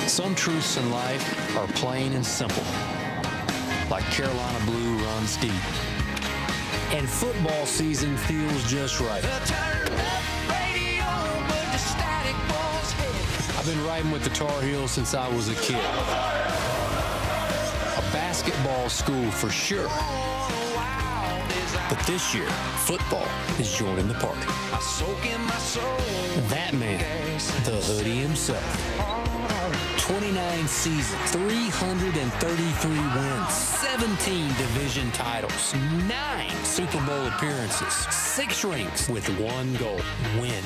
Some truths in life are plain and simple, like Carolina blue runs deep. And football season feels just right. I've been riding with the Tar Heels since I was a kid. A basketball school for sure. But this year, football is joining the party. That man, the Hoodie himself. 29 seasons, 333 wins, 17 division titles, 9 Super Bowl appearances, 6 rings with one goal: win.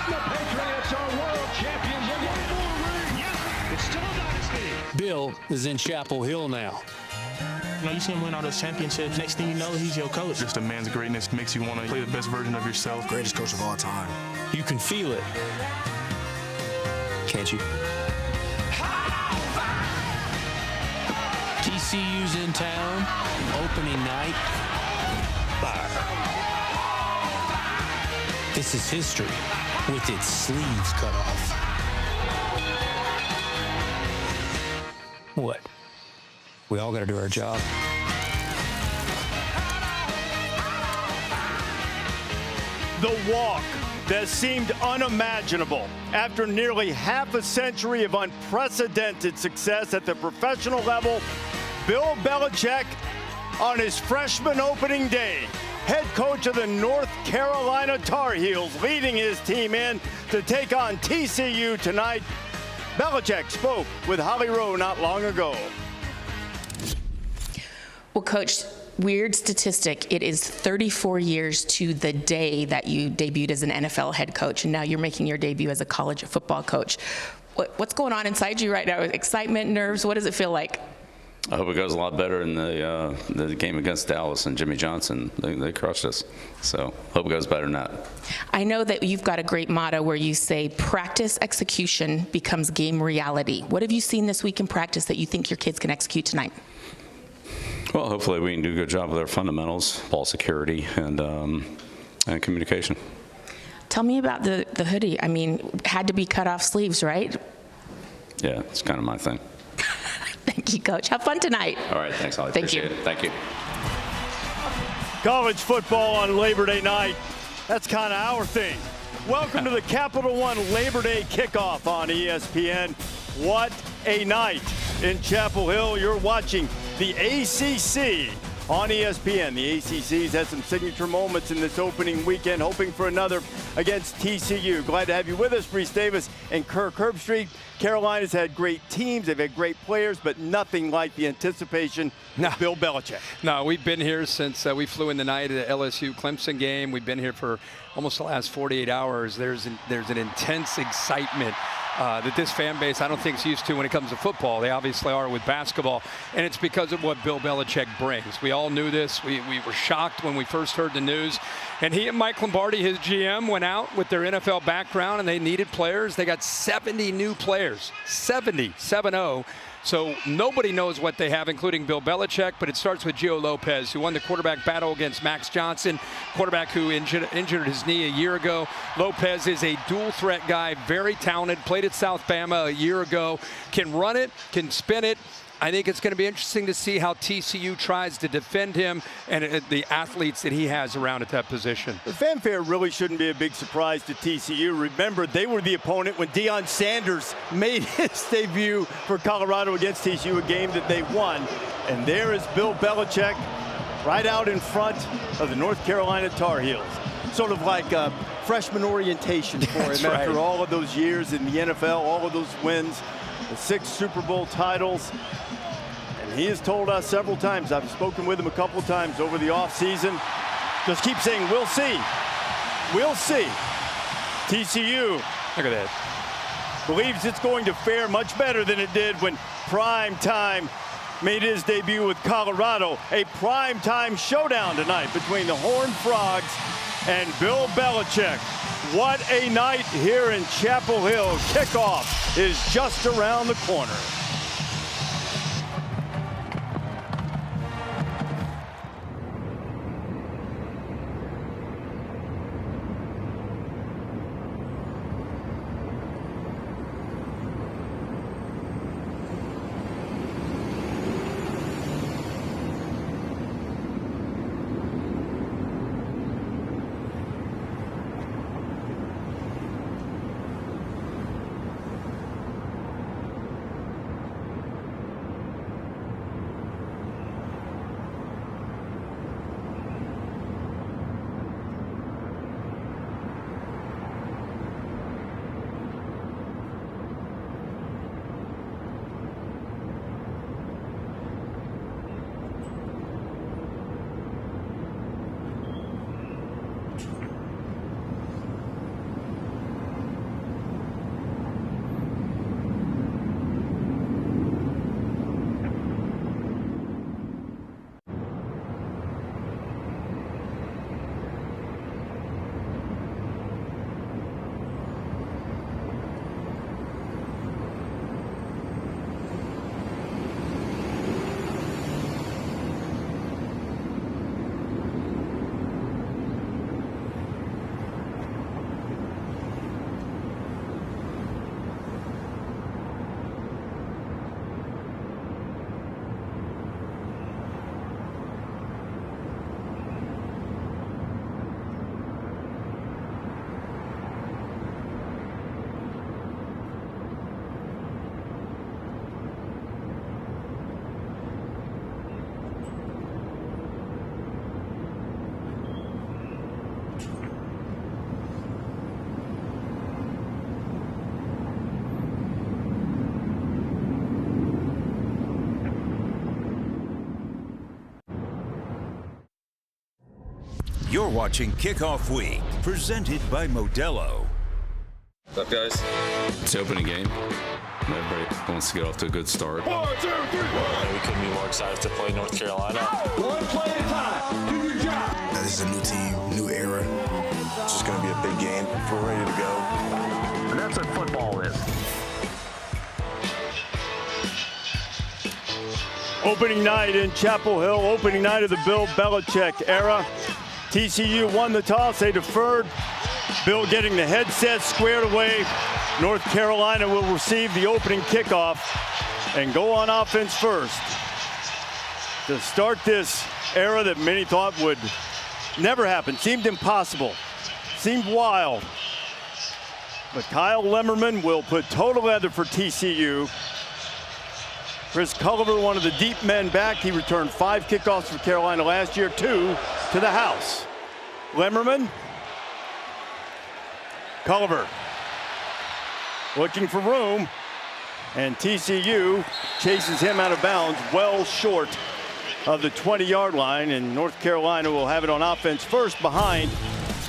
The Patriots are world champions with one more ring. Yep, it's still a dynasty. Bill is in Chapel Hill now. You know, you see him win all those championships. Next thing you know, he's your coach. Just a man's greatness makes you want to play the best version of yourself. Greatest coach of all time. You can feel it, can't you? TCU's in town, opening night. Fire. This is history with its sleeves cut off. What? We all got to do our job. The walk that seemed unimaginable after nearly half a century of unprecedented success at the professional level. Bill Belichick on his freshman opening day, head coach of the North Carolina Tar Heels, leading his team in to take on TCU tonight. Belichick spoke with Holly Rowe not long ago. Well, Coach, weird statistic. It is 34 years to the day that you debuted as an NFL head coach, and now you're making your debut as a college football coach. What's going on inside you right now? Excitement, nerves? What does it feel like? I hope it goes a lot better in the game against Dallas and Jimmy Johnson. They crushed us. So hope it goes better than that. I know that you've got a great motto where you say practice execution becomes game reality. What have you seen this week in practice that you think your kids can execute tonight? Well, hopefully we can do a good job with our fundamentals, ball security, and communication. Tell me about the hoodie. I mean, had to be cut off sleeves, right? Yeah, it's kind of my thing. Thank you, Coach. Have fun tonight. All right, thanks, Holly. Thank Appreciate you. it. Thank you. College football on Labor Day night. That's kind of our thing. Welcome to the Capital One Labor Day kickoff on ESPN. What a night in Chapel Hill. You're watching the ACC on ESPN. The ACC's had some signature moments in this opening weekend, hoping for another against TCU. Glad to have you with us, Brees Davis and Kirk Herbstreit. Carolina's had great teams, they've had great players, but nothing like the anticipation of Bill Belichick. No, we've been here since we flew in the night at the LSU-Clemson game. We've been here for almost the last 48 hours. There's an intense excitement that this fan base I don't think is used to when it comes to football. They obviously are with basketball, and it's because of what Bill Belichick brings. We all knew this. We were shocked when we first heard the news. And he and Mike Lombardi, his GM, went out with their NFL background, and they needed players. They got 70 new players, 70. So nobody knows what they have, including Bill Belichick, but it starts with Gio Lopez, who won the quarterback battle against Max Johnson, quarterback who injured his knee a year ago. Lopez is a dual threat guy, very talented, played at South Bama a year ago, can run it, can spin it. I think it's going to be interesting to see how TCU tries to defend him and the athletes that he has around at that position. The fanfare really shouldn't be a big surprise to TCU. Remember, they were the opponent when Deion Sanders made his debut for Colorado against TCU, a game that they won. And there is Bill Belichick right out in front of the North Carolina Tar Heels. Sort of like a freshman orientation for him after all of those years in the NFL, all of those wins, the 6 Super Bowl titles. And he has told us several times, I've spoken with him a couple times over the offseason, just keep saying, we'll see. We'll see. TCU, look at that, believes it's going to fare much better than it did when Prime Time made his debut with Colorado. A prime time showdown tonight between the Horned Frogs and Bill Belichick. What a night here in Chapel Hill. Kickoff is just around the corner. You're watching Kickoff Week, presented by Modelo. What's up, guys? It's the opening game. Everybody wants to get off to a good start. 1, 2, 3, 1. We couldn't be more excited to play North Carolina. One play at a time. Do your job. This is a new team, new era. It's just going to be a big game. We're ready to go. And that's what football is. Opening night in Chapel Hill, opening night of the Bill Belichick era. TCU won the toss, they deferred. Bill getting the headset squared away. North Carolina will receive the opening kickoff and go on offense first to start this era that many thought would never happen. Seemed impossible, seemed wild. But Kyle Lemmerman will put total leather for TCU. Chris Culliver, one of the deep men back. He returned 5 kickoffs for Carolina last year, 2 to the house. Lemmerman. Culliver looking for room, and TCU chases him out of bounds, well short of the 20-yard line, and North Carolina will have it on offense first behind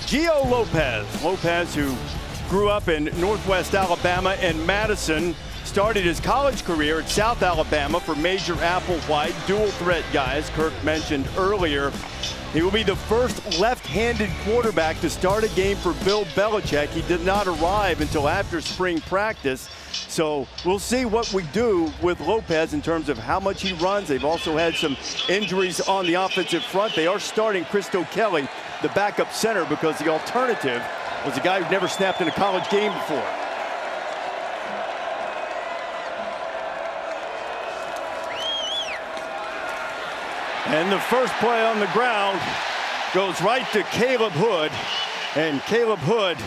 Gio Lopez. Lopez, who grew up in Northwest Alabama and Madison, started his college career at South Alabama for Major Applewhite, dual threat guys Kirk mentioned earlier. He will be the first left-handed quarterback to start a game for Bill Belichick. He did not arrive until after spring practice. So we'll see what we do with Lopez in terms of how much he runs. They've also had some injuries on the offensive front. They are starting Christo Kelly, the backup center, because the alternative was a guy who never snapped in a college game before. And the first play on the ground goes right to Caleb Hood. And Caleb Hood,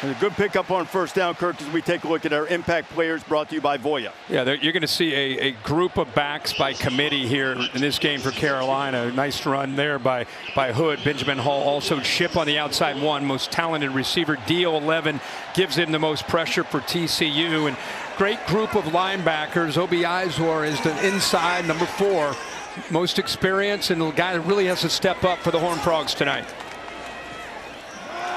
a good pickup on first down, Kirk, as we take a look at our impact players brought to you by Voya. Yeah, you're going to see a group of backs by committee here in this game for Carolina. Nice run there by Hood. Benjamin Hall also chip on the outside one. Most talented receiver, DO11, gives him the most pressure for TCU. And great group of linebackers. Obi Izor is the inside, number 4. Most experience, and the guy that really has to step up for the Horned Frogs tonight.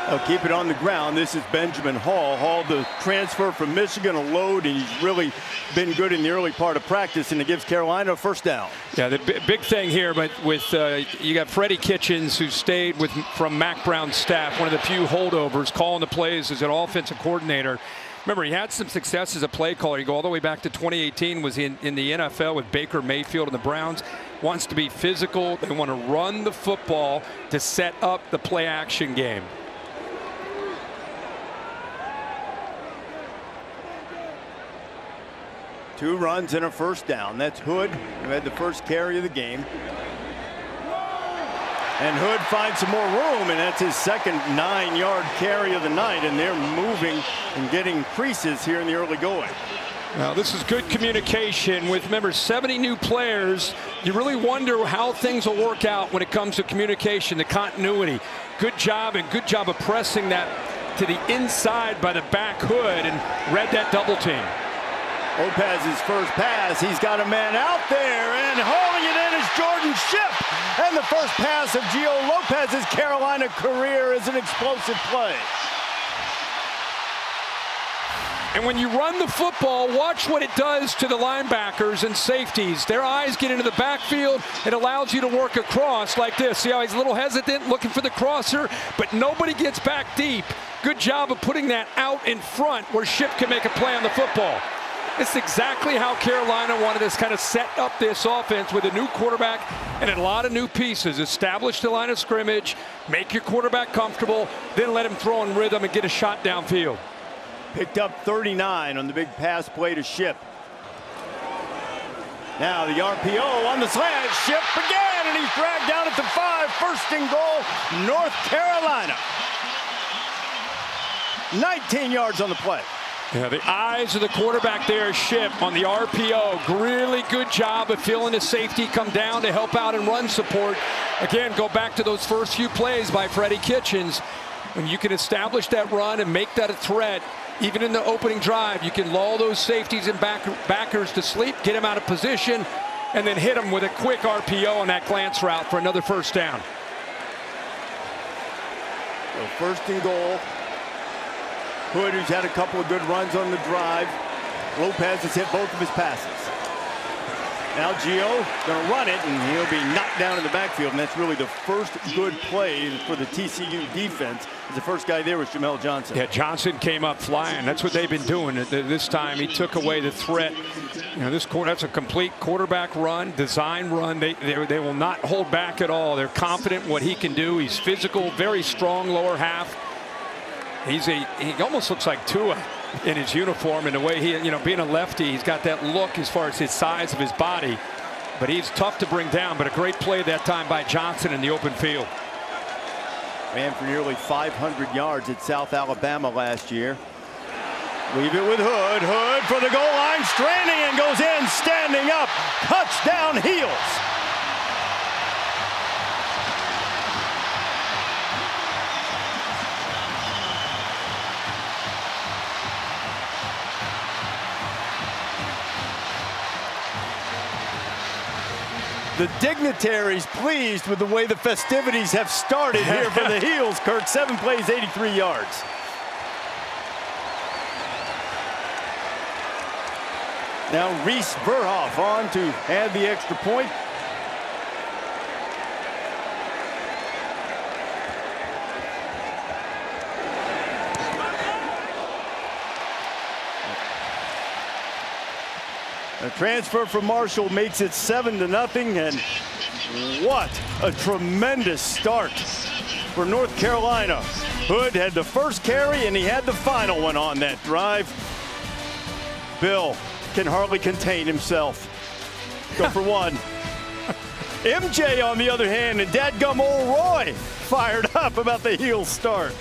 They'll keep it on the ground. This is Benjamin Hall. Hall, the transfer from Michigan, a load, and he's really been good in the early part of practice, and it gives Carolina a first down. Yeah, the big thing here, but with you got Freddie Kitchens, who stayed from Mac Brown's staff, one of the few holdovers, calling the plays as an offensive coordinator. Remember, he had some success as a play caller. You go all the way back to 2018, was in the NFL with Baker Mayfield and the Browns. Wants to be physical. They want to run the football to set up the play action game. Two runs and a first down. That's Hood, who had the first carry of the game. And Hood finds some more room, and that's his second 9-yard carry of the night, and they're moving and getting creases here in the early going. Now, this is good communication with, remember, 70 new players. You really wonder how things will work out when it comes to communication, the continuity. Good job, and good job of pressing that to the inside by the back Hood, and read that double team. Lopez's first pass, he's got a man out there, and hauling it in is Jordan Shipp. And the first pass of Gio Lopez's Carolina career is an explosive play. And when you run the football, watch what it does to the linebackers and safeties. Their eyes get into the backfield. It allows you to work across like this. See how he's a little hesitant, looking for the crosser, but nobody gets back deep. Good job of putting that out in front where Shipp can make a play on the football. It's exactly how Carolina wanted to kind of set up this offense with a new quarterback and a lot of new pieces. Establish the line of scrimmage, make your quarterback comfortable, then let him throw in rhythm and get a shot downfield. Picked up 39 on the big pass play to Shipp. Now the RPO on the slant. Shipp again, and he's dragged down at the 5. First and goal, North Carolina. 19 yards on the play. Yeah, the eyes of the quarterback there, Shipp, on the RPO. Really good job of feeling the safety come down to help out and run support. Again, go back to those first few plays by Freddie Kitchens. When you can establish that run and make that a threat, even in the opening drive, you can lull those safeties and backers to sleep, get them out of position, and then hit them with a quick RPO on that glance route for another first down. So first and goal. Hood, who's had a couple of good runs on the drive. Lopez has hit both of his passes. Now Gio going to run it, and he'll be knocked down in the backfield. And that's really the first good play for the TCU defense. The first guy there was Jamel Johnson. Yeah, Johnson came up flying. That's what they've been doing. This time he took away the threat. You know, that's a complete quarterback run, design run. They will not hold back at all. They're confident in what he can do. He's physical, very strong lower half. He almost looks like Tua in his uniform, and the way he, you know, being a lefty, he's got that look as far as his size of his body. But he's tough to bring down. But a great play that time by Johnson in the open field. Ran for nearly 500 yards at South Alabama last year. Leave it with Hood. Hood for the goal line, stranding and goes in, standing up. Touchdown Heels. The dignitaries pleased with the way the festivities have started here for the Heels. Kirk, 7 plays, 83 yards. Now Reese Verhoff on to add the extra point. A transfer from Marshall makes it 7-0, and what a tremendous start for North Carolina. Hood had the first carry, and he had the final one on that drive. Bill can hardly contain himself. Go for one. MJ, on the other hand, and dadgum old Roy fired up about the Heels start.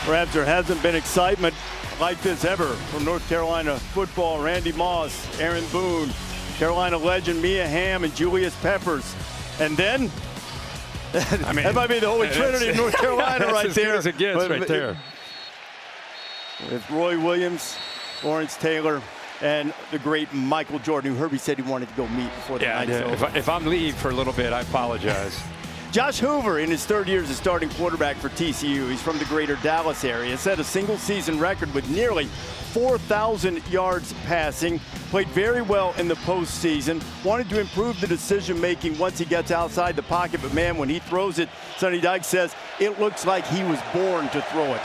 Perhaps there hasn't been excitement like this ever from North Carolina football. Randy Moss, Aaron Boone, Carolina legend Mia Hamm and Julius Peppers. And then, that might be the Holy Trinity of North Carolina right as there. Good as it gets right there. With Roy Williams, Lawrence Taylor, and the great Michael Jordan, who Herbie said he wanted to go meet before the night's over. If I'm leave for a little bit, I apologize. Josh Hoover, in his third year as a starting quarterback for TCU, he's from the greater Dallas area, set a single-season record with nearly 4,000 yards passing, played very well in the postseason, wanted to improve the decision-making once he gets outside the pocket, but man, when he throws it, Sonny Dykes says, it looks like he was born to throw it.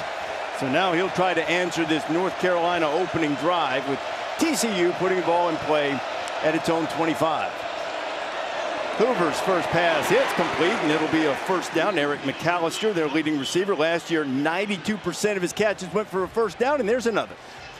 So now he'll try to answer this North Carolina opening drive with TCU putting the ball in play at its own 25. Hoover's first pass hits complete, and it'll be a first down. Eric McAllister, their leading receiver. Last year, 92% of his catches went for a first down, and there's another.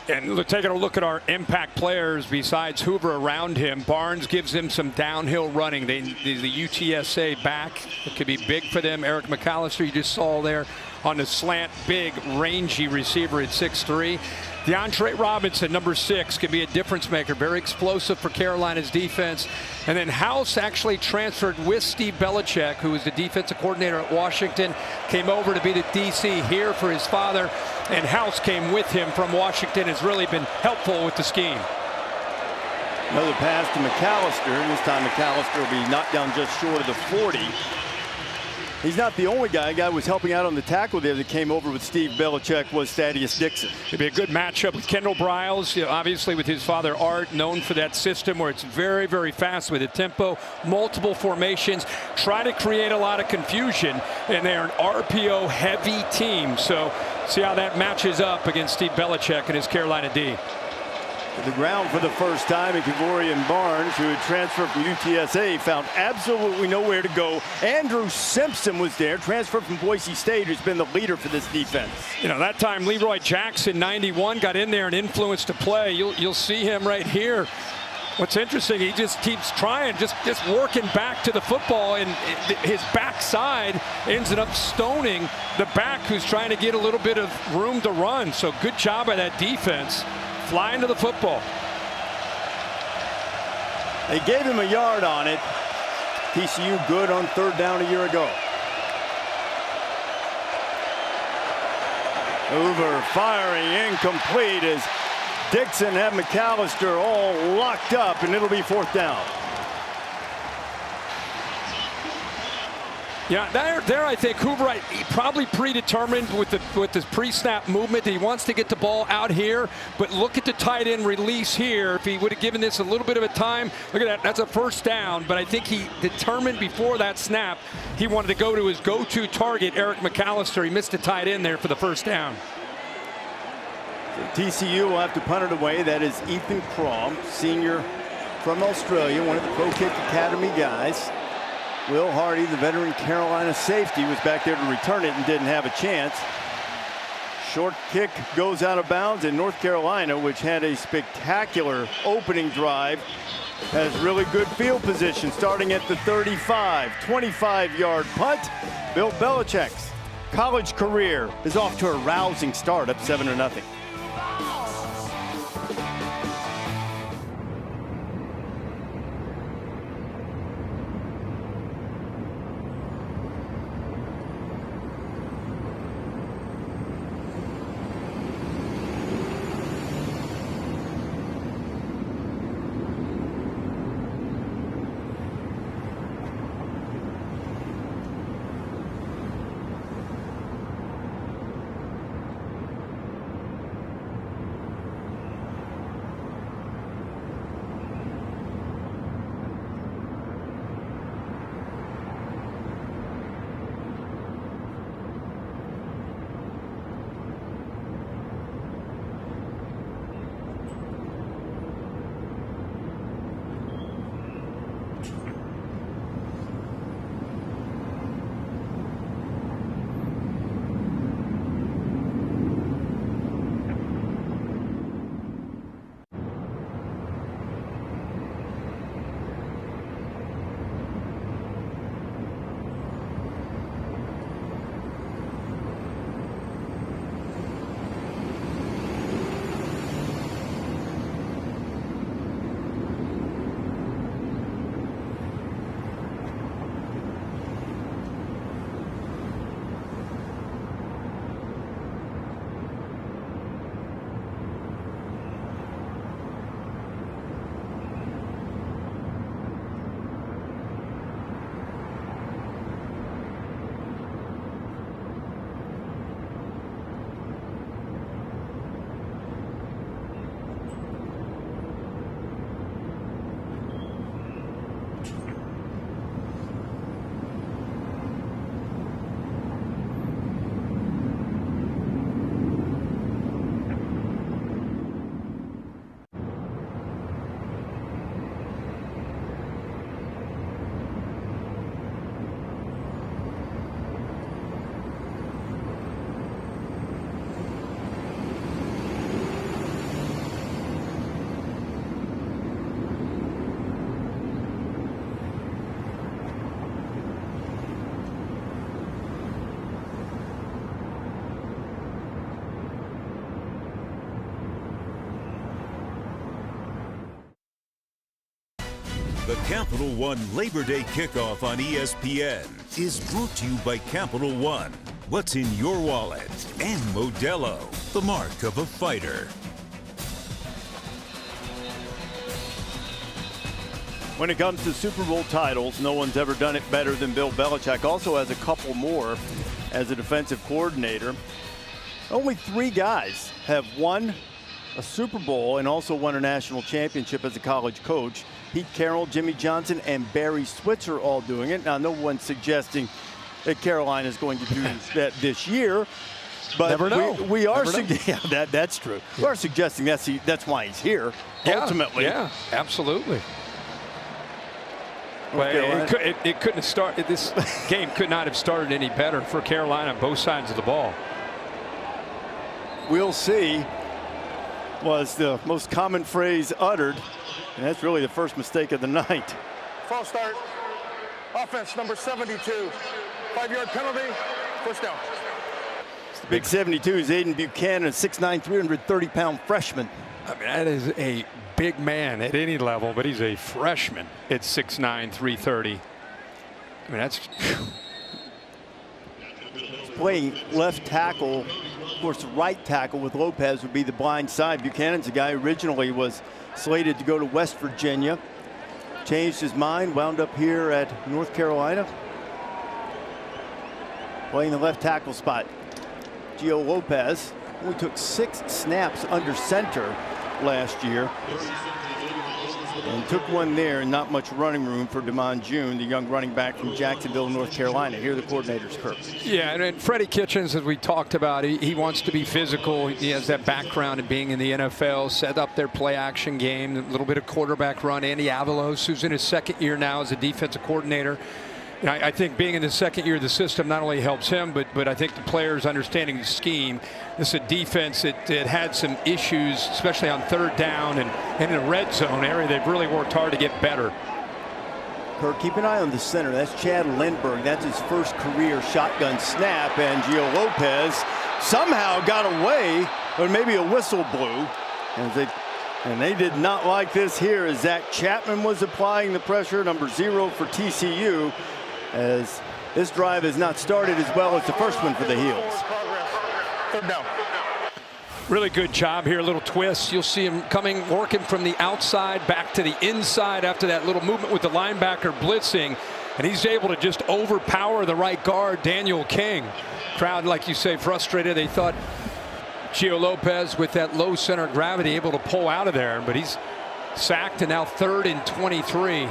And taking a look at our impact players besides Hoover around him, Barnes gives him some downhill running. The UTSA back, it could be big for them. Eric McAllister, you just saw there on the slant, big, rangy receiver at 6'3". DeAndre Robinson, number 6, could be a difference maker. Very explosive for Carolina's defense. And then House actually transferred with Steve Belichick, who was the defensive coordinator at Washington, came over to be the DC here for his father. And House came with him from Washington, has really been helpful with the scheme. Another pass to McAllister, and this time McAllister will be knocked down just short of the 40. He's not the only guy. A guy who was helping out on the tackle there that came over with Steve Belichick was Thaddeus Dixon. It'd be a good matchup with Kendall Briles, obviously with his father Art, known for that system where it's very, very fast with the tempo, multiple formations, try to create a lot of confusion, and they're an RPO-heavy team. So see how that matches up against Steve Belichick and his Carolina D. The ground for the first time, and Kevorian Barnes, who had transferred from UTSA, found absolutely nowhere to go. Andrew Simpson was there, transferred from Boise State, who's been the leader for this defense. You know, that time Leroy Jackson, 91, got in there and influenced the play. You'll see him right here. What's interesting, he just keeps trying, just working back to the football, and his backside ends up stoning the back who's trying to get a little bit of room to run. So good job by that defense. Flying to the football. They gave him a yard on it. TCU good on third down a year ago. Hoover firing incomplete as Dixon had McAllister all locked up, and it'll be fourth down. Yeah, there I think Hoover probably predetermined with the pre-snap movement that he wants to get the ball out here, but look at the tight end release here. If he would have given this a little bit of a time, look at that, that's a first down, but I think he determined before that snap he wanted to go to his go-to target, Eric McAllister. He missed the tight end there for the first down. TCU will have to punt it away. That is Ethan Crom, senior from Australia, one of the Pro Kick Academy guys. Will Hardy, the veteran Carolina safety, was back there to return it and didn't have a chance. Short kick goes out of bounds, and North Carolina, which had a spectacular opening drive, has really good field position starting at the 35. 25-yard punt. Bill Belichick's college career is off to a rousing start, up 7-0. Capital One Labor Day Kickoff on ESPN is brought to you by Capital One. What's in your wallet? And Modelo, the mark of a fighter. When it comes to Super Bowl titles, no one's ever done it better than Bill Belichick. Also has a couple more as a defensive coordinator. Only 3 guys have won a Super Bowl and also won a national championship as a college coach. Pete Carroll, Jimmy Johnson, and Barry Switzer all doing it. Now, no one's suggesting that Carolina is going to do that this year. But never know. We are yeah, that's true. We are suggesting that's why he's here, ultimately. Yeah, absolutely. Well, it couldn't have started. This game could not have started any better for Carolina on both sides of the ball. We'll see was the most common phrase uttered, and that's really the first mistake of the night. False start. Offense number 72. 5-yard penalty. First down. It's the big 72 is Aiden Buchanan, a 6'9", 330-pound freshman. I mean, that is a big man at any level, but he's a freshman at 6'9", 330. I mean, that's playing left tackle. Of course, right tackle with Lopez would be the blind side. Buchanan's a guy who originally was slated to go to West Virginia. Changed his mind, wound up here at North Carolina. Playing the left tackle spot. Gio Lopez only took 6 snaps under center last year. And took one there, and not much running room for Damon June, the young running back from Jacksonville, North Carolina. Here are the coordinators, Kirk. Yeah, and Freddie Kitchens, as we talked about, he wants to be physical. He has that background in being in the NFL, set up their play action game, a little bit of quarterback run. Andy Avalos, who's in his 2nd year now as a defensive coordinator. And I think being in the 2nd year of the system not only helps him, but I think the players understanding the scheme. This is a defense that had some issues, especially on 3rd down and in the red zone area. They've really worked hard to get better. Kirk, keep an eye on the center. That's Chad Lindbergh. That's his first career shotgun snap. And Gio Lopez somehow got away, or maybe a whistle blew. And they did not like this here as Zach Chapman was applying the pressure, number 0 for TCU, as this drive has not started as well as the first one for the Heels. 3rd down. Really good job here, a little twist. You'll see him working from the outside back to the inside after that little movement with the linebacker blitzing. And he's able to just overpower the right guard, Daniel King. Crowd, like you say, frustrated. They thought Gio Lopez with that low center of gravity able to pull out of there, but he's sacked, and now 3rd and 23.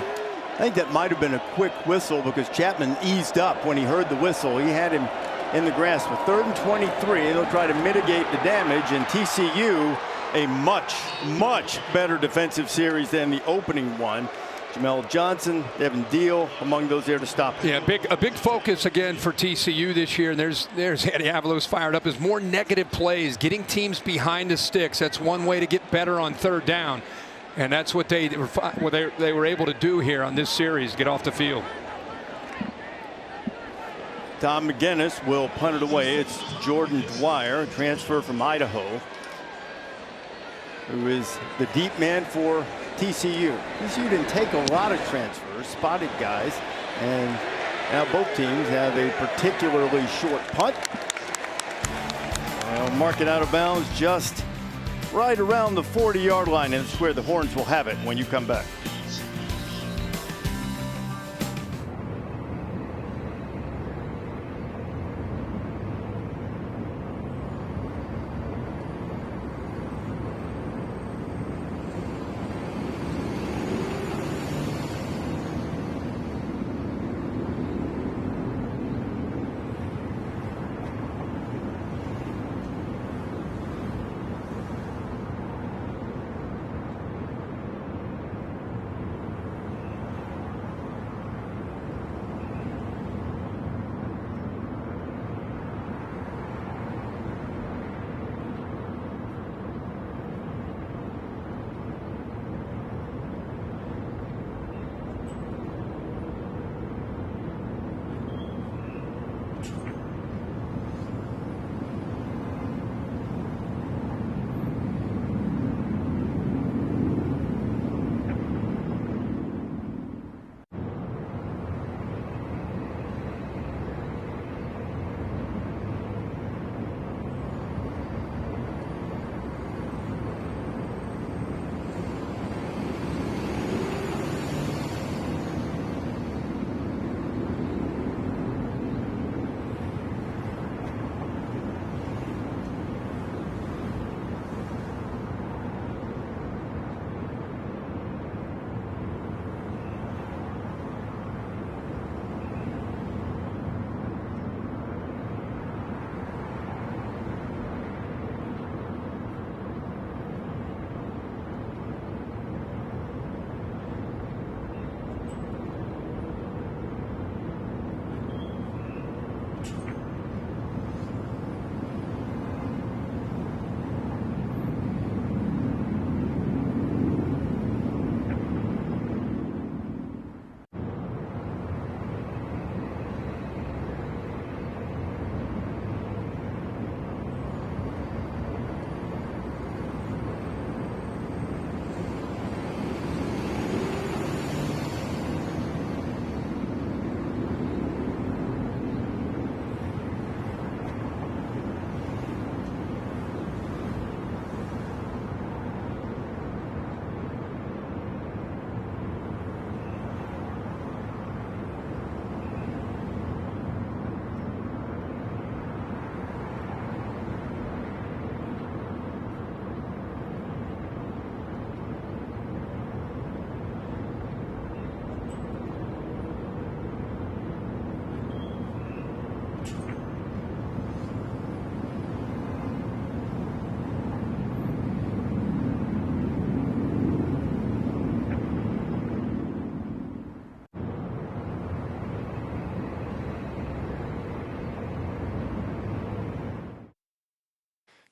I think that might have been a quick whistle because Chapman eased up when he heard the whistle. He had him in the grass with 3rd and 23. They'll try to mitigate the damage, and TCU a much, much better defensive series than the opening one. Jamel Johnson, Devin Deal among those there to stop him. Yeah, a big focus again for TCU this year. And there's Andy Avalos fired up. Is more negative plays, getting teams behind the sticks. That's one way to get better on 3rd down. And that's what they were able to do here on this series, get off the field. Tom McGinnis will punt it away. It's Jordan Dwyer, a transfer from Idaho, who is the deep man for TCU. TCU didn't take a lot of transfers, spotted guys, and now both teams have a particularly short punt. They'll mark it out of bounds just right around the 40-yard line, and it's where the Horns will have it when you come back.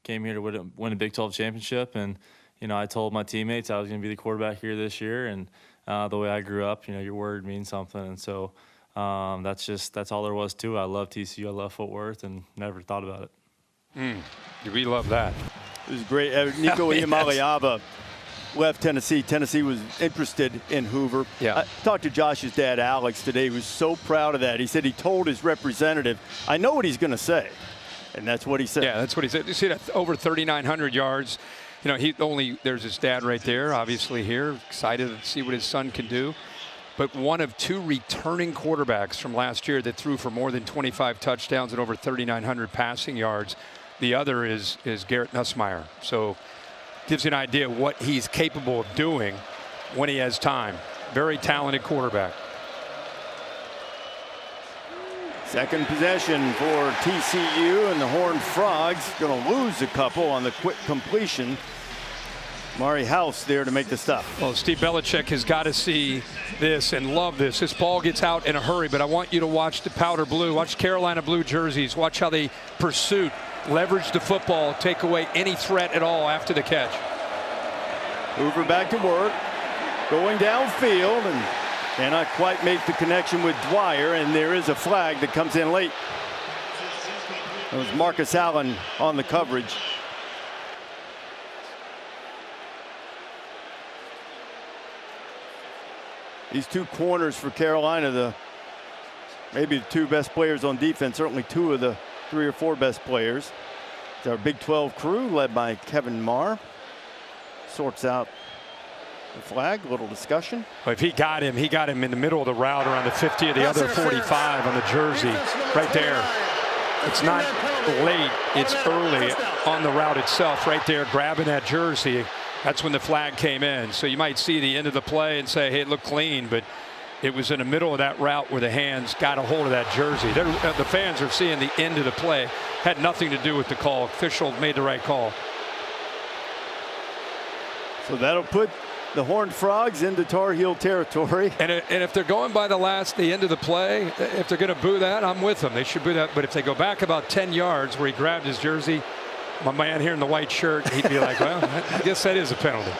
came here to win a Big 12 championship, and I told my teammates I was going to be the quarterback here this year, and the way I grew up, your word means something, and so that's all there was to it. I love TCU, I love Fort Worth, and never thought about it. We love that. It was great. Nico Iamaleava left Tennessee. Tennessee was interested in Hoover. Yeah. I talked to Josh's dad, Alex, today. He was so proud of that. He said he told his representative, I know what he's going to say. And that's what he said. Yeah, that's what he said. You see that over 3,900 yards. There's his dad right there, obviously here, excited to see what his son can do. But one of 2 returning quarterbacks from last year that threw for more than 25 touchdowns and over 3,900 passing yards. The other is Garrett Nussmeier. So gives you an idea of what he's capable of doing when he has time. Very talented quarterback. Second possession for TCU, and the Horned Frogs going to lose a couple on the quick completion. Mari House there to make the stop. Well, Steve Belichick has got to see this and love this. This ball gets out in a hurry, but I want you to watch the powder blue. Watch Carolina blue jerseys. Watch how they pursue, leverage the football, take away any threat at all after the catch. Hoover back to work, going downfield, and cannot quite make the connection with Dwyer, and there is a flag that comes in late. It was Marcus Allen on the coverage. These 2 corners for Carolina, maybe the 2 best players on defense, certainly 2 of the 3 or 4 best players. It's our Big 12 crew led by Kevin Marr. Sorts out the flag, a little discussion. Well, if he got him in the middle of the route around the 50 or the other 45 on the jersey right there. It's not late, it's early on the route itself right there, grabbing that jersey. That's when the flag came in. So you might see the end of the play and say, hey, it looked clean, but it was in the middle of that route where the hands got a hold of that jersey. The fans are seeing the end of the play. Had nothing to do with the call. Official made the right call. So that'll put the Horned Frogs into Tar Heel territory. And if they're going by the end of the play, if they're going to boo that, I'm with them. They should boo that. But if they go back about 10 yards where he grabbed his jersey, my man here in the white shirt, he'd be like, well, I guess that is a penalty.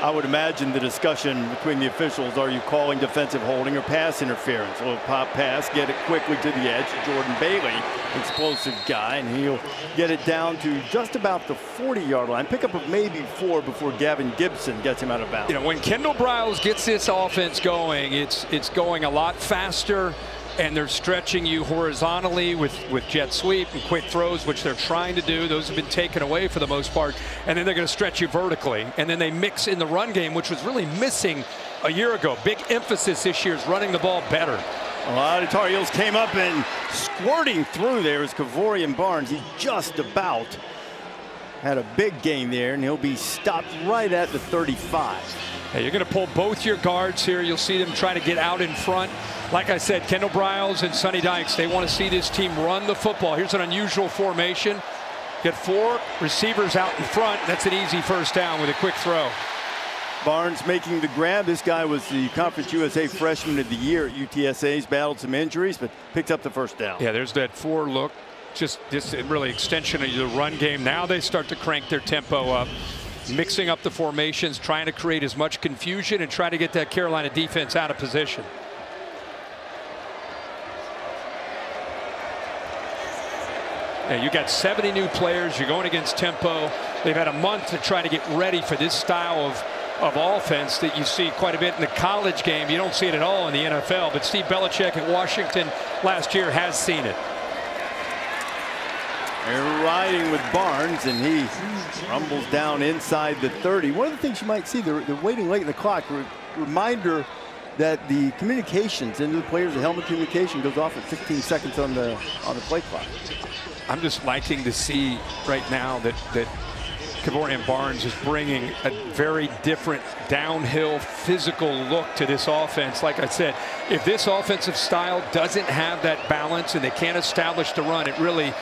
I would imagine the discussion between the officials, are you calling defensive holding or pass interference? A little pop pass, get it quickly to the edge. Jordan Bailey, explosive guy, and he'll get it down to just about the 40-yard line. Pickup of maybe 4 before Gavin Gibson gets him out of bounds. When Kendall Briles gets this offense going, it's going a lot faster. And they're stretching you horizontally with jet sweep and quick throws, which they're trying to do. Those have been taken away for the most part. And then they're going to stretch you vertically. And then they mix in the run game, which was really missing a year ago. Big emphasis this year is running the ball better. A lot of Tar Heels came up and squirting through there is Kavorian Barnes. He just about had a big gain there, and he'll be stopped right at the 35. Hey, you're going to pull both your guards here. You'll see them trying to get out in front. Like I said, Kendall Briles and Sonny Dykes, they want to see this team run the football. Here's an unusual formation. Get 4 receivers out in front. That's an easy first down with a quick throw. Barnes making the grab. This guy was the Conference USA Freshman of the Year at UTSA. He's battled some injuries, but picked up the first down. Yeah, there's that 4 look. Just this really extension of the run game. Now they start to crank their tempo up, mixing up the formations, trying to create as much confusion and try to get that Carolina defense out of position. Yeah, you got 70 new players. You're going against tempo. They've had a month to try to get ready for this style of offense that you see quite a bit in the college game. You don't see it at all in the NFL, but Steve Belichick at Washington last year has seen it. They're riding with Barnes, and he rumbles down inside the 30. One of the things you might see, they're waiting late in the clock. Reminder that the communications into the players, the helmet communication goes off at 16 seconds on the play clock. I'm just liking to see right now that Kavorian Barnes is bringing a very different downhill physical look to this offense. Like I said, if this offensive style doesn't have that balance and they can't establish the run, it really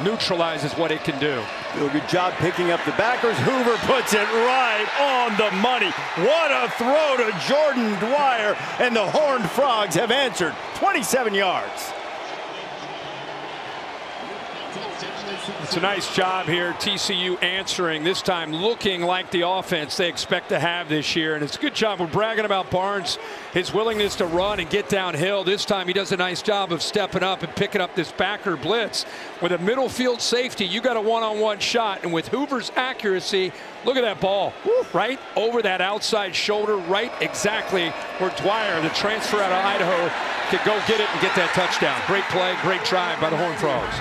neutralizes what it can do. Do a good job picking up the backers. Hoover puts it right on the money. What a throw to Jordan Dwyer, and the Horned Frogs have answered. 27 yards. It's a nice job here, TCU answering, this time looking like the offense they expect to have this year. And it's a good job. We're bragging about Barnes, his willingness to run and get downhill. This time he does a nice job of stepping up and picking up this backer blitz. With a middle field safety, you got a one-on-one shot. And with Hoover's accuracy, look at that ball. Right over that outside shoulder, right exactly where Dwyer, the transfer out of Idaho, could go get it and get that touchdown. Great play, great drive by the Horned Frogs.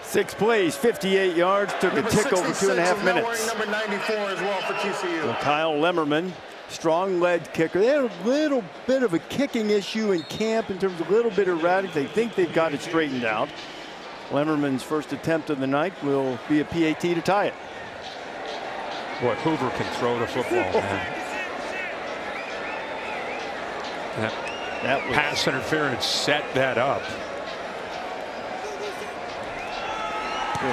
6 plays, 58 yards, took a tick over 2.5 minutes. Number 94 as well for TCU. So Kyle Lemmerman, strong lead kicker. They had a little bit of a kicking issue in camp in terms of a little bit erratic. They think they've got it straightened out. Lemmerman's first attempt of the night will be a PAT to tie it. Boy, Hoover can throw the football, man. That was pass interference set that up.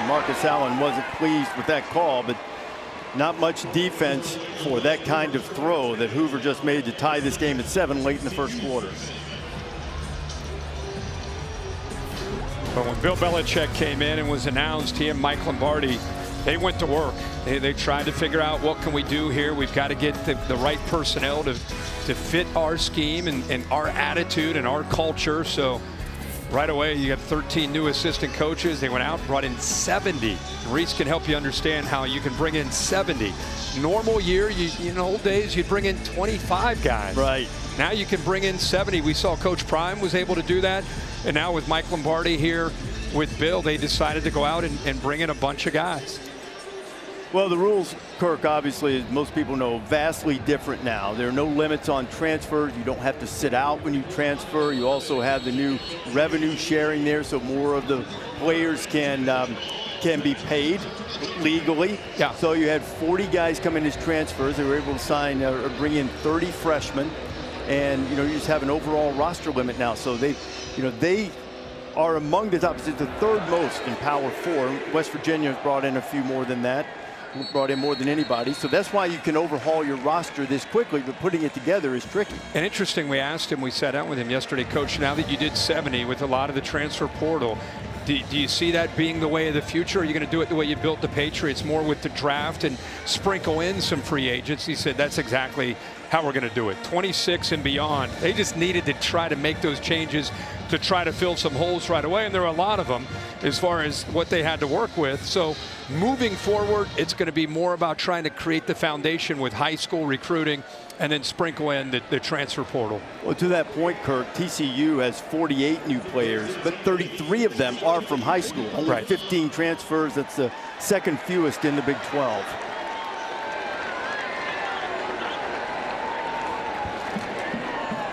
Marcus Allen wasn't pleased with that call, but not much defense for that kind of throw that Hoover just made to tie this game at 7 late in the first quarter. But when Bill Belichick came in and was announced, he and Mike Lombardi, they went to work. They tried to figure out what can we do here. We've got to get the right personnel to fit our scheme and our attitude and our culture. So right away, you got 13 new assistant coaches. They went out, brought in 70. Reese can help you understand how you can bring in 70. Normal year, in old days, you'd bring in 25 guys. Right. Now you can bring in 70. We saw Coach Prime was able to do that. And now with Mike Lombardi here with Bill, they decided to go out and bring in a bunch of guys. Well, the rules, Kirk, obviously, as most people know, vastly different now. There are no limits on transfers. You don't have to sit out when you transfer. You also have the new revenue sharing there, so more of the players can be paid legally. Yeah. So you had 40 guys come in as transfers. They were able to sign or bring in 30 freshmen, and you just have an overall roster limit now. So they are among the top. It's the third most in Power 4. West Virginia has brought in a few more than that. Brought in more than anybody, so that's why you can overhaul your roster this quickly, but putting it together is tricky. And interesting, we asked him, we sat down with him yesterday, Coach, now that you did 70 with a lot of the transfer portal, do you see that being the way of the future? Are you going to do it the way you built the Patriots, more with the draft and sprinkle in some free agents? He said that's exactly how we're going to do it. 26 and beyond. They just needed to try to make those changes to try to fill some holes right away, and there are a lot of them as far as what they had to work with. So moving forward, it's going to be more about trying to create the foundation with high school recruiting and then sprinkle in the transfer portal. Well, to that point, Kirk, TCU has 48 new players, but 33 of them are from high school. Only 15 transfers. That's the second fewest in the Big 12.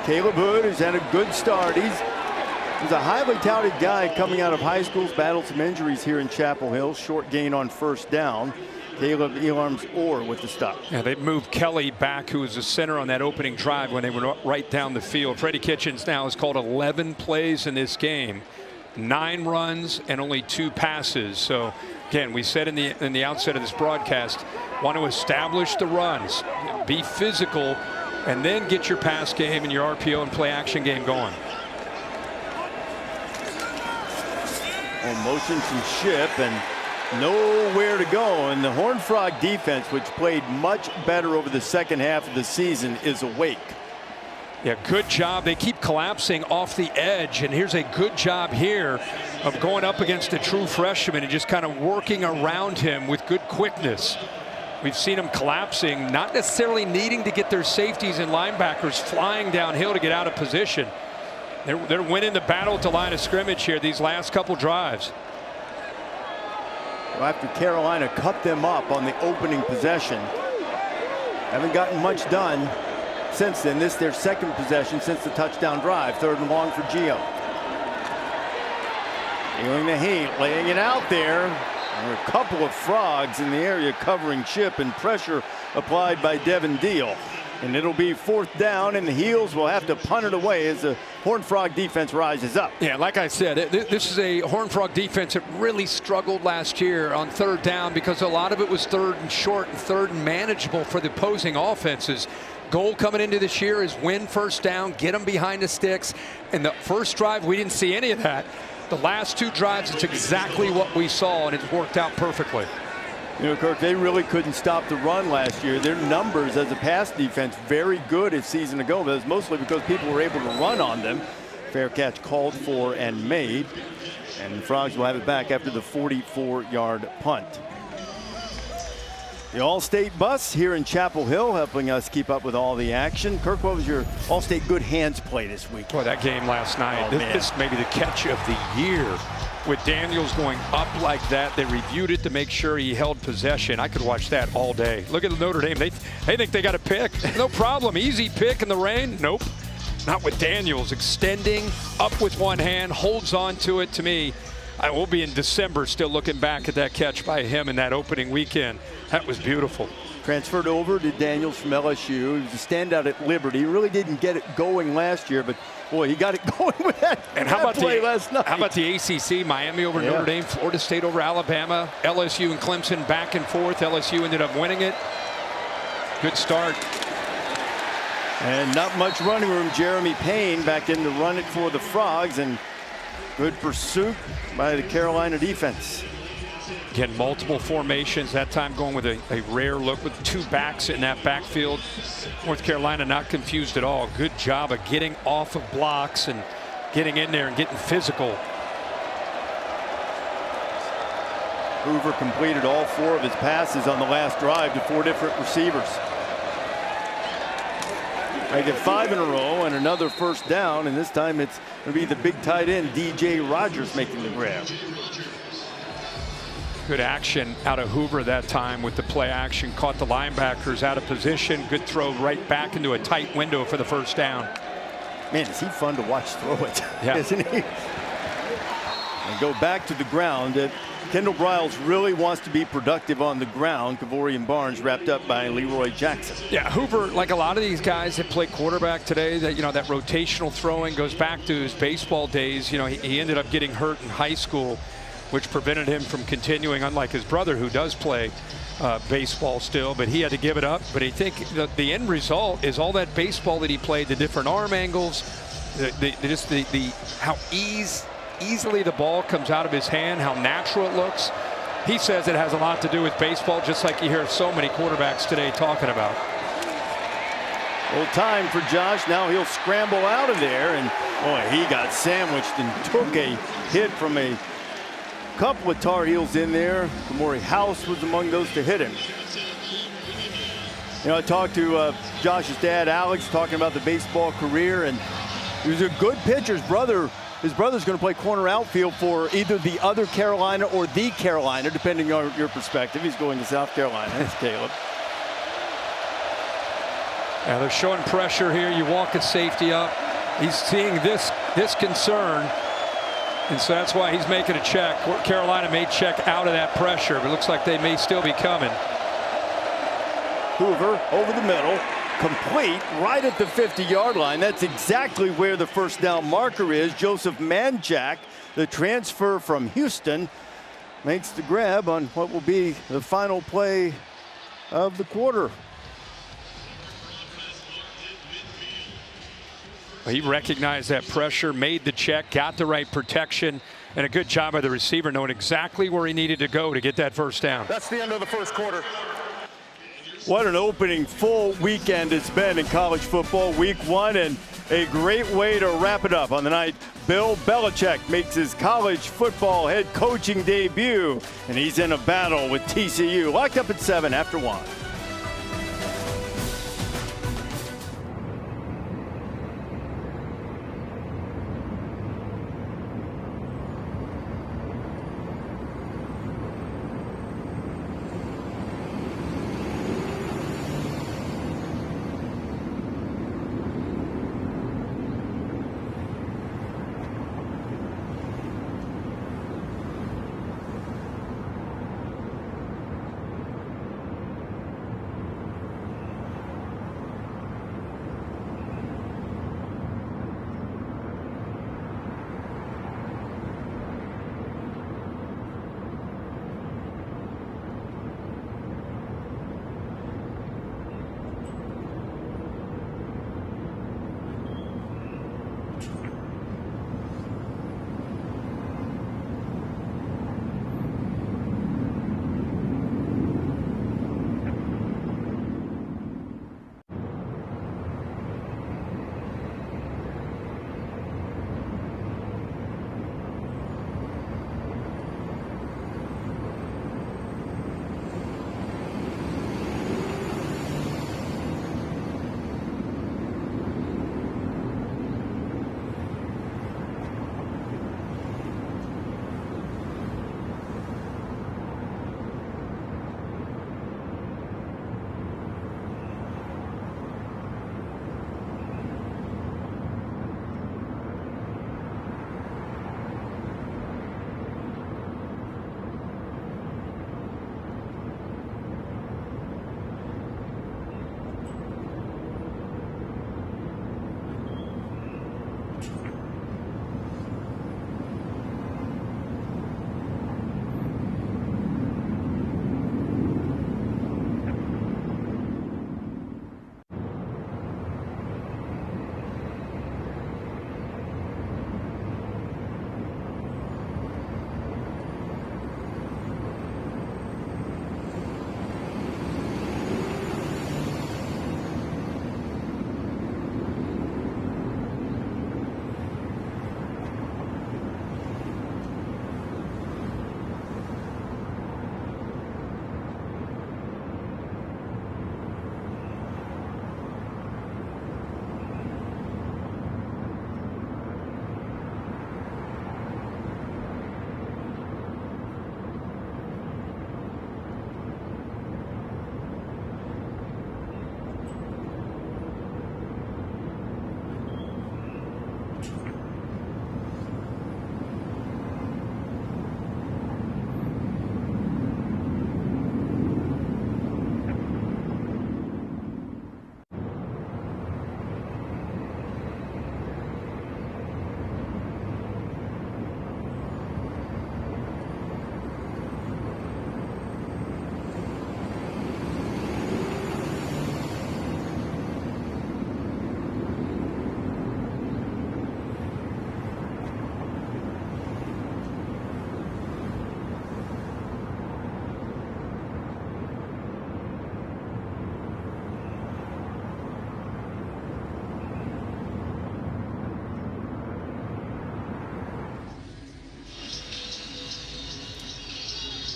Caleb Hood has had a good start. He's a highly touted guy coming out of high school. He's battled some injuries here in Chapel Hill. Short gain on first down. Caleb Elarms Orr with the stop. Yeah, they moved Kelly back, who was the center on that opening drive when they went right down the field. Freddie Kitchens now has called 11 plays in this game, 9 runs and only 2 passes. So again, we said in the outset of this broadcast, want to establish the runs, be physical, and then get your pass game and your RPO and play action game going. On motion to ship and nowhere to go, and the Horned Frog defense, which played much better over the second half of the season, is awake. Yeah, good job. They keep collapsing off the edge, and here's a good job here of going up against a true freshman and just kind of working around him with good quickness. We've seen them collapsing, not necessarily needing to get their safeties and linebackers flying downhill to get out of position. They're winning the battle at the line of scrimmage here these last couple drives. Well, after Carolina cut them up on the opening possession, haven't gotten much done since then. This is their second possession since the touchdown drive. 3rd and long for Gio. Feeling the heat, laying it out there. There are a couple of frogs in the area covering Chip, and pressure applied by Devin Deal. And it'll be 4th down, and the Heels will have to punt it away as the Horned Frog defense rises up. Yeah, like I said, this is a Horned Frog defense that really struggled last year on 3rd down because a lot of it was 3rd and short and 3rd and manageable for the opposing offenses. Goal coming into this year is win 1st down, get them behind the sticks. And the first drive, we didn't see any of that. The last 2 drives, it's exactly what we saw, and it's worked out perfectly. You know, Kirk, they really couldn't stop the run last year. Their numbers as a pass defense very good a season ago. But it was mostly because people were able to run on them. Fair catch called for and made. And the Frogs will have it back after the 44-yard punt. The Allstate bus here in Chapel Hill helping us keep up with all the action. Kirk, what was your Allstate good hands play this week? Boy, that game last night. This may be the catch of the year. With Daniels going up like that, they reviewed it to make sure he held possession. I could watch that all day. Look at Notre Dame. They think they got a pick. No problem. Easy pick in the rain. Nope. Not with Daniels. Extending up with one hand, holds on to it. To me, I will be in December still looking back at that catch by him in that opening weekend. That was beautiful. Transferred over to Daniels from LSU. He was a standout at Liberty. He really didn't get it going last year, but boy, he got it going with that, and how about play last night. How about the ACC? Miami over Notre Dame, Florida State over Alabama, LSU and Clemson back and forth. LSU ended up winning it. Good start. And not much running room. Jeremy Payne back in to run it for the Frogs, and good pursuit by the Carolina defense. Again, multiple formations, that time going with a rare look with 2 backs in that backfield. North Carolina not confused at all. Good job of getting off of blocks and getting in there and getting physical. Hoover completed all 4 of his passes on the last drive to 4 different receivers. I get 5 in a row and another first down, and this time it's going to be the big tight end, DJ Rogers, making the grab. Good action out of Hoover that time with the play action. Caught the linebackers out of position. Good throw right back into a tight window for the first down. Man, is he fun to watch throw it, yeah. Isn't he? And go back to the ground. Kendall Briles really wants to be productive on the ground. Kavorian Barnes wrapped up by Leroy Jackson. Yeah, Hoover, like a lot of these guys that play quarterback today, that that rotational throwing goes back to his baseball days. He ended up getting hurt in high school, which prevented him from continuing, unlike his brother who does play baseball still, but he had to give it up. But I think the end result is all that baseball that he played, the different arm angles, how easily the ball comes out of his hand, how natural it looks. He says it has a lot to do with baseball, just like you hear so many quarterbacks today talking about. Well, time for Josh. Now he'll scramble out of there, and boy, he got sandwiched and took a hit from a couple of Tar Heels in there. Kamori House was among those to hit him. I talked to Josh's dad, Alex, talking about the baseball career, and he was a good pitcher. His brother's going to play corner outfield for either the other Carolina or the Carolina, depending on your perspective. He's going to South Carolina. That's Caleb. Yeah, they're showing pressure here. You walk a safety up. He's seeing this concern. And so that's why he's making a check. Carolina may check out of that pressure, but it looks like they may still be coming. Hoover over the middle, complete right at the 50-yard line. That's exactly where the first down marker is. Joseph Manjack, the transfer from Houston, makes the grab on what will be the final play of the quarter. He recognized that pressure, made the check, got the right protection, and a good job by the receiver knowing exactly where he needed to go to get that first down. That's the end of the first quarter. What an opening full weekend it's been in college football, week 1, and a great way to wrap it up on the night. Bill Belichick makes his college football head coaching debut, and he's in a battle with TCU. Locked up at 7 after 1.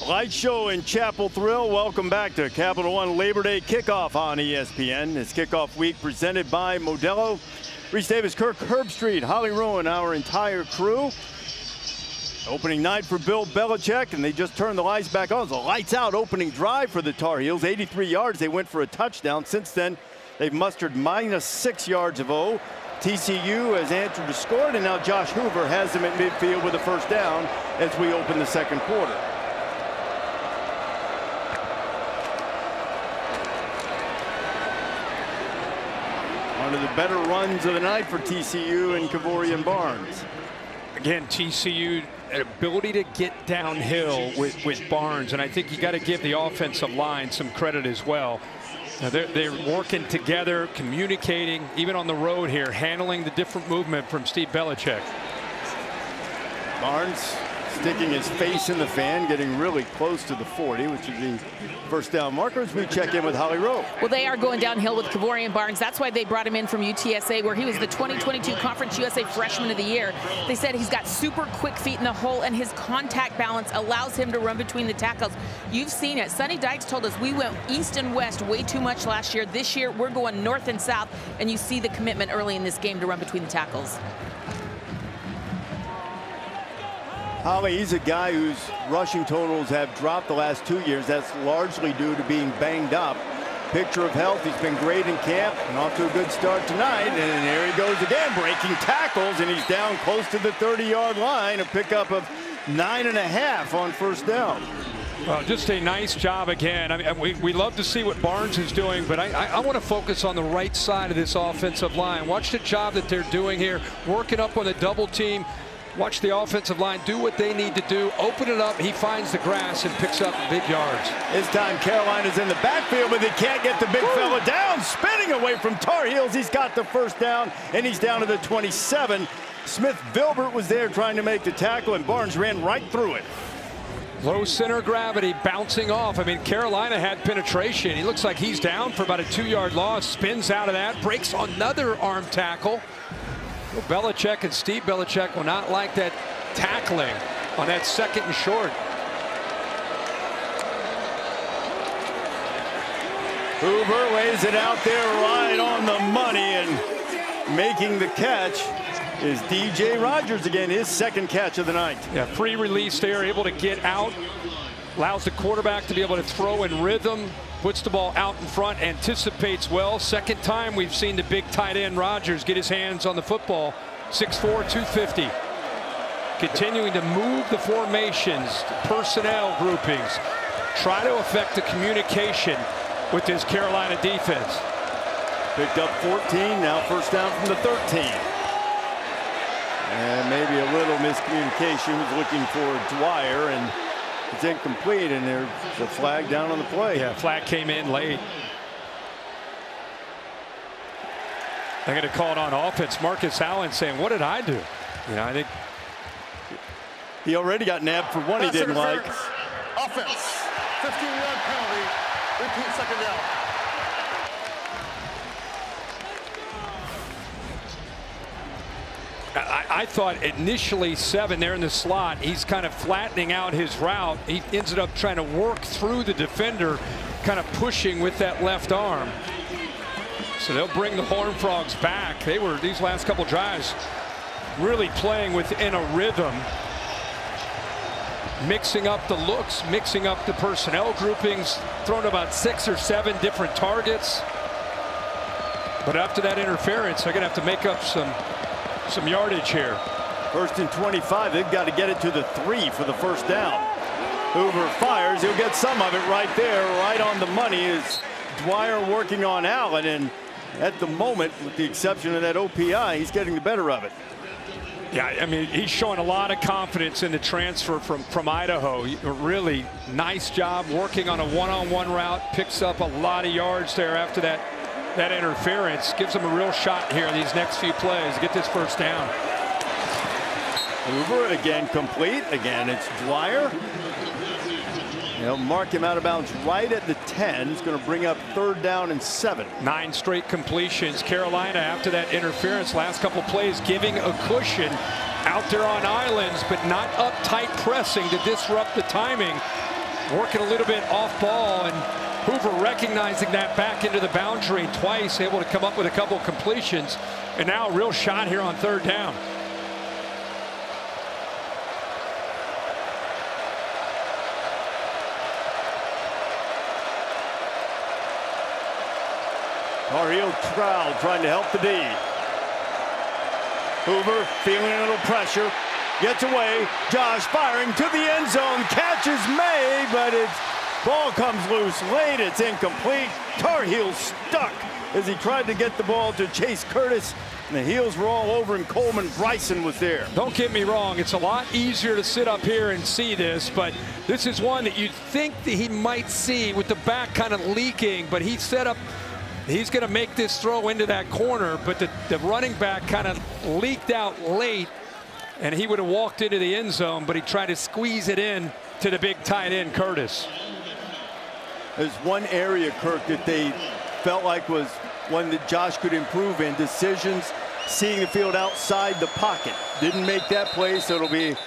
Light show in Chapel Thrill. Welcome back to Capital One Labor Day kickoff on ESPN. It's kickoff week presented by Modelo. Reese Davis, Kirk Herbstreit, Holly Rowan, our entire crew. Opening night for Bill Belichick, and they just turned the lights back on. It's a lights out opening drive for the Tar Heels. 83 yards. They went for a touchdown. Since then, they've mustered -6 yards of O. TCU has answered the score, and now Josh Hoover has them at midfield with a first down as we open the second quarter. One of the better runs of the night for TCU and Kevorian Barnes. Again, TCU, an ability to get downhill with Barnes, and I think you got to give the offensive line some credit as well. Now they're working together, communicating, even on the road here, handling the different movement from Steve Belichick. Barnes sticking his face in the fan, getting really close to the 40, which is the first down marker as we check in with Holly Rowe. Well, they are going downhill with Kevorian Barnes. That's why they brought him in from UTSA, where he was the 2022 Conference USA Freshman of the Year. They said he's got super quick feet in the hole, and his contact balance allows him to run between the tackles. You've seen it. Sonny Dykes told us we went east and west way too much last year. This year, we're going north and south, and you see the commitment early in this game to run between the tackles. Holly, he's a guy whose rushing totals have dropped the last 2 years. That's largely due to being banged up. Picture of health. He's been great in camp and off to a good start tonight. And there he goes again, breaking tackles, and he's down close to the 30-yard line. A pickup of 9.5 on first down. Well, just a nice job again. I mean, we love to see what Barnes is doing, but I want to focus on the right side of this offensive line. Watch the job that they're doing here, working up on the double team. Watch the offensive line do what they need to do. Open it up. He finds the grass and picks up big yards. This time Carolina's in the backfield, but they can't get the big fella down. Spinning away from Tar Heels. He's got the first down, and he's down to the 27. Smith Vilbert was there trying to make the tackle, and Barnes ran right through it. Low center of gravity, bouncing off. I mean, Carolina had penetration. He looks like he's down for about a 2-yard loss. Spins out of that, breaks another arm tackle. Belichick and Steve Belichick will not like that tackling on that second and short. Hoover lays it out there right on the money, and making the catch is DJ Rogers again, his second catch of the night. Yeah, free release there, able to get out, allows the quarterback to be able to throw in rhythm, puts the ball out in front, anticipates well. Second time we've seen the big tight end Rogers get his hands on the football. 6'4", 250. Continuing to move the formations, personnel groupings, try to affect the communication with this Carolina defense. Picked up 14, now first down from the 13. And maybe a little miscommunication. Was looking for Dwyer, and it's incomplete, and there's a flag down on the play. Yeah, flag came in late. They're going to call it on offense. Marcus Allen saying, what did I do? You know, I think he already got nabbed for one he didn't like. Offense, 15-yard penalty, repeat second down. I thought initially 7 there in the slot. He's kind of flattening out his route. He ended up trying to work through the defender, kind of pushing with that left arm. So they'll bring the Horned Frogs back. They were, these last couple drives, really playing within a rhythm, mixing up the looks, mixing up the personnel groupings, throwing about 6 or 7 different targets. But after that interference, they're going to have to make up some yardage here. First and 25. They've got to get it to the 3 for the first down. Hoover fires. He'll get some of it right there, right on the money. Is Dwyer working on Allen, and at the moment, with the exception of that OPI, he's getting the better of it. Yeah, I mean, he's showing a lot of confidence in the transfer from Idaho. A really nice job working on a one-on-one route. Picks up a lot of yards there after that interference. Gives him a real shot here in these next few plays to get this first down. Hoover again complete. Again, it's Dwyer. They'll mark him out of bounds right at the 10. It's going to bring up 3rd down and 7. 9 straight completions. Carolina, after that interference, last couple plays, giving a cushion out there on islands, but not uptight pressing to disrupt the timing. working a little bit off ball, and Hoover recognizing that back into the boundary twice, able to come up with a couple completions, and now a real shot here on 3rd down. Tar Heel crowd trying to help the D. Hoover feeling a little pressure, gets away. Josh firing to the end zone, catches May, but its ball comes loose late. It's incomplete. Tar Heels stuck as he tried to get the ball to Chase Curtis. And the Heels were all over him. Coleman Bryson was there. Don't get me wrong, it's a lot easier to sit up here and see this, but this is one that you'd think that he might see with the back kind of leaking, but he set up. He's going to make this throw into that corner, but the running back kind of leaked out late, and he would have walked into the end zone, but he tried to squeeze it in to the big tight end, Curtis. There's one area, Kirk, that they felt like was one that Josh could improve in. Decisions, seeing the field outside the pocket. Didn't make that play, so it'll be a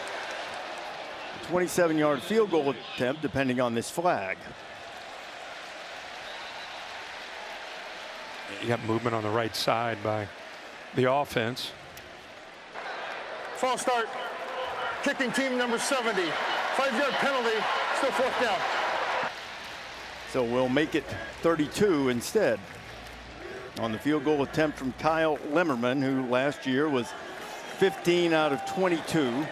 27-yard field goal attempt, depending on this flag. You got movement on the right side by the offense. False start. Kicking team number 70. 5-yard penalty. Still 4th down. So we'll make it 32 instead. On the field goal attempt from Kyle Limmerman, who last year was 15 out of 22.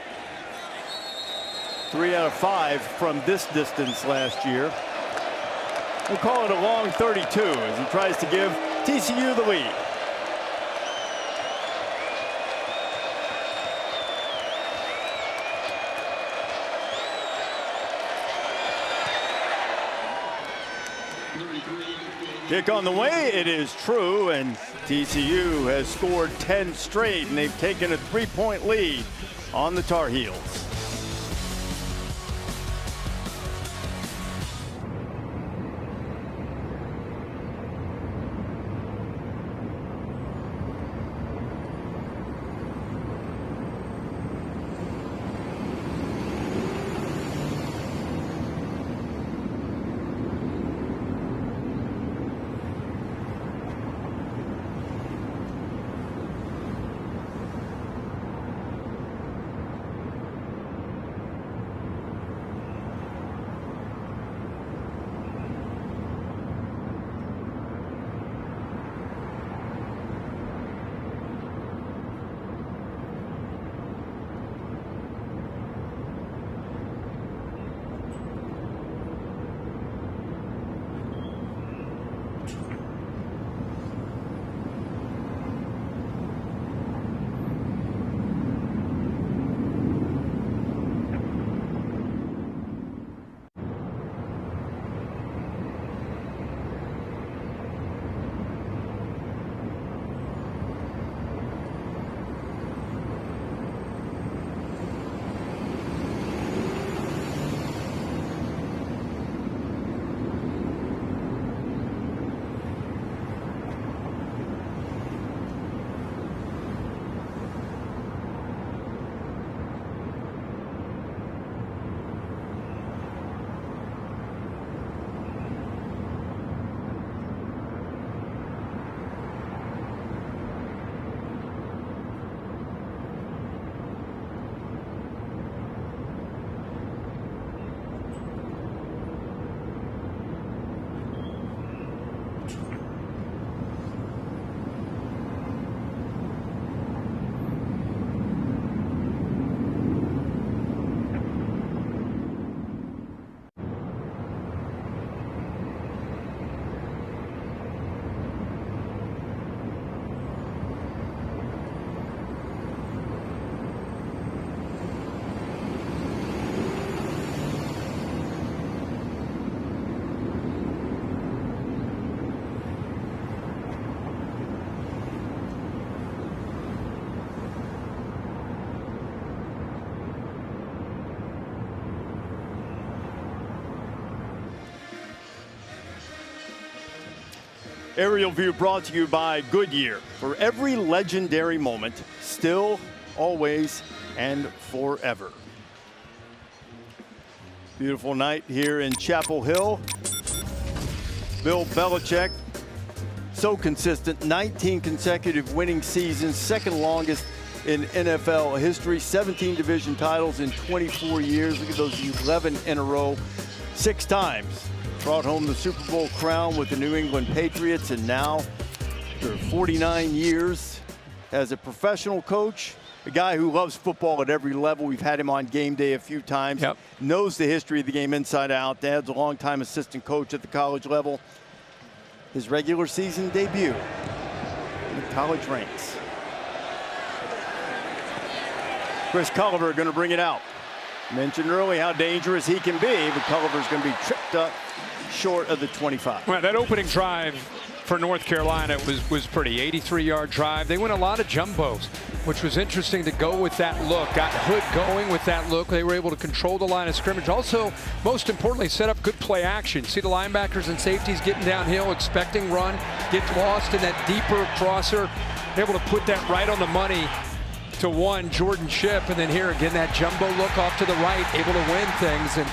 3 out of 5 from this distance last year. We'll call it a long 32 as he tries to give TCU the lead. Kick on the way, it is true, and TCU has scored 10 straight, and they've taken a 3-point lead on the Tar Heels. Aerial view brought to you by Goodyear. For every legendary moment, still, always, and forever. Beautiful night here in Chapel Hill. Bill Belichick, so consistent, 19 consecutive winning seasons, second longest in NFL history, 17 division titles in 24 years. Look at those 11 in a row, 6 times. Brought home the Super Bowl crown with the New England Patriots, and now for 49 years as a professional coach, a guy who loves football at every level. We've had him on game day a few times. Yep. Knows the history of the game inside out. Dad's a longtime assistant coach at the college level. His regular season debut in the college ranks. Chris Culliver going to bring it out. Mentioned early how dangerous he can be, but Culliver's going to be tripped up short of the 25. Well, that opening drive for North Carolina was pretty. 83-yard drive. They went a lot of jumbos, which was interesting to go with that look. Got Hood going with that look. They were able to control the line of scrimmage. Also, most importantly, set up good play action. See the linebackers and safeties getting downhill, expecting run, get lost in that deeper crosser. Able to put that right on the money to one, Jordan Shipp, and then here again, that jumbo look off to the right, able to win things. And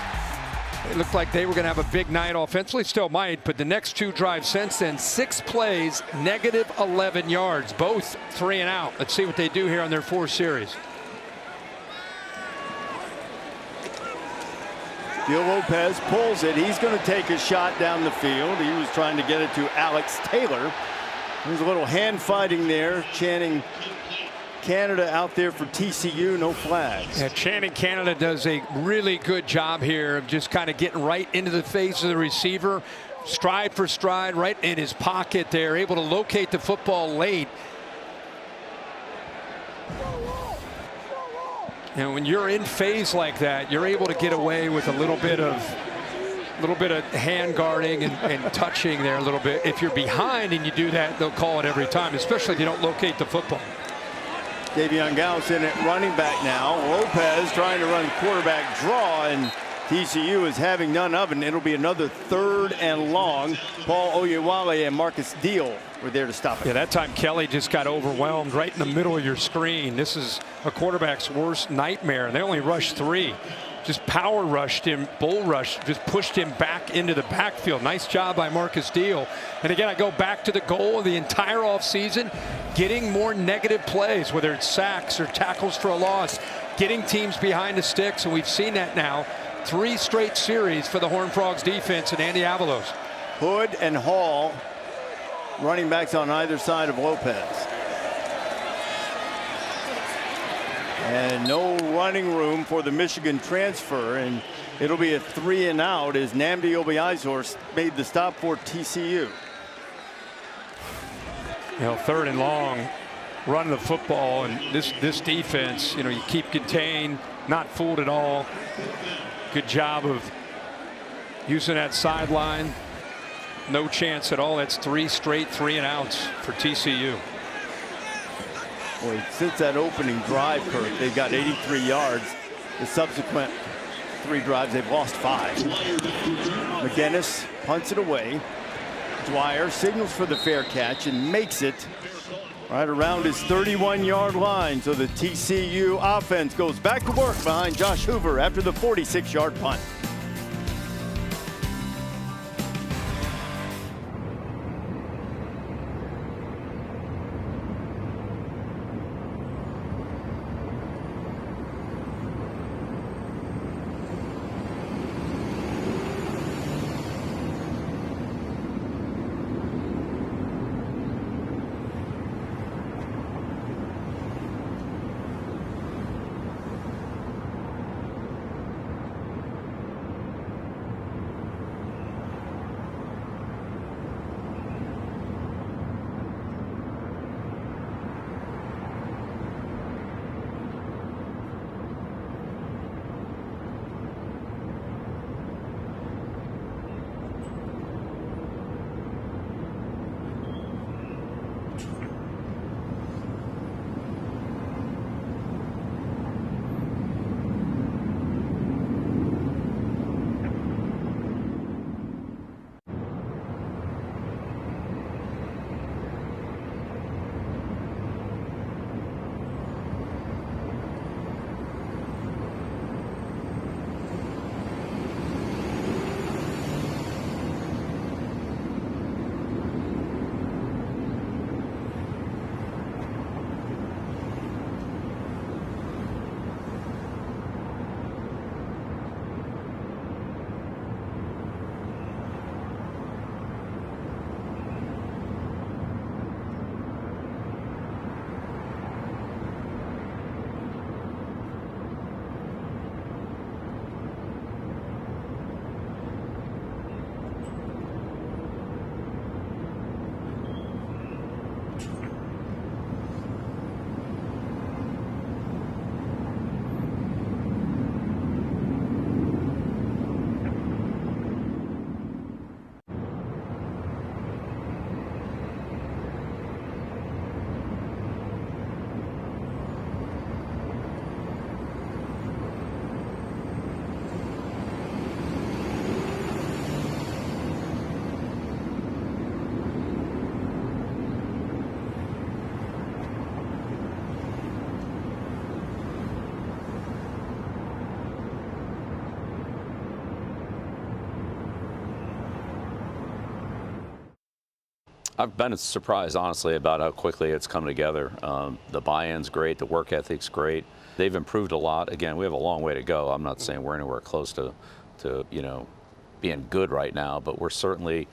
it looked like they were going to have a big night offensively, still might, but the next 2 drives since then, 6 plays, negative 11 yards, both 3 and out. Let's see what they do here on their 4 series. Gil Lopez pulls it. He's going to take a shot down the field. He was trying to get it to Alex Taylor. There's a little hand fighting there, chanting Canada out there for TCU, no flags. Yeah, Channing Canada does a really good job here of just kind of getting right into the face of the receiver, stride for stride, right in his pocket there, able to locate the football late. And when you're in phase like that, you're able to get away with a little bit of hand guarding and touching there a little bit. If you're behind and you do that, they'll call it every time, especially if you don't locate the football. Davion Gauss in at running back now. Lopez trying to run quarterback draw, and TCU is having none of it. And it'll be another 3rd and long. Paul Oyewale and Marcus Deal were there to stop it. Yeah, that time Kelly just got overwhelmed right in the middle of your screen. This is a quarterback's worst nightmare. They only rushed 3. Just power rushed him, bull rushed, just pushed him back into the backfield. Nice job by Marcus Deal. And again, I go back to the goal of the entire offseason, getting more negative plays, whether it's sacks or tackles for a loss, getting teams behind the sticks, and we've seen that now. 3 straight series for the Horned Frogs defense and Andy Avalos. Hood and Hall, running backs on either side of Lopez. And no running room for the Michigan transfer, and it'll be a 3 and out as Nnamdi Obiazor made the stop for TCU. You know, 3rd and long, run the football, and this defense, you know, you keep contained, not fooled at all. Good job of using that sideline. No chance at all. That's 3 straight 3 and outs for TCU. Boy, since that opening drive, Kirk, they've got 83 yards. The subsequent 3 drives, they've lost 5. McGinnis punts it away. Dwyer signals for the fair catch and makes it right around his 31-yard line. So the TCU offense goes back to work behind Josh Hoover after the 46-yard punt. I've been surprised, honestly, about how quickly it's come together. The buy-in's great, the work ethic's great. They've improved a lot. Again, we have a long way to go. I'm not saying we're anywhere close to being good right now, but we're certainly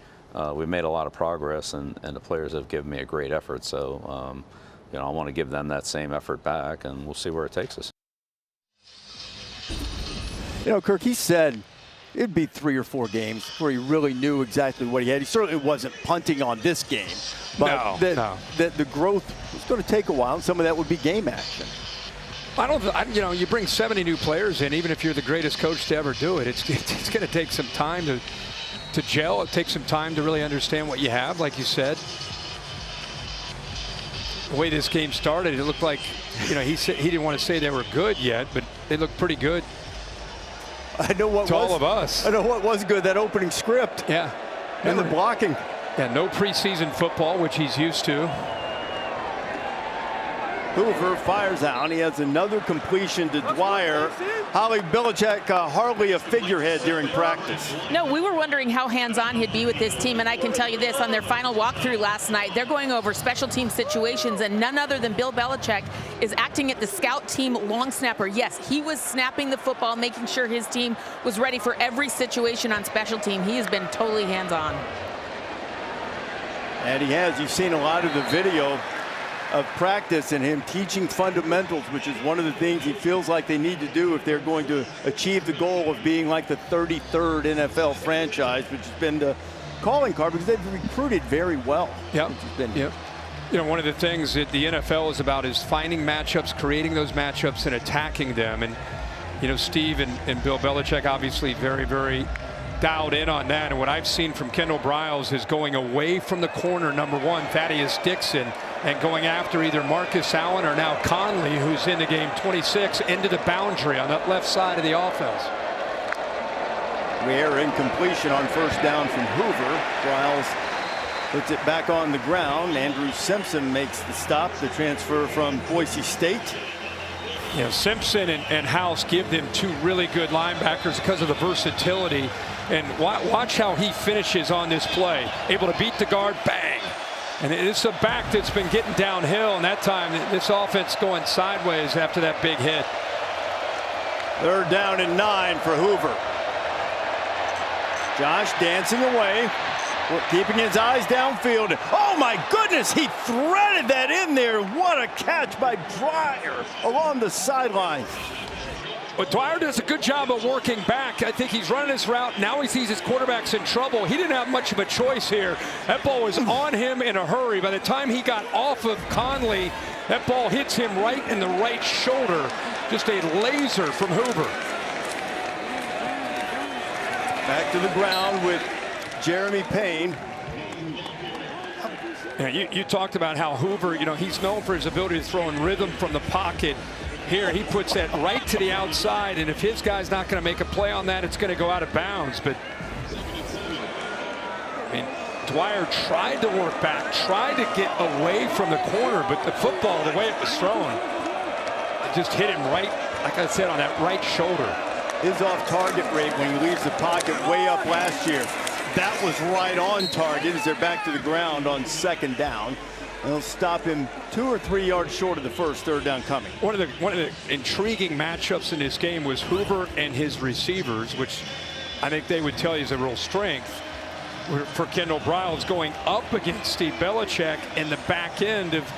we've made a lot of progress, and the players have given me a great effort. So, I want to give them that same effort back, and we'll see where it takes us. Kirk, he said it'd be 3 or 4 games before he really knew exactly what he had. He certainly wasn't punting on this game, but the growth was going to take a while, and some of that would be game action. You bring 70 new players in, even if you're the greatest coach to ever do it, it's going to take some time to gel. It takes some time to really understand what you have, like you said. The way this game started, it looked like, he didn't want to say they were good yet, but they looked pretty good. I know what to all of us. I know what was good, that opening script. Yeah. And the blocking. Yeah, no preseason football, which he's used to. Hoover fires out. He has another completion to Dwyer. Holly, Belichick hardly a figurehead during practice. No, we were wondering how hands-on he'd be with this team, and I can tell you this, on their final walkthrough last night, they're going over special team situations, and none other than Bill Belichick is acting at the scout team long snapper. Yes, he was snapping the football, making sure his team was ready for every situation on special team. He has been totally hands-on. And he has. You've seen a lot of the video of practice and him teaching fundamentals, which is one of the things he feels like they need to do if they're going to achieve the goal of being like the 33rd NFL franchise, which has been the calling card because they've recruited very well. Yep. One of the things that the NFL is about is finding matchups, creating those matchups, and attacking them. And, Steve and Bill Belichick obviously very, very dialed in on that. And what I've seen from Kendall Briles is going away from the corner, number 1, Thaddeus Dixon, and going after either Marcus Allen or now Conley, who's in the game 26, into the boundary on that left side of the offense. Rare incompletion on first down from Hoover. Briles puts it back on the ground. Andrew Simpson makes the stop, the transfer from Boise State. Simpson and House give them 2 really good linebackers because of the versatility. And watch how he finishes on this play. Able to beat the guard, bang. And it's a back that's been getting downhill, and that time this offense going sideways after that big hit. 3rd down and 9 for Hoover. Josh dancing away, keeping his eyes downfield. Oh my goodness, he threaded that in there. What a catch by Dwyer along the sideline. But Dwyer does a good job of working back. I think he's running his route. Now he sees his quarterback's in trouble. He didn't have much of a choice here. That ball was on him in a hurry. By the time he got off of Conley, that ball hits him right in the right shoulder. Just a laser from Hoover. Back to the ground with Jeremy Payne. Yeah, you talked about how Hoover, he's known for his ability to throw in rhythm from the pocket. Here, he puts that right to the outside, and if his guy's not going to make a play on that, it's going to go out of bounds. But Dwyer tried to work back, tried to get away from the corner, but the football, the way it was thrown, it just hit him right, like I said, on that right shoulder. His off-target rate when he leaves the pocket way up last year. That was right on target as they're back to the ground on 2nd down. They'll stop him 2 or 3 yards short of the first 3rd down coming. One of the intriguing matchups in this game was Hoover and his receivers, which I think they would tell you is a real strength for Kendall Briles, going up against Steve Belichick in the back end of,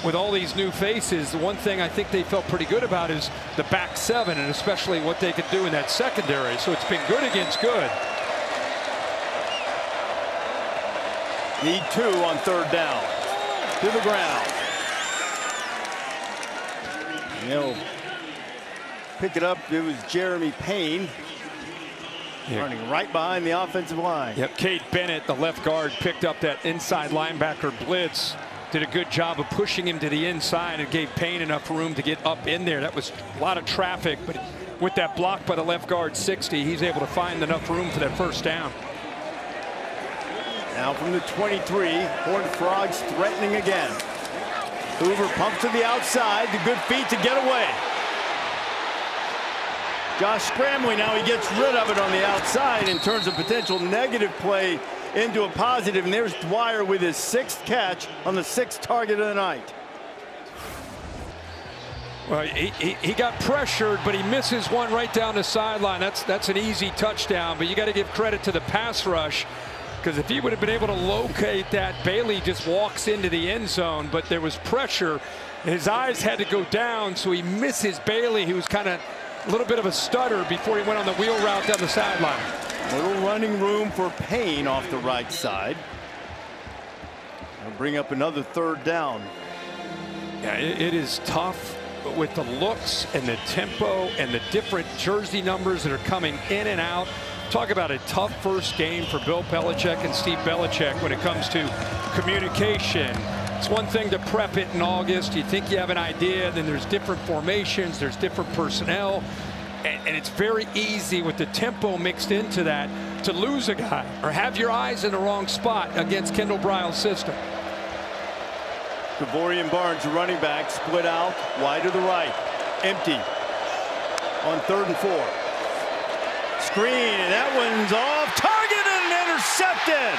with all these new faces. The one thing I think they felt pretty good about is the back 7, and especially what they could do in that secondary. So it's been good against good. Need 2 on 3rd down. To the ground. He'll pick it up. It was Jeremy Payne running right behind the offensive line. Yep, Cade Bennett, the left guard, picked up that inside linebacker blitz. Did a good job of pushing him to the inside and gave Payne enough room to get up in there. That was a lot of traffic, but with that block by the left guard 60, he's able to find enough room for that 1st down. Now from the 23, Horned Frogs threatening again. Hoover pumps to the outside, the good feet to get away. Josh scrambling now, he gets rid of it on the outside and turns a potential negative play into a positive, and there's Dwyer with his 6th catch on the 6th target of the night. Well, he got pressured, but he misses one right down the sideline. That's an easy touchdown, but you got to give credit to the pass rush, because if he would have been able to locate that, Bailey just walks into the end zone, but there was pressure. His eyes had to go down, so he misses Bailey, who was kind of a little bit of a stutter before he went on the wheel route down the sideline. Little running room for Payne off the right side. They'll bring up another 3rd down. Yeah, it is tough. But with the looks and the tempo and the different jersey numbers that are coming in and out, talk about a tough first game for Bill Belichick and Steve Belichick when it comes to communication. It's one thing to prep it in August. You think you have an idea, then there's different formations, there's different personnel, and it's very easy with the tempo mixed into that to lose a guy or have your eyes in the wrong spot against Kendall Briles' system. Kevorian Barnes, running back, split out wide to the right, empty on 3rd and 4. Screen, and that one's off target and intercepted.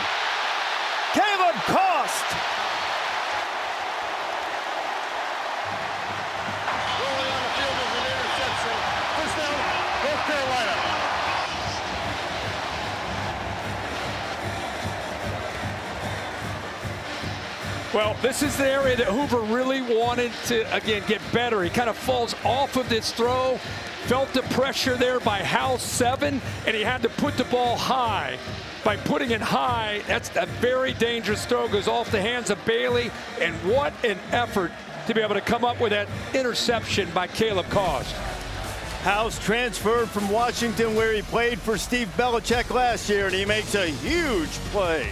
Caleb Cost. Rolling on the field is an interception. First down, North Carolina. Well, this is the area that Hoover really wanted to, again, get better. He kind of falls off of this throw, felt the pressure there by Hal 7, and he had to put the ball high. By putting it high, that's a very dangerous throw. Goes off the hands of Bailey, and what an effort to be able to come up with that interception by Caleb Cost. House transferred from Washington, where he played for Steve Belichick last year, and he makes a huge play.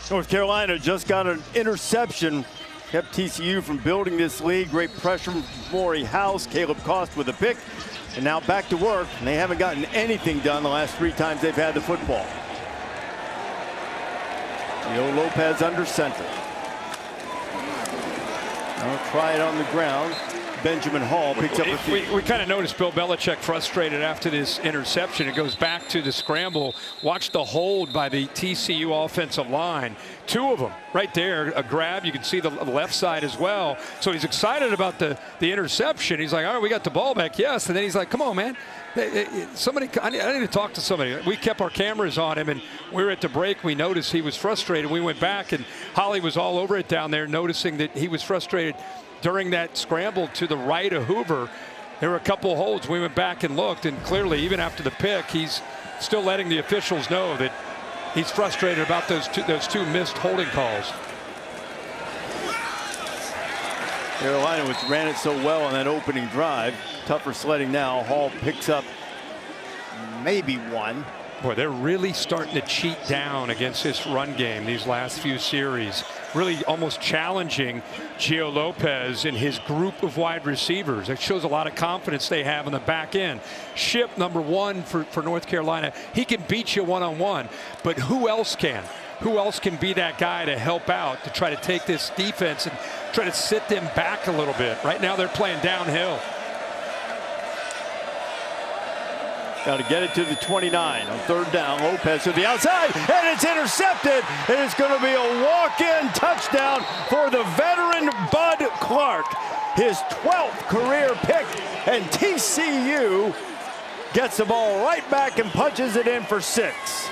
North Carolina just got an interception, kept TCU from building this lead. Great pressure from Maury House, Caleb Cost with a pick, and now back to work. And they haven't gotten anything done the last 3 times they've had the football. Leo Lopez under center. try it on the ground. Benjamin Hall picks up a few. We kind of noticed Bill Belichick frustrated after this interception. It goes back to the scramble. Watch the hold by the TCU offensive line. 2 of them right there, a grab. You can see the left side as well. So he's excited about the interception. He's like, all right, we got the ball back. Yes. And then he's like, come on, man. Somebody, I need to talk to somebody. We kept our cameras on him, and we were at the break. We noticed he was frustrated. We went back, and Holly was all over it down there, noticing that he was frustrated during that scramble to the right of Hoover. There were a couple of holds. We went back and looked, and clearly, even after the pick, he's still letting the officials know that he's frustrated about those two missed holding calls. Carolina, which ran it so well on that opening drive, tougher sledding now. Hall picks up maybe 1. Boy, they're really starting to cheat down against this run game these last few series. Really almost challenging Gio Lopez and his group of wide receivers. It shows a lot of confidence they have in the back end. Ship, number 1 for North Carolina. He can beat you one-on-one, but who else can? Who else can be that guy to help out, to try to take this defense and try to sit them back a little bit? Right now they're playing downhill. Got to get it to the 29 on 3rd down. Lopez to the outside, and it's intercepted. And it's going to be a walk-in touchdown for the veteran Bud Clark. His 12th career pick, and TCU gets the ball right back and punches it in for 6.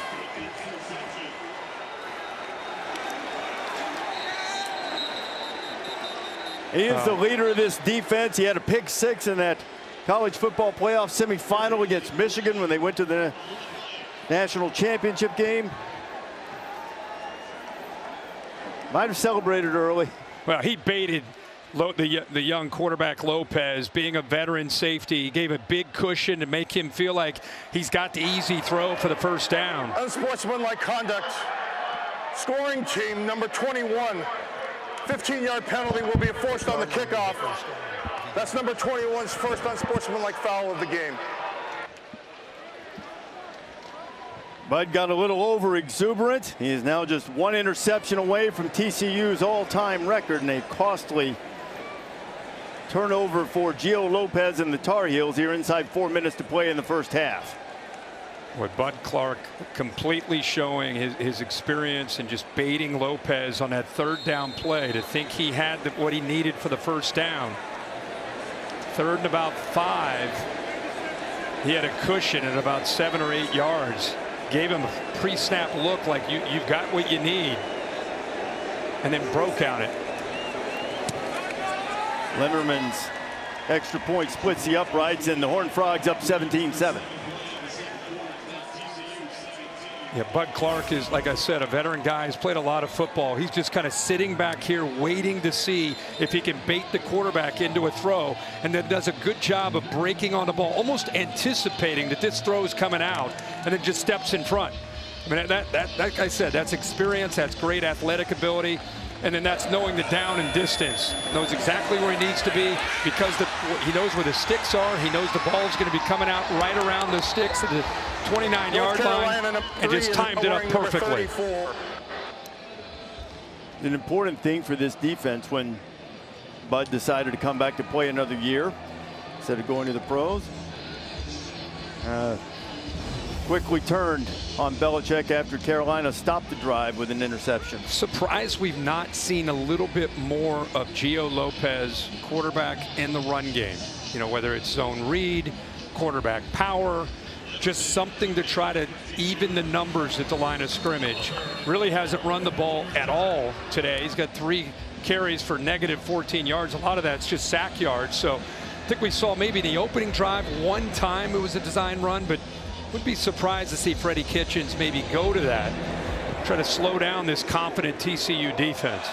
He is the leader of this defense. He had a pick 6 in that college football playoff semifinal against Michigan when they went to the national championship game. Might have celebrated early. Well, he baited the young quarterback Lopez, being a veteran safety. He gave a big cushion to make him feel like he's got the easy throw for the first down. Unsportsmanlike conduct. Scoring team number 21. 15-yard penalty will be enforced on the kickoff. That's number 21's first unsportsmanlike foul of the game. Bud got a little over exuberant. He is now just 1 interception away from TCU's all-time record, and a costly turnover for Gio Lopez and the Tar Heels here inside 4 minutes to play in the first half. With Bud Clark completely showing his experience and just baiting Lopez on that 3rd down play to think he had what he needed for the first down. 3rd and about 5. He had a cushion at about 7 or 8 yards. Gave him a pre-snap look like you've got what you need, and then broke out it. Lemmerman's extra point splits the uprights, and the Horned Frogs up 17-7. Yeah, Bud Clark is, like I said, a veteran guy. He's played a lot of football. He's just kind of sitting back here waiting to see if he can bait the quarterback into a throw, and then does a good job of breaking on the ball, almost anticipating that this throw is coming out, and then just steps in front. I mean, like I said, that's experience, that's great athletic ability, and then that's knowing the down and distance. Knows exactly where he needs to be because he knows where the sticks are. He knows the ball's going to be coming out right around the sticks at the 29-yard line, and just timed it up perfectly. An important thing for this defense when Bud decided to come back to play another year instead of going to the pros. Quickly turned on Belichick after Carolina stopped the drive with an interception. Surprised we've not seen a little bit more of Gio Lopez, quarterback in the run game. You know, whether it's zone read, quarterback power, just something to try to even the numbers at the line of scrimmage. Really hasn't run the ball at all today. He's got 3 carries for negative 14 yards. A lot of that's just sack yards. So I think we saw maybe the opening drive one time it was a design run, but would be surprised to see Freddie Kitchens maybe go to that. Try to slow down this confident TCU defense.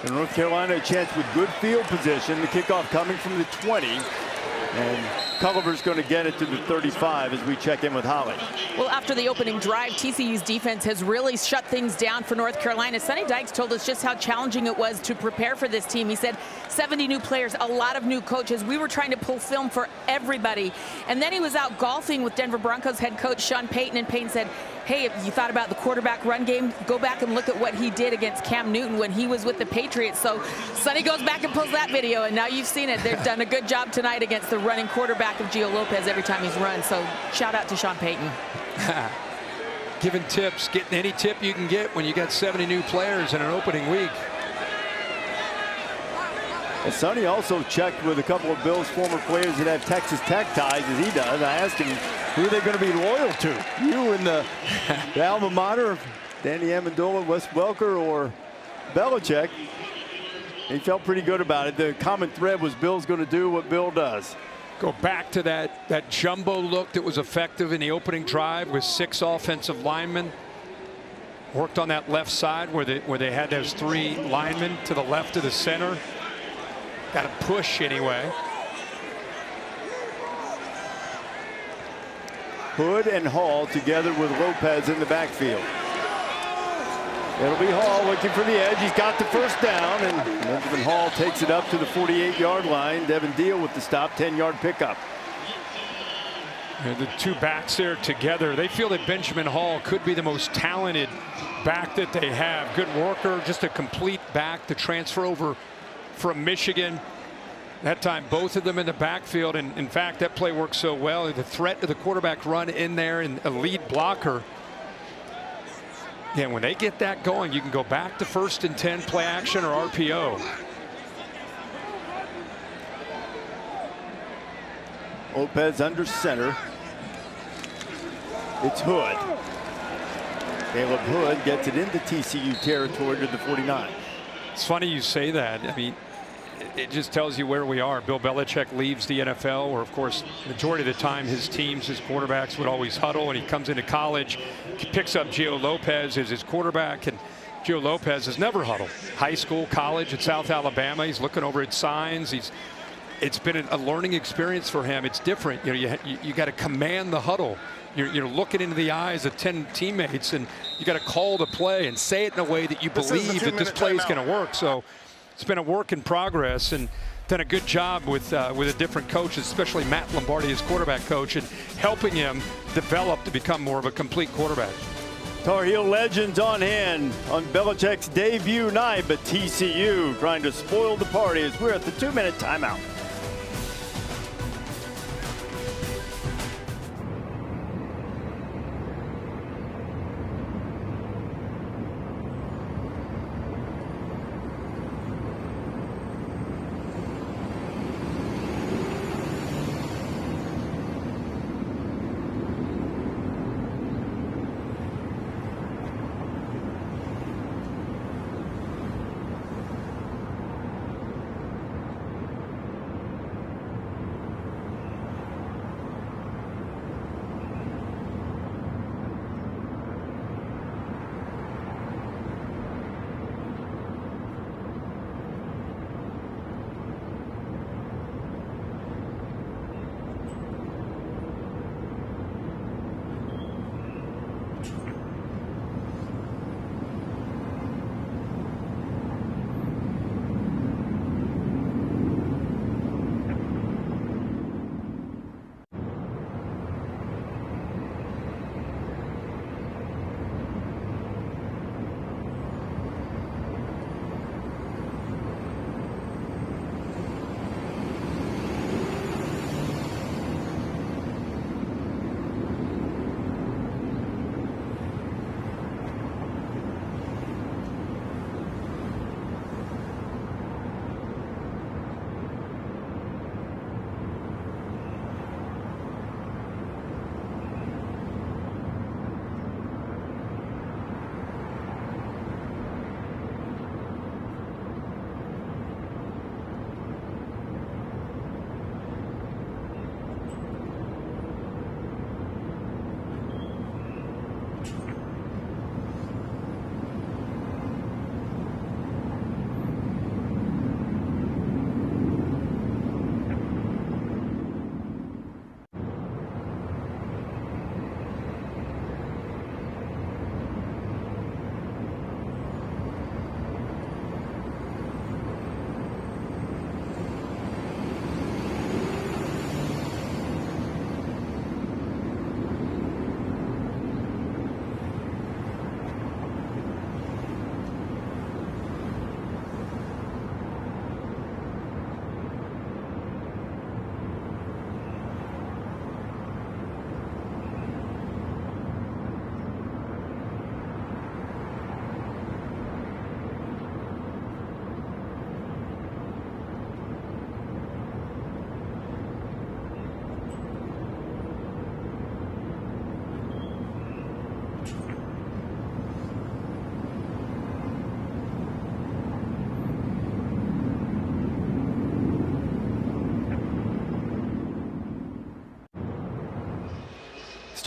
And North Carolina a chance with good field position. The kickoff coming from the 20. And Culliver's going to get it to the 35 as we check in with Holly. Well, after the opening drive, TCU's defense has really shut things down for North Carolina. Sonny Dykes told us just how challenging it was to prepare for this team. He said 70 new players, a lot of new coaches. We were trying to pull film for everybody. And then he was out golfing with Denver Broncos head coach Sean Payton, and Payton said hey, if you thought about the quarterback run game, go back and look at what he did against Cam Newton when he was with the Patriots. So Sonny goes back and pulls that video, and now you've seen it. They've done a good job tonight against the running quarterback of Gio Lopez every time he's run. So shout out to Sean Payton. Giving tips, getting any tip you can get when you got 70 new players in an opening week. Well, Sonny also checked with a couple of Bills' former players that have Texas Tech ties, as he does. I asked him, who are they going to be loyal to? You and the alma mater of Danny Amendola, Wes Welker, or Belichick? He felt pretty good about it. The common thread was Bill's going to do what Bill does. Go back to that jumbo look that was effective in the opening drive with 6 offensive linemen. Worked on that left side where they had those 3 linemen to the left of the center. Got a push anyway. Hood and Hall together with Lopez in the backfield. It'll be Hall looking for the edge. He's got the first down, and Benjamin Hall takes it up to the 48-yard line. Devin Deal with the stop, 10-yard pickup. And the 2 backs there together, they feel that Benjamin Hall could be the most talented back that they have. Good worker, just a complete back to transfer over from Michigan. That time both of them in the backfield, and in fact that play worked so well. The threat of the quarterback run in there and a lead blocker. Yeah, when they get that going, you can go back to 1st and 10, play action or RPO. Lopez under center. It's Hood. Caleb Hood gets it into TCU territory to the 49. It's funny you say that. I mean, it just tells you where we are. Bill Belichick leaves the NFL, where of course majority of the time his teams, his quarterbacks would always huddle, and he comes into college, he picks up Gio Lopez as his quarterback, and Gio Lopez has never huddled. High school, college at South Alabama, he's looking over at signs. It's been a learning experience for him. It's different. You know, you got to command the huddle. You're looking into the eyes of 10 teammates, and you got to call the play and say it in a way that you believe that this play is going to work. So it's been a work in progress, and done a good job with a different coach, especially Matt Lombardi, his quarterback coach, and helping him develop to become more of a complete quarterback. Tar Heel legends on hand on Belichick's debut night, but TCU trying to spoil the party as we're at the 2-minute timeout.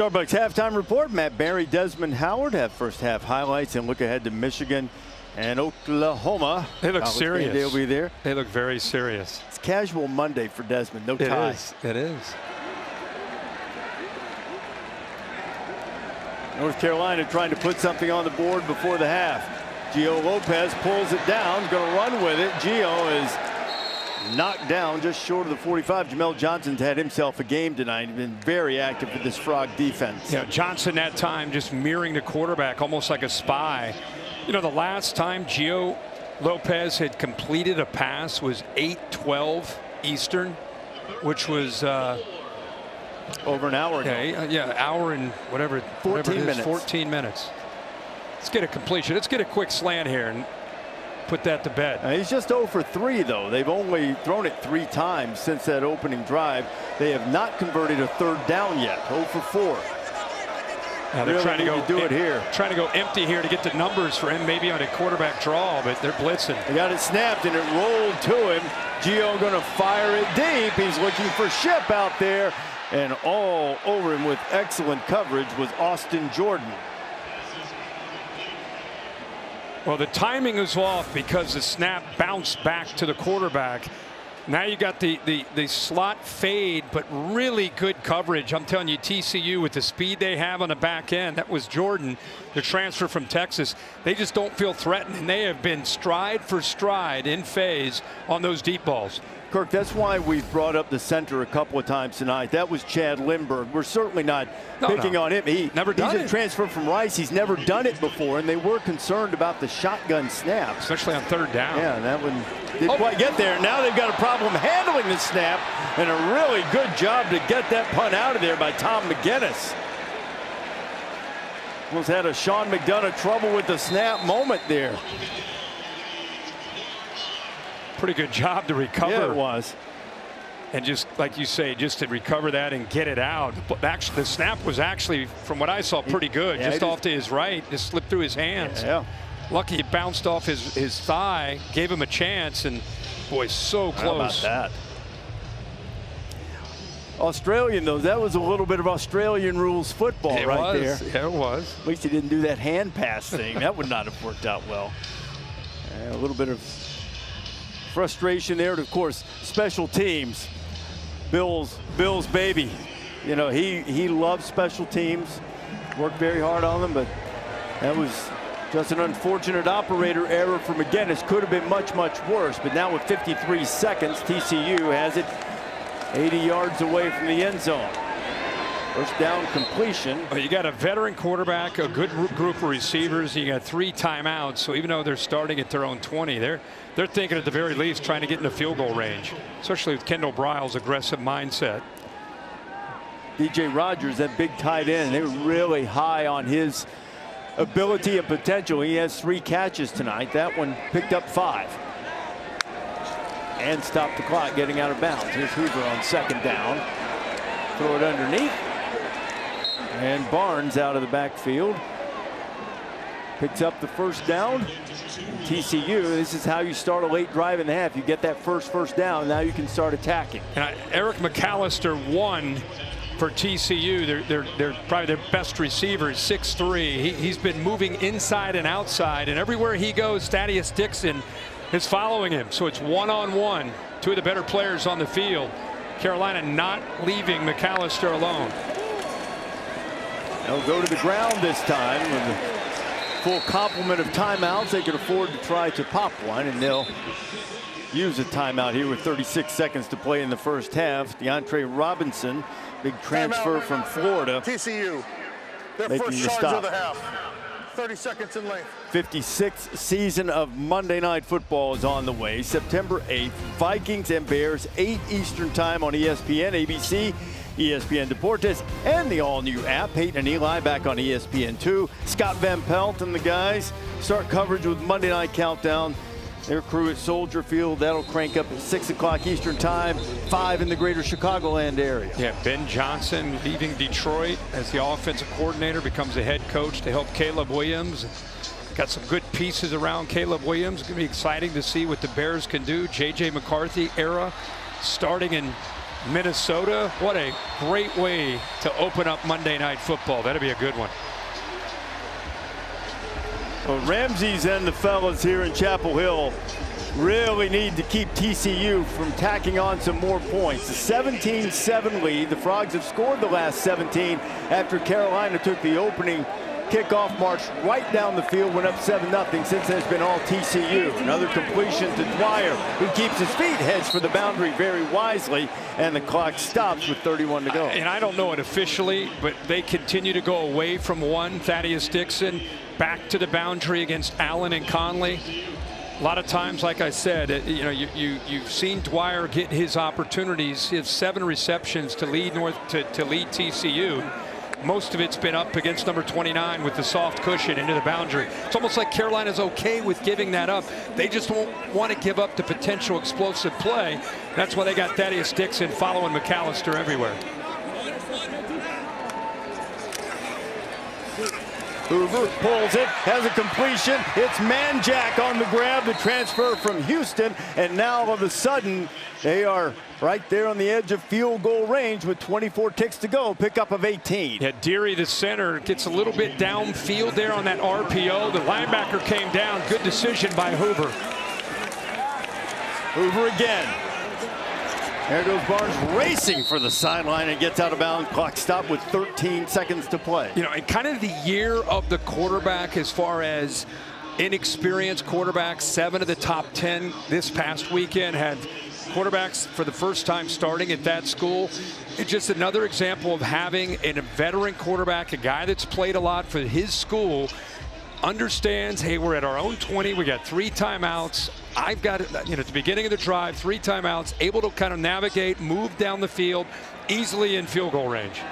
Starbucks halftime report. Matt Barry, Desmond Howard have first half highlights and look ahead to Michigan and Oklahoma. They look serious. They'll be there. They look very serious. It's casual Monday for Desmond. No tie. It is. North Carolina trying to put something on the board before the half. Gio Lopez pulls it down, going to run with it. Gio is knocked down just short of the 45. Jamel Johnson's had himself a game tonight. He's been very active with this Frog defense. Yeah, Johnson that time just mirroring the quarterback, almost like a spy. You know, the last time Gio Lopez had completed a pass was 8:12 Eastern, which was over an hour ago. Yeah, hour and whatever. 14 minutes. 14 minutes. Let's get a completion. Let's get a quick slant here and put that to bed. He's just 0 for 3, though. They've only thrown it 3 times since that opening drive. They have not converted a third down yet. 0 for 4. Now they're really trying to go do it here. Trying to go empty here to get the numbers for him, maybe on a quarterback draw, but they're blitzing. They got it snapped and it rolled to him. Gio going to fire it deep. He's looking for Ship out there, and all over him with excellent coverage was Austin Jordan. Well, the timing was off because the snap bounced back to the quarterback. Now you got the slot fade, but really good coverage. I'm telling you, TCU with the speed they have on the back end, that was Jordan, the transfer from Texas. They just don't feel threatened, and they have been stride for stride in phase on those deep balls. Kirk, that's why we've brought up the center a couple of times tonight. That was Chad Lindbergh. We're certainly not picking on him. He's a transfer from Rice. He's never done it before, and they were concerned about the shotgun snap. Especially on third down. Yeah, that one didn't quite get there. Now they've got a problem handling the snap, and a really good job to get that punt out of there by Tom McGinnis. Almost had a Sean McDonough trouble with the snap moment there. Pretty good job to recover. Yeah, it was. And just like you say, just to recover that and get it out. But actually, the snap was actually, from what I saw, pretty good. Just off to his right, just slipped through his hands. Yeah. Lucky it bounced off his thigh, gave him a chance, and boy, so close. How about that? Australian, though, that was a little bit of Australian rules football there. Yeah, it was. At least he didn't do that hand pass thing. That would not have worked out well. A little bit of frustration there, and of course, special teams. Bill's baby. You know, he loves special teams. Worked very hard on them, but that was just an unfortunate operator error for McGinnis. Could have been much, much worse. But now with 53 seconds, TCU has it 80 yards away from the end zone. First down completion. Well, you got a veteran quarterback, a good group of receivers. You got 3 timeouts. So even though they're starting at their own 20, they're thinking at the very least trying to get into field goal range, especially with Kendall Briles' aggressive mindset. DJ Rogers, that big tight end, they were really high on his ability and potential. He has 3 catches tonight. That one picked up 5. And stopped the clock getting out of bounds. Here's Hoover on second down. Throw it underneath. And Barnes out of the backfield. Picks up the first down. TCU, this is how you start a late drive in the half. You get that first down. Now you can start attacking. And Eric McAllister won for TCU. They're probably their best receiver, 6'3". He's been moving inside and outside, and everywhere he goes, Thaddeus Dixon is following him. So it's one-on-one. 2 of the better players on the field. Carolina not leaving McAllister alone. They'll go to the ground this time with the full complement of timeouts. They could afford to try to pop one, and they'll use a timeout here with 36 seconds to play in the first half. DeAndre Robinson, big transfer from Florida. TCU, their first charge of the half. 30 seconds in length. 56th season of Monday Night Football is on the way. September 8th, Vikings and Bears, 8 Eastern time on ESPN, ABC, ESPN Deportes, and the all-new app. Peyton and Eli back on ESPN2. Scott Van Pelt and the guys start coverage with Monday Night Countdown. Their crew at Soldier Field, that'll crank up at 6 o'clock Eastern time, 5 in the greater Chicagoland area. Yeah, Ben Johnson leaving Detroit as the offensive coordinator, becomes a head coach to help Caleb Williams. Got some good pieces around Caleb Williams. It's going to be exciting to see what the Bears can do. J.J. McCarthy era starting in Minnesota. What a great way to open up Monday Night Football. That'll be a good one. Well, Ramses and the fellas here in Chapel Hill really need to keep TCU from tacking on some more points. A 17-7 lead. The Frogs have scored the last 17 after Carolina took the opening kickoff march right down the field, went up 7-0. Since then, it's been all TCU. Another completion to Dwyer, who keeps his feet, heads for the boundary very wisely, and the clock stops with 31 to go. And I don't know it officially, but they continue to go away from one. Thaddeus Dixon back to the boundary against Allen and Conley. A lot of times, like I said, you know, you've seen Dwyer get his opportunities. He has 7 receptions to lead to lead TCU. Most of it's been up against number 29 with the soft cushion into the boundary. It's almost like Carolina's okay with giving that up. They just don't want to give up the potential explosive play. That's why they got Thaddeus Dixon following McAllister everywhere. Hoover pulls it, has a completion. It's Manjack on the grab, the transfer from Houston, and now all of a sudden they are right there on the edge of field goal range with 24 ticks to go. Pickup of 18. Yeah, Deary, the center, gets a little bit downfield there on that RPO. The linebacker came down. Good decision by Hoover. Hoover again. There goes Barnes racing for the sideline and gets out of bounds. Clock stopped with 13 seconds to play. You know, and kind of the year of the quarterback as far as inexperienced quarterbacks. 7 of the top 10 this past weekend had quarterbacks for the first time starting at that school. It's just another example of having a veteran quarterback, a guy that's played a lot for his school, understands, hey, we're at our own 20. We got 3 timeouts. I've got, you know, at the beginning of the drive, 3 timeouts, able to kind of navigate, move down the field easily in field goal range.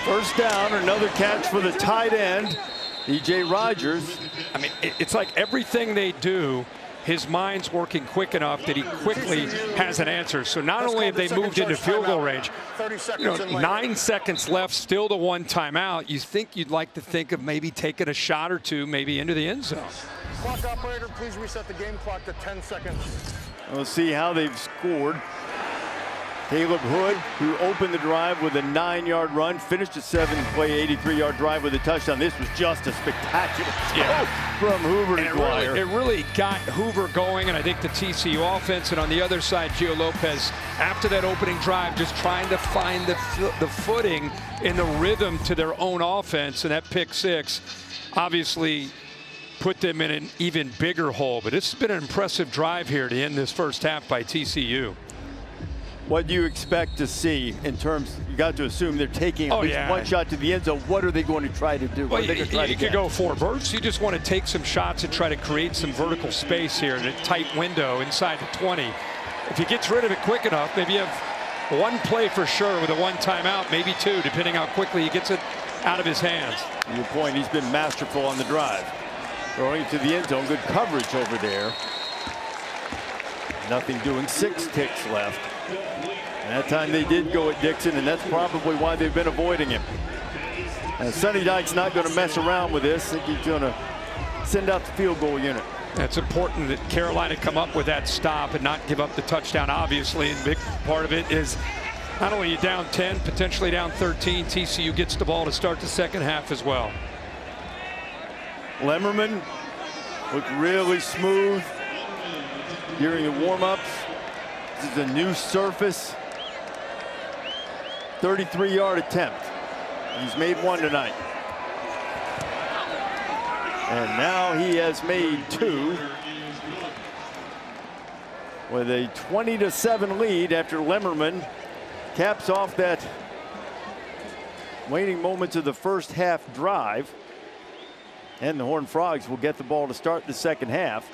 First down, another catch for the tight end, E.J. Rogers. I mean, it's like everything they do, his mind's working quick enough that he quickly has an answer. So not only have they moved into field goal range, you know, 9 seconds left, still to 1 timeout. You think you'd like to think of maybe taking a shot or 2, maybe into the end zone. Clock operator, please reset the game clock to 10 seconds. We'll see how they've scored. Caleb Hood, who opened the drive with a 9-yard run, finished a 7-play, 83-yard drive with a touchdown. This was just a spectacular throw from Hoover to Dwyer. It really got Hoover going, and I think the TCU offense, and on the other side, Gio Lopez, after that opening drive, just trying to find the footing and the rhythm to their own offense, and that pick 6 obviously put them in an even bigger hole. But it's been an impressive drive here to end this first half by TCU. What do you expect to see in terms, you got to assume they're taking at least 1 shot to the end zone. What are they going to try to do? Well, you could go 4 verts. You just want to take some shots and try to create some vertical space here in a tight window inside the 20. If he gets rid of it quick enough, maybe you have 1 play for sure with a 1 timeout, maybe 2, depending how quickly he gets it out of his hands. To your point, he's been masterful on the drive. Throwing it to the end zone, good coverage over there. Nothing doing, 6 ticks left. And that time they did go at Dixon, and that's probably why they've been avoiding him. And Sonny Dykes not going to mess around with this. I think he's going to send out the field goal unit. It's important that Carolina come up with that stop and not give up the touchdown, obviously. And a big part of it is not only you down 10, potentially down 13, TCU gets the ball to start the second half as well. Lemmerman looked really smooth during the warm-ups. This is a new surface. 33-yard attempt. He's made 1 tonight. And now he has made 2 with a 20-7 lead after Lemmerman caps off that waning moments of the first half drive. And the Horned Frogs will get the ball to start the second half.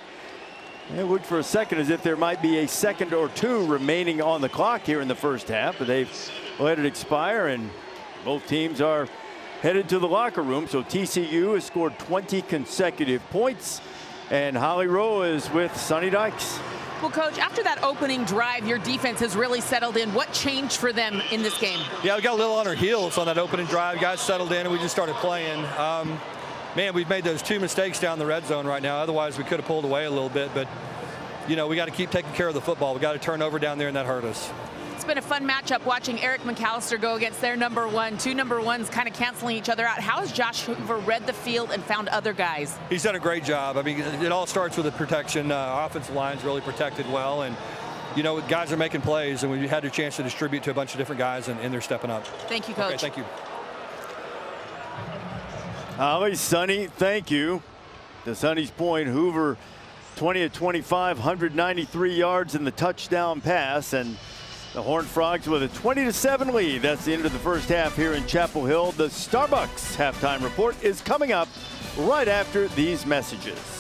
It looked for a second as if there might be a second or 2 remaining on the clock here in the first half, but they've let it expire, and both teams are headed to the locker room. So TCU has scored 20 consecutive points, and Holly Rowe is with Sonny Dykes. Well, Coach, after that opening drive, your defense has really settled in. What changed for them in this game? Yeah, we got a little on our heels on that opening drive. Guys settled in, and we just started playing. Man, we've made those 2 mistakes down the red zone right now. Otherwise, we could have pulled away a little bit. But you know, we got to keep taking care of the football. We got to turn over down there, and that hurt us. It's been a fun matchup watching Eric McAllister go against their number one. Two number ones kind of canceling each other out. How has Josh Hoover read the field and found other guys? He's done a great job. I mean, it all starts with the protection. Offensive line's really protected well, and you know, guys are making plays, and we had a chance to distribute to a bunch of different guys, and they're stepping up. Thank you, Coach. Okay, thank you. Holly, Sonny, thank you. To Sonny's point, Hoover 20 of 25, 193 yards in the touchdown pass, and the Horned Frogs with a 20-7 lead. That's the end of the first half here in Chapel Hill. The Starbucks halftime report is coming up right after these messages.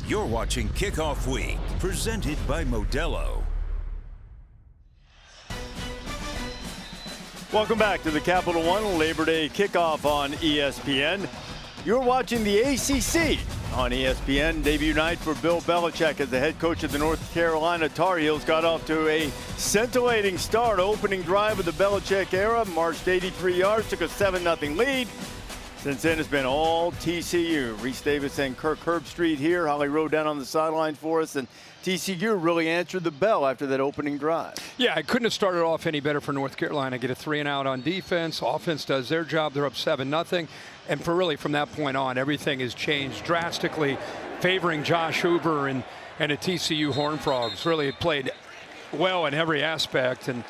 You're watching Kickoff Week, presented by Modelo. Welcome back to the Capital One Labor Day Kickoff on ESPN. You're watching the ACC on ESPN. Debut night for Bill Belichick as the head coach of the North Carolina Tar Heels. Got off to a scintillating start. Opening drive of the Belichick era. Marched 83 yards, took a 7-0 lead. Since then, it's been all TCU. Reese Davis and Kirk Herbstreit here. Holly Rowe down on the sideline for us. And TCU really answered the bell after that opening drive. Yeah, I couldn't have started off any better for North Carolina. Get a 3-and-out on defense. Offense does their job. They're up 7-0. And from that point on, everything has changed drastically, favoring Josh Hoover and the TCU Horned Frogs. Really played well in every aspect. And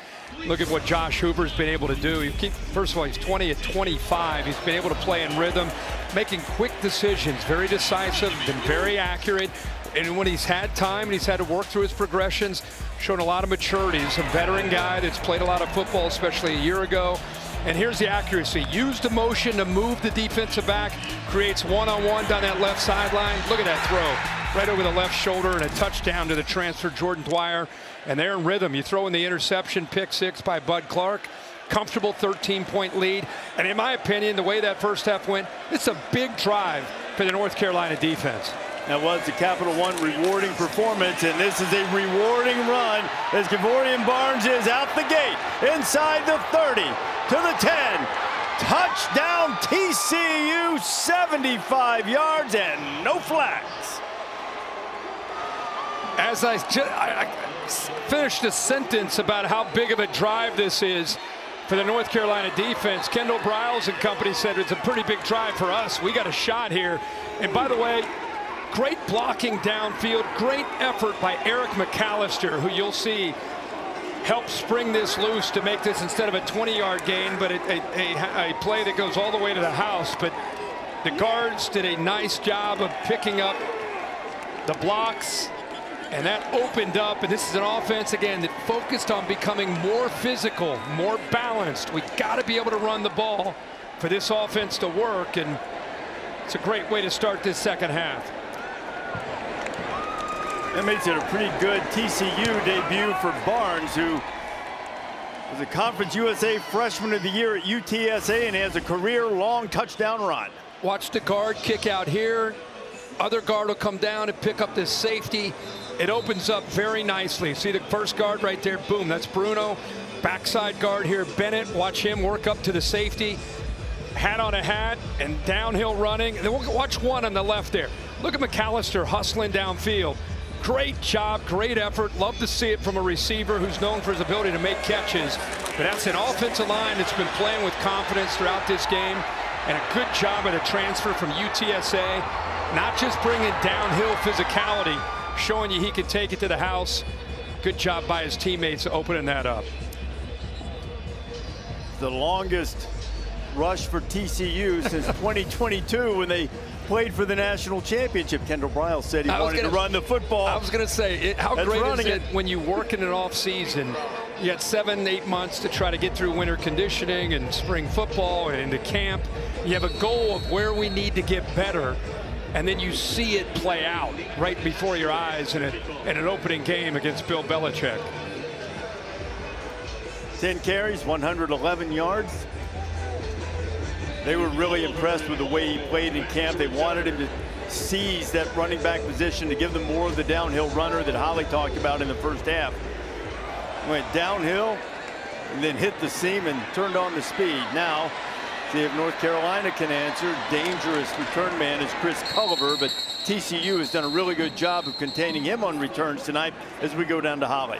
look at what Josh Hoover's been able to do. First of all, he's 20 of 25. He's been able to play in rhythm, making quick decisions, very decisive, been very accurate. And when he's had time and he's had to work through his progressions, shown a lot of maturity. He's a veteran guy that's played a lot of football, especially a year ago. And here's the accuracy. Used the motion to move the defensive back, creates one-on-one down that left sideline. Look at that throw, right over the left shoulder, and a touchdown to the transfer, Jordan Dwyer. And they're in rhythm. You throw in the interception, pick 6 by Bud Clark. Comfortable 13-point lead. And in my opinion, the way that first half went, it's a big drive for the North Carolina defense. That was the Capital One rewarding performance, and this is a rewarding run as Kevorian Barnes is out the gate, inside the 30, to the 10. Touchdown TCU, 75 yards and no flags. As I finished a sentence about how big of a drive this is for the North Carolina defense, Kendall Briles and company said it's a pretty big drive for us. We got a shot here. And by the way, great blocking downfield, great effort by Eric McAllister, who you'll see helped spring this loose to make this instead of a 20-yard gain, but a play that goes all the way to the house. But the guards did a nice job of picking up the blocks, and that opened up. And this is an offense, again, that focused on becoming more physical, more balanced. We got to be able to run the ball for this offense to work, and it's a great way to start this second half. That makes it a pretty good TCU debut for Barnes, who was a Conference USA Freshman of the Year at UTSA and has a career-long touchdown run. Watch the guard kick out here. Other guard will come down and pick up this safety. It opens up very nicely. See the first guard right there? Boom, that's Bruno. Backside guard here, Bennett. Watch him work up to the safety. Hat on a hat and downhill running. And then watch one on the left there. Look at McAllister hustling downfield. Great job, great effort. Love to see it from a receiver who's known for his ability to make catches. But that's an offensive line that's been playing with confidence throughout this game. And a good job of the transfer from UTSA. Not just bringing downhill physicality, showing you he can take it to the house. Good job by his teammates opening that up. The longest rush for TCU since 2022 when they played for the national championship. Kendall Briles said he wanted to run the football. I was going to say, how great is it when you work in an off season? You got 7-8 months to try to get through winter conditioning and spring football and into camp. You have a goal of where we need to get better, and then you see it play out right before your eyes in an opening game against Bill Belichick. 10 carries, 111 yards. They were really impressed with the way he played in camp. They wanted him to seize that running back position to give them more of the downhill runner that Holly talked about in the first half. Went downhill and then hit the seam and turned on the speed. Now, see if North Carolina can answer. Dangerous return man is Chris Culliver, but TCU has done a really good job of containing him on returns tonight as we go down to Holly.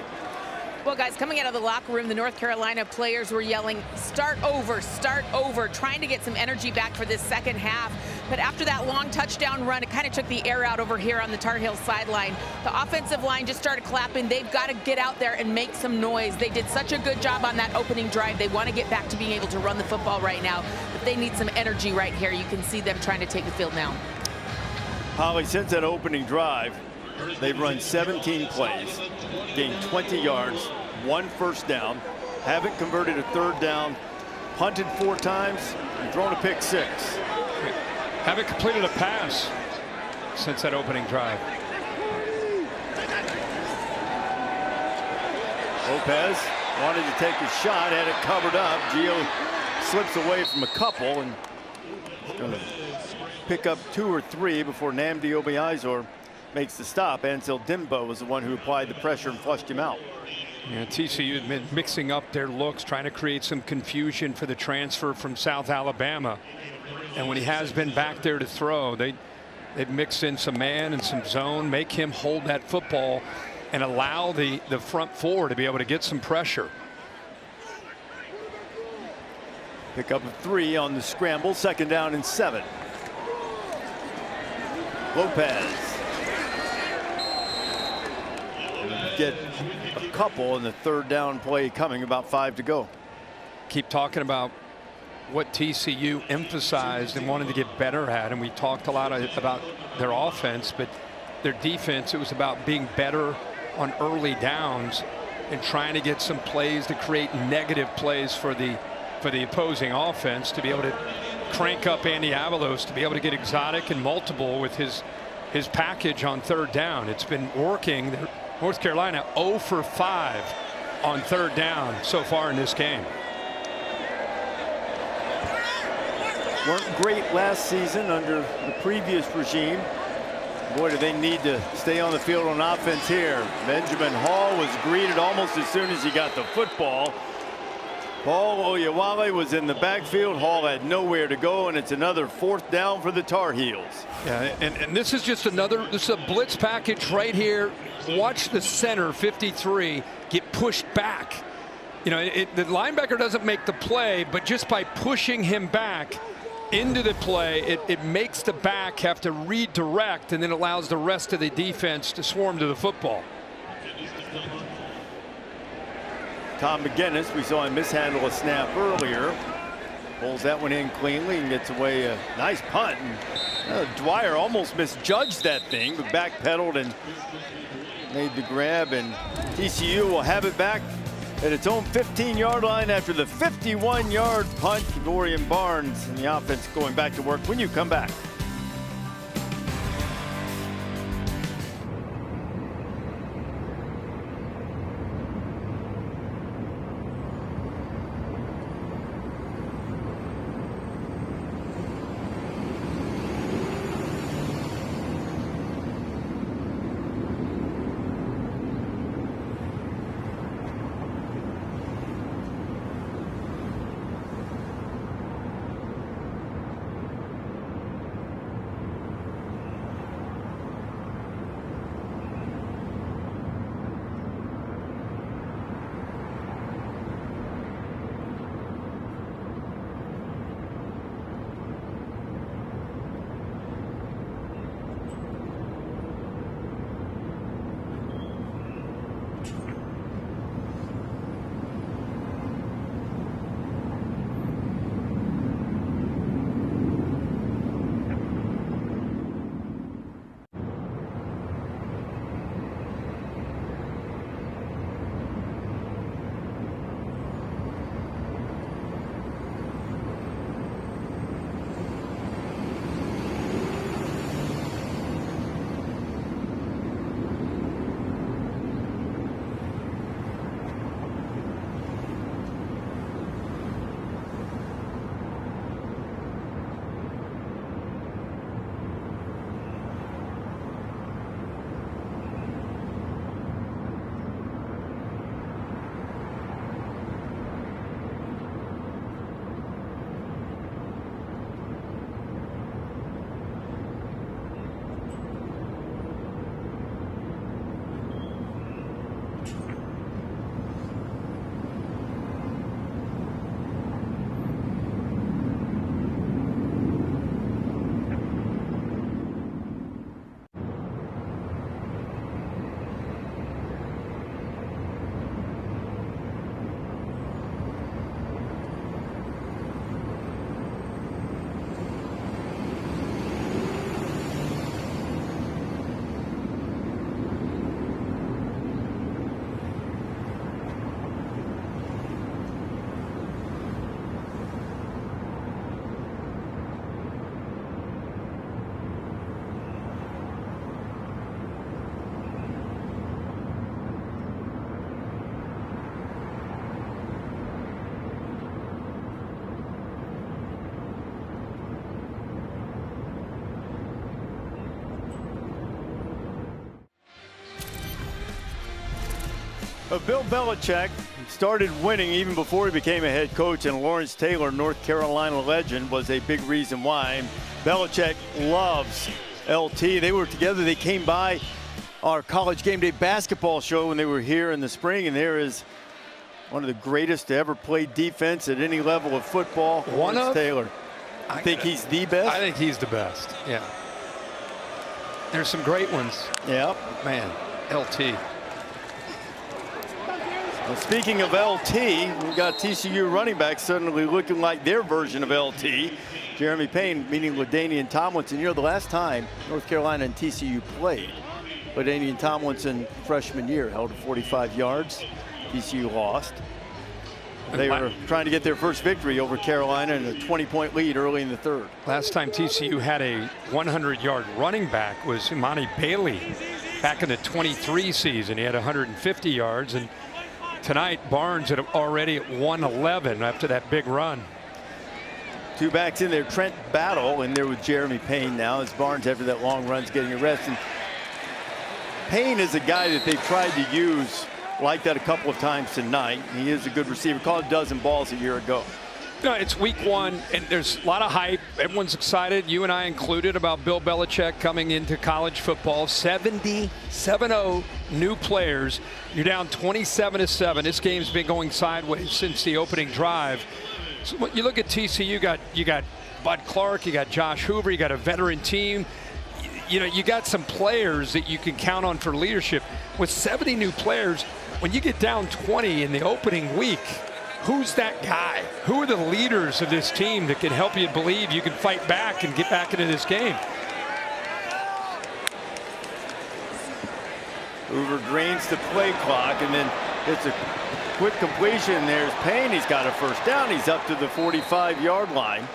Well, guys, coming out of the locker room, the North Carolina players were yelling, start over, trying to get some energy back for this second half. But after that long touchdown run, it kind of took the air out over here on the Tar Heels sideline. The offensive line just started clapping. They've got to get out there and make some noise. They did such a good job on that opening drive. They want to get back to being able to run the football right now. But they need some energy right here. You can see them trying to take the field now. Holly, since that opening drive, they've run 17 plays, gained 20 yards, 1 first down, haven't converted a third down, punted 4 times, and thrown a pick 6. Haven't completed a pass since that opening drive. Lopez wanted to take a shot, had it covered up. Gio slips away from a couple and is going to pick up 2 or 3 before Nnamdi Obiazor makes the stop. Ansel Dimbo was the one who applied the pressure and flushed him out. Yeah, TCU has been mixing up their looks, trying to create some confusion for the transfer from South Alabama. And when he has been back there to throw, they've mixed in some man and some zone, make him hold that football and allow the front four to be able to get some pressure. Pick up a 3 on the scramble, 2nd down and 7. Lopez. Get a couple in the 3rd down play coming, about 5 to go. Keep talking about what TCU emphasized and wanted to get better at, and we talked a lot about their offense, but their defense, it was about being better on early downs and trying to get some plays to create negative plays for the opposing offense, to be able to crank up Andy Avalos, to be able to get exotic and multiple with his package on 3rd down. It's been working. North Carolina 0 for 5 on 3rd down so far in this game. Weren't great last season under the previous regime. Boy, do they need to stay on the field on offense here. Benjamin Hall was greeted almost as soon as he got the football. Paul Oyewale was in the backfield. Hall had nowhere to go, and it's another 4th down for the Tar Heels. Yeah, and this is just this is a blitz package right here. Watch the center, 53, get pushed back. You know, the linebacker doesn't make the play, but just by pushing him back into the play, it makes the back have to redirect, and then allows the rest of the defense to swarm to the football. Tom McGinnis, we saw him mishandle a snap earlier. Pulls that one in cleanly and gets away a nice punt. And, Dwyer almost misjudged that thing, but backpedaled and made the grab, and TCU will have it back at its own 15-yard line after the 51-yard punt. Dorian Barnes and the offense going back to work when you come back. Bill Belichick started winning even before he became a head coach, and Lawrence Taylor, North Carolina legend, was a big reason why. Belichick loves LT. They were together. They came by our College Game Day basketball show when they were here in the spring, and there is one of the greatest to ever play defense at any level of football, Lawrence Taylor. I think he's the best? I think he's the best, yeah. There's some great ones. Yeah. Man, LT. Well, speaking of LT, we've got TCU running backs suddenly looking like their version of LT. Jeremy Payne meeting LaDainian Tomlinson. You know, the last time North Carolina and TCU played, LaDainian Tomlinson, freshman year, held 45 yards. TCU lost. They were trying to get their first victory over Carolina in a 20-point lead early in the third. Last time TCU had a 100-yard running back was Imani Bailey back in the 23 season. He had 150 yards, and tonight Barnes had already at 111 after that big run. Two backs in there, Trent Battle in there with Jeremy Payne now as Barnes after that long run's getting arrested. Payne is a guy that they've tried to use like that a couple of times tonight. He is a good receiver. Caught a dozen balls a year ago. No, it's week one, and there's a lot of hype. Everyone's excited, you and I included, about Bill Belichick coming into college football. 70 new players. You're down 27-7. This game's been going sideways since the opening drive. So you look at TCU, you got Bud Clark, you got Josh Hoover, you got a veteran team. You know, you got some players that you can count on for leadership. With 70 new players, when you get down 20 in the opening week, who's that guy? Who are the leaders of this team that can help you believe you can fight back and get back into this game? Hoover drains the play clock, and then it's a quick completion. There's Payne. He's got a first down. He's up to the 45-yard line.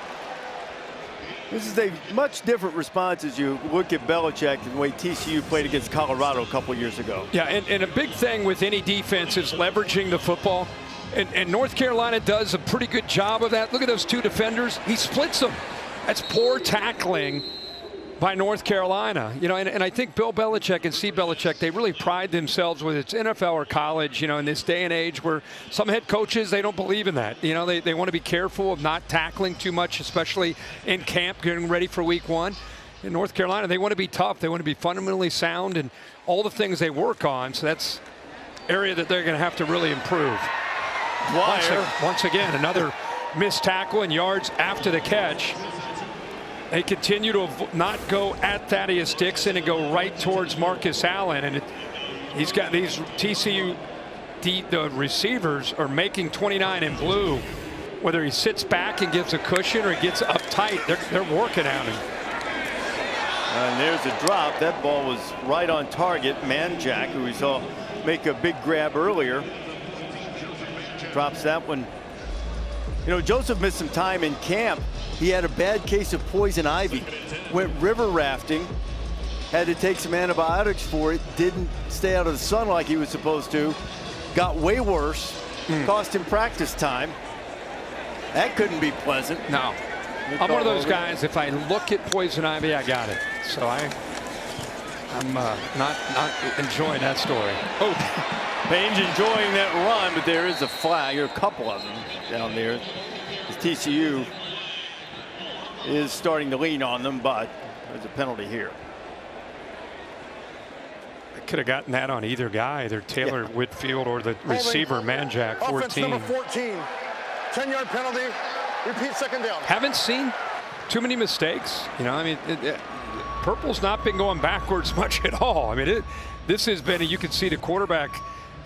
This is a much different response as you look at Belichick and the way TCU played against Colorado a couple years ago. Yeah, and a big thing with any defense is leveraging the football. And North Carolina does a pretty good job of that. Look at those two defenders. He splits them. That's poor tackling by North Carolina. You know, and I think Bill Belichick and Steve Belichick, they really pride themselves, whether it's NFL or college, you know, in this day and age where some head coaches, they don't believe in that. You know, they want to be careful of not tackling too much, especially in camp, getting ready for week one. In North Carolina, they want to be tough. They want to be fundamentally sound and all the things they work on. So that's area that they're going to have to really improve. Once again, another missed tackle and yards after the catch. They continue to not go at Thaddeus Dixon and go right towards Marcus Allen. And he's got these TCU, the receivers are making 29 in blue. Whether he sits back and gives a cushion or he gets up tight, they're working at him. And there's a drop. That ball was right on target. Manjack, who we saw make a big grab earlier, drops that one. You know, Joseph missed some time in camp. He had a bad case of poison ivy. Went river rafting. Had to take some antibiotics for it. Didn't stay out of the sun like he was supposed to. Got way worse. Cost him practice time. That couldn't be pleasant. No. I'm one of those guys, if I look at poison ivy, I got it. So I'm not enjoying that story. Oh, Payne's enjoying that run, but there is a flag, or a couple of them down there. TCU is starting to lean on them, but there's a penalty here. I could have gotten that on either guy, either Taylor Whitfield or the receiver, Manjack, 14. Offense number 14, 10-yard penalty, repeat second down. Haven't seen too many mistakes. You know, I mean, Purple's not been going backwards much at all. I mean, this has been, you can see the quarterback,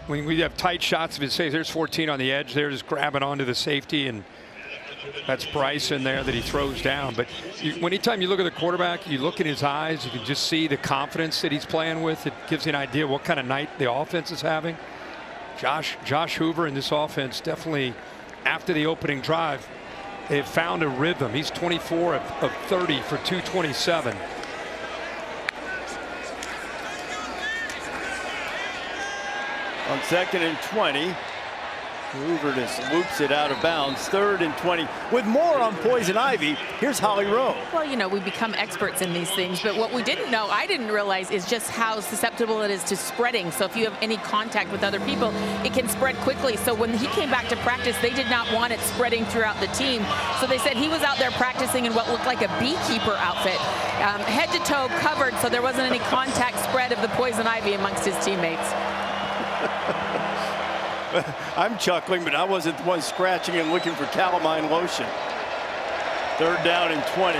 when we have tight shots of his face, there's 14 on the edge, they're just grabbing onto the safety, and that's Bryce in there that he throws down. But anytime you look at the quarterback, you look in his eyes, you can just see the confidence that he's playing with. It gives you an idea what kind of night the offense is having. Josh Hoover in this offense, definitely after the opening drive, they've found a rhythm. He's 24 of 30 for 227. On 2nd and 20, Hoover just loops it out of bounds. 3rd and 20. With more on Poison Ivy, here's Holly Rowe. Well, you know, we become experts in these things, but what we didn't know, I didn't realize, is just how susceptible it is to spreading. So if you have any contact with other people, it can spread quickly. So when he came back to practice, they did not want it spreading throughout the team. So they said he was out there practicing in what looked like a beekeeper outfit, head to toe covered, so there wasn't any contact spread of the Poison Ivy amongst his teammates. I'm chuckling, but I wasn't the one scratching and looking for calamine lotion. 3rd down and 20.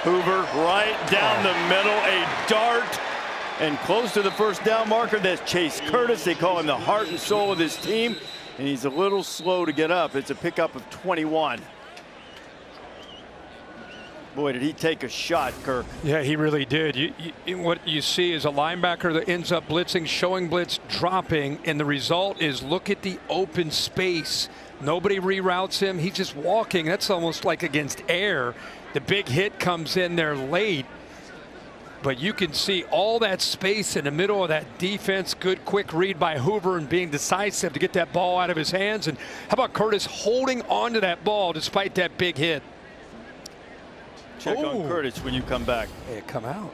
Hoover right down the middle, a dart, and close to the 1st down marker. That's Chase Curtis. They call him the heart and soul of this team, and he's a little slow to get up. It's a pickup of 21. Boy, did he take a shot, Kirk. Yeah, he really did. What you see is a linebacker that ends up blitzing, showing blitz, dropping, and the result is look at the open space. Nobody reroutes him. He's just walking. That's almost like against air. The big hit comes in there late, but you can see all that space in the middle of that defense. Good quick read by Hoover and being decisive to get that ball out of his hands. And how about Curtis holding on to that ball despite that big hit? Check on Curtis when you come back. Hey, come out.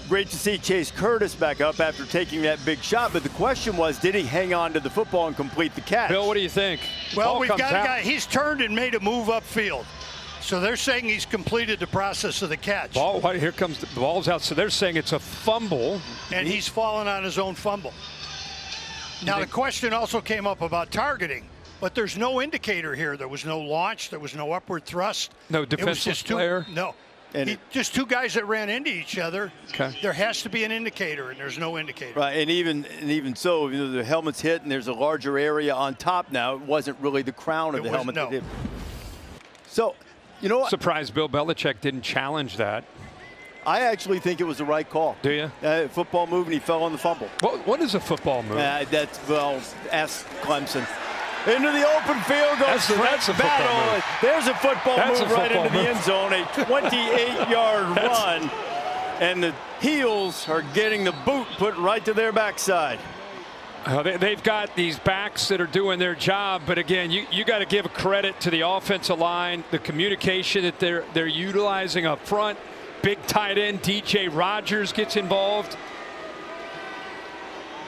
Great to see Chase Curtis back up after taking that big shot, but the question was, did he hang on to the football and complete the catch? Bill, what do you think? Well, we've got a guy, he's turned and made a move upfield. So they're saying he's completed the process of the catch. Ball, here comes the ball's out. So they're saying it's a fumble. And he's fallen on his own fumble. Now, the question also came up about targeting, but there's no indicator here. There was no launch. There was no upward thrust. No defensive player? No. Just two guys that ran into each other. Okay. There has to be an indicator, and there's no indicator. Right, and even so, you know, the helmet's hit, and there's a larger area on top now. It wasn't really the crown of the helmet. No. So, you know what? Surprised Bill Belichick didn't challenge that. I actually think it was the right call. Do you? Football move, and he fell on the fumble. What is a football move? Well, ask Clemson. Into the open field goes that's a Battle. move. There's a football That's move a right football into the end zone. A 28-yard run. And the heels are getting the boot put right to their backside. They've got these backs that are doing their job, but again, you got to give credit to the offensive line, the communication that they're utilizing up front. Big tight end DJ Rogers gets involved.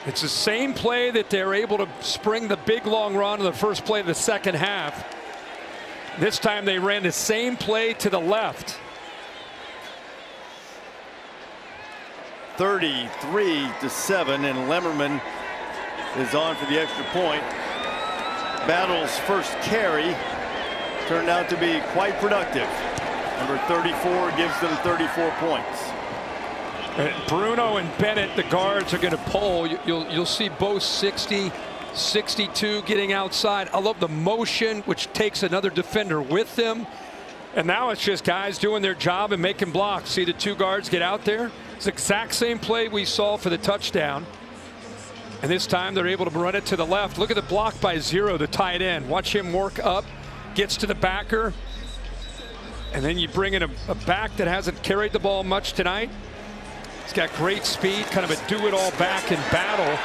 It's the same play that they're able to spring the big long run in the first play of the second half. This time they ran the same play to the left. 33-7, and Lemmerman is on for the extra point. Battle's first carry turned out to be quite productive. Number 34 gives them 34 points. Bruno and Bennett, the guards, are going to pull. You'll see both 60, 62 getting outside. I love the motion, which takes another defender with them. And now it's just guys doing their job and making blocks. See the two guards get out there? It's the exact same play we saw for the touchdown. And this time they're able to run it to the left. Look at the block by Zero, the tight end. Watch him work up, gets to the backer. And then you bring in a back that hasn't carried the ball much tonight. He's got great speed, kind of a do-it-all back in Battle.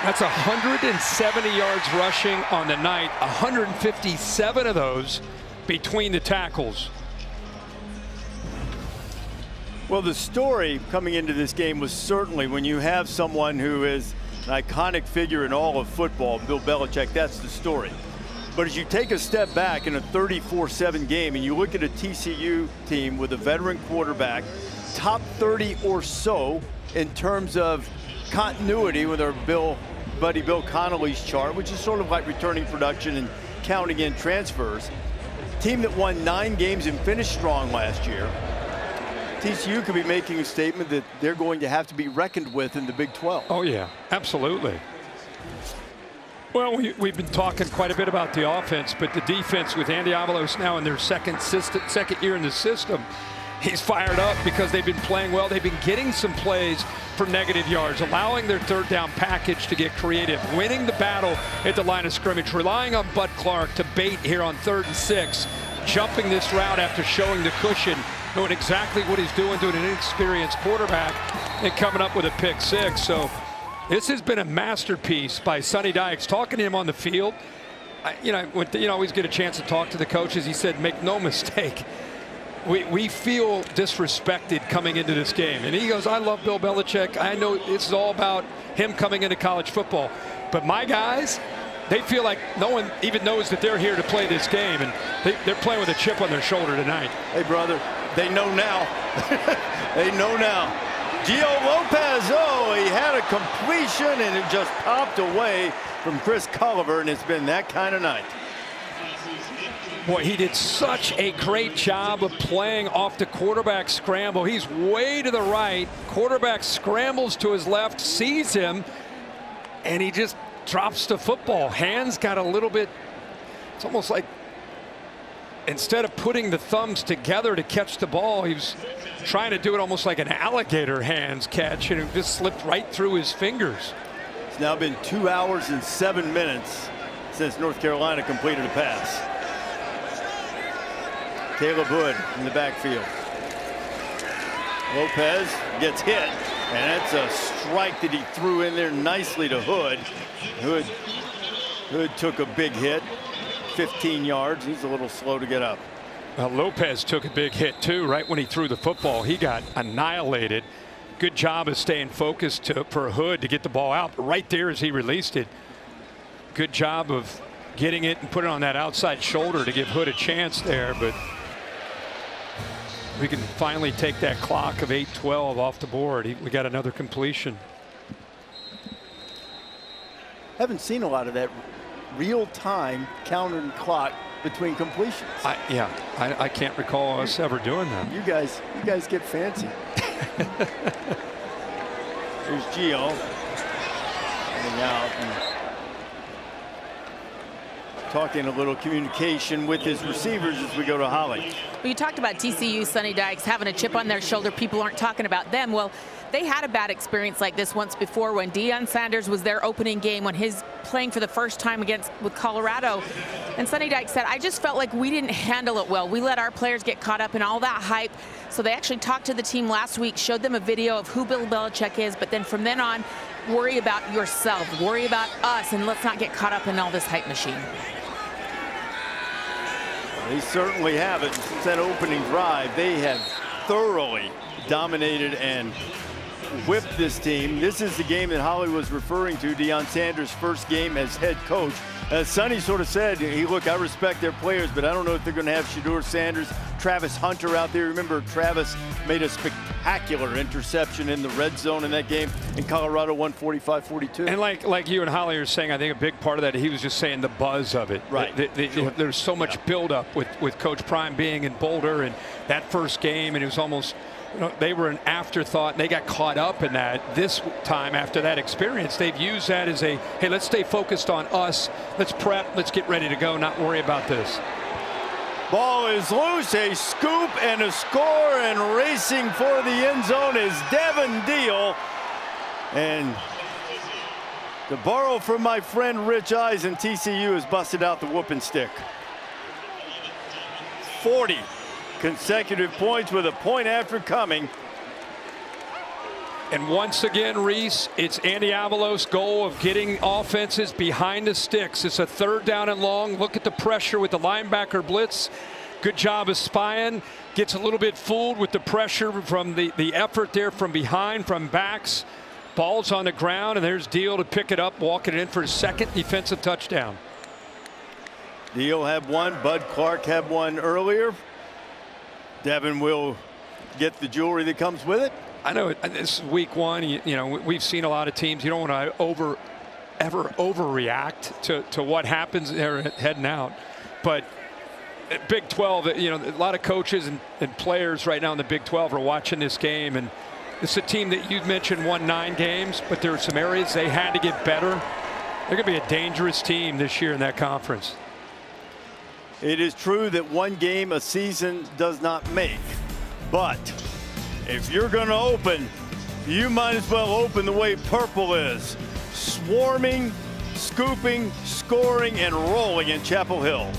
That's 170 yards rushing on the night, 157 of those between the tackles. Well, the story coming into this game was certainly when you have someone who is an iconic figure in all of football, Bill Belichick, that's the story. But as you take a step back in a 34-7 game and you look at a TCU team with a veteran quarterback, top 30 or so in terms of continuity with our buddy Bill Connolly's chart, which is sort of like returning production and counting in transfers. Team that won 9 games and finished strong last year. TCU could be making a statement that they're going to have to be reckoned with in the Big 12. Oh yeah, absolutely. Well, we've been talking quite a bit about the offense, but the defense with Andy Avalos now in their second year in the system, he's fired up because they've been playing well. They've been getting some plays for negative yards, allowing their third down package to get creative, winning the battle at the line of scrimmage, relying on Bud Clark to bait here on 3rd and 6, jumping this route after showing the cushion, knowing exactly what he's doing to an inexperienced quarterback, and coming up with a pick 6. So this has been a masterpiece by Sonny Dykes. Talking to him on the field, always get a chance to talk to the coaches. He said, make no mistake, we feel disrespected coming into this game. And he goes, I love Bill Belichick. I know it's all about him coming into college football. But my guys, they feel like no one even knows that they're here to play this game. And they're playing with a chip on their shoulder tonight. Hey, brother, they know now. They know now. Gio Lopez, he had a completion and it just popped away from Chris Culliver, and it's been that kind of night. Boy, he did such a great job of playing off the quarterback scramble. He's way to the right. Quarterback scrambles to his left, sees him, and he just drops the football. Hands got a little bit, it's almost like instead of putting the thumbs together to catch the ball, he was trying to do it almost like an alligator hands catch, and it just slipped right through his fingers. It's now been 2 hours and 7 minutes since North Carolina completed a pass. Caleb Hood in the backfield. Lopez gets hit, and that's a strike that he threw in there nicely to Hood. Hood took a big hit, 15 yards. He's a little slow to get up. Lopez took a big hit too right when he threw the football. He got annihilated. Good job of staying focused for Hood to get the ball out. But right there as he released it, good job of getting it and putting it on that outside shoulder to give Hood a chance there. But we can finally take that clock of 8:12 off the board. We got another completion. Haven't seen a lot of that real-time counting clock between completions. I can't recall us ever doing that. You guys get fancy. Here's Gio. Coming out. talking a little communication with his receivers as we go to Holly. Well, you talked about TCU, Sonny Dykes, having a chip on their shoulder. People aren't talking about them. Well, they had a bad experience like this once before when Deion Sanders was their opening game when he's playing for the first time with Colorado. And Sonny Dykes said, I just felt like we didn't handle it well. We let our players get caught up in all that hype. So they actually talked to the team last week, showed them a video of who Bill Belichick is, but then from then on, worry about yourself, worry about us, and let's not get caught up in all this hype machine. They certainly have it. Since that opening drive, they have thoroughly dominated and whipped this team. This is the game that Holly was referring to, Deion Sanders' first game as head coach. As Sonny sort of said, hey, look, I respect their players, but I don't know if they're going to have Shedeur Sanders, Travis Hunter out there. Remember, Travis made a spectacular interception in the red zone in that game, and Colorado won 45-42. And like you and Holly are saying, I think a big part of that, he was just saying the buzz of it. Right. There's so much buildup with Coach Prime being in Boulder and that first game, and it was almost, they were an afterthought, and they got caught up in that. This time, after that experience, they've used that as a, hey, let's stay focused on us. Let's prep. Let's get ready to go, not worry about this. Ball is loose, a scoop and a score, and racing for the end zone is Devin Deal. And to borrow from my friend Rich Eisen, TCU has busted out the whooping stick. 40 consecutive points with a point after coming. And once again, Reese, it's Andy Avalos' goal of getting offenses behind the sticks. It's a 3rd down and long. Look at the pressure with the linebacker blitz. Good job of spying. Gets a little bit fooled with the pressure from the effort there from behind, from backs. Ball's on the ground, and there's Deal to pick it up, walking it in for his 2nd defensive touchdown. Deal had one. Bud Clark had one earlier. Devin will get the jewelry that comes with it. I know this is week 1. You know, we've seen a lot of teams. You don't want to ever overreact to what happens there heading out. But Big 12, a lot of coaches and players right now in the Big 12 are watching this game. And it's a team that you mentioned won 9 games, but there are some areas they had to get better. They're going to be a dangerous team this year in that conference. It is true that one game a season does not make, but if you're going to open, you might as well open the way purple is. Swarming, scooping, scoring, and rolling in Chapel Hill.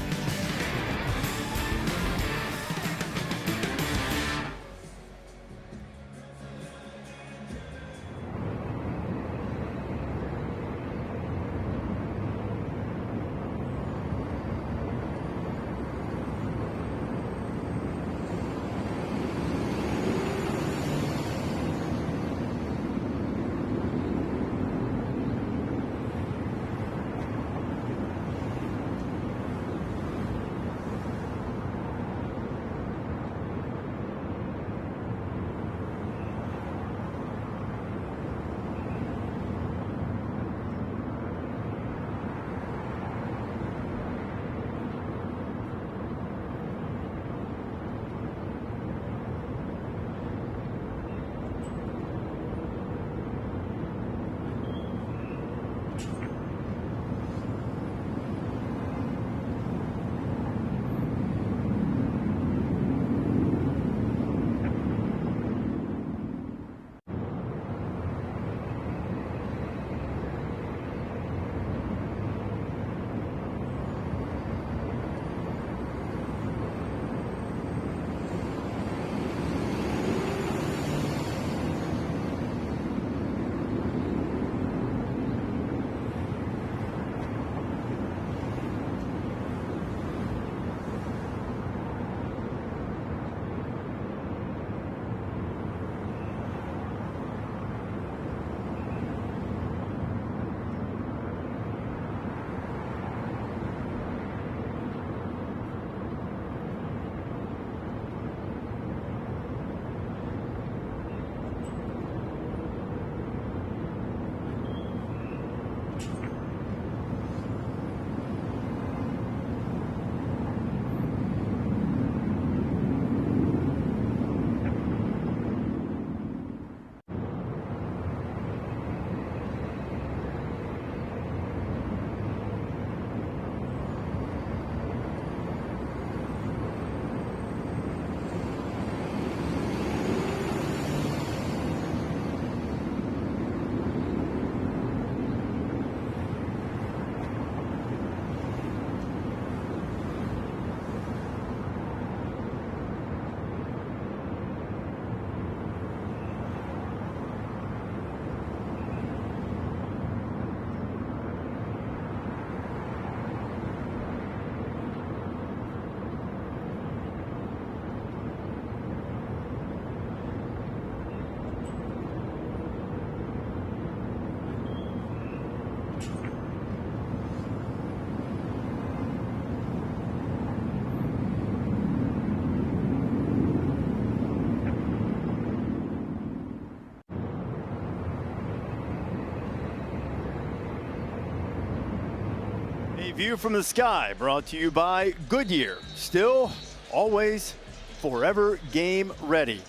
View from the Sky, brought to you by Goodyear. Still, always, forever game ready.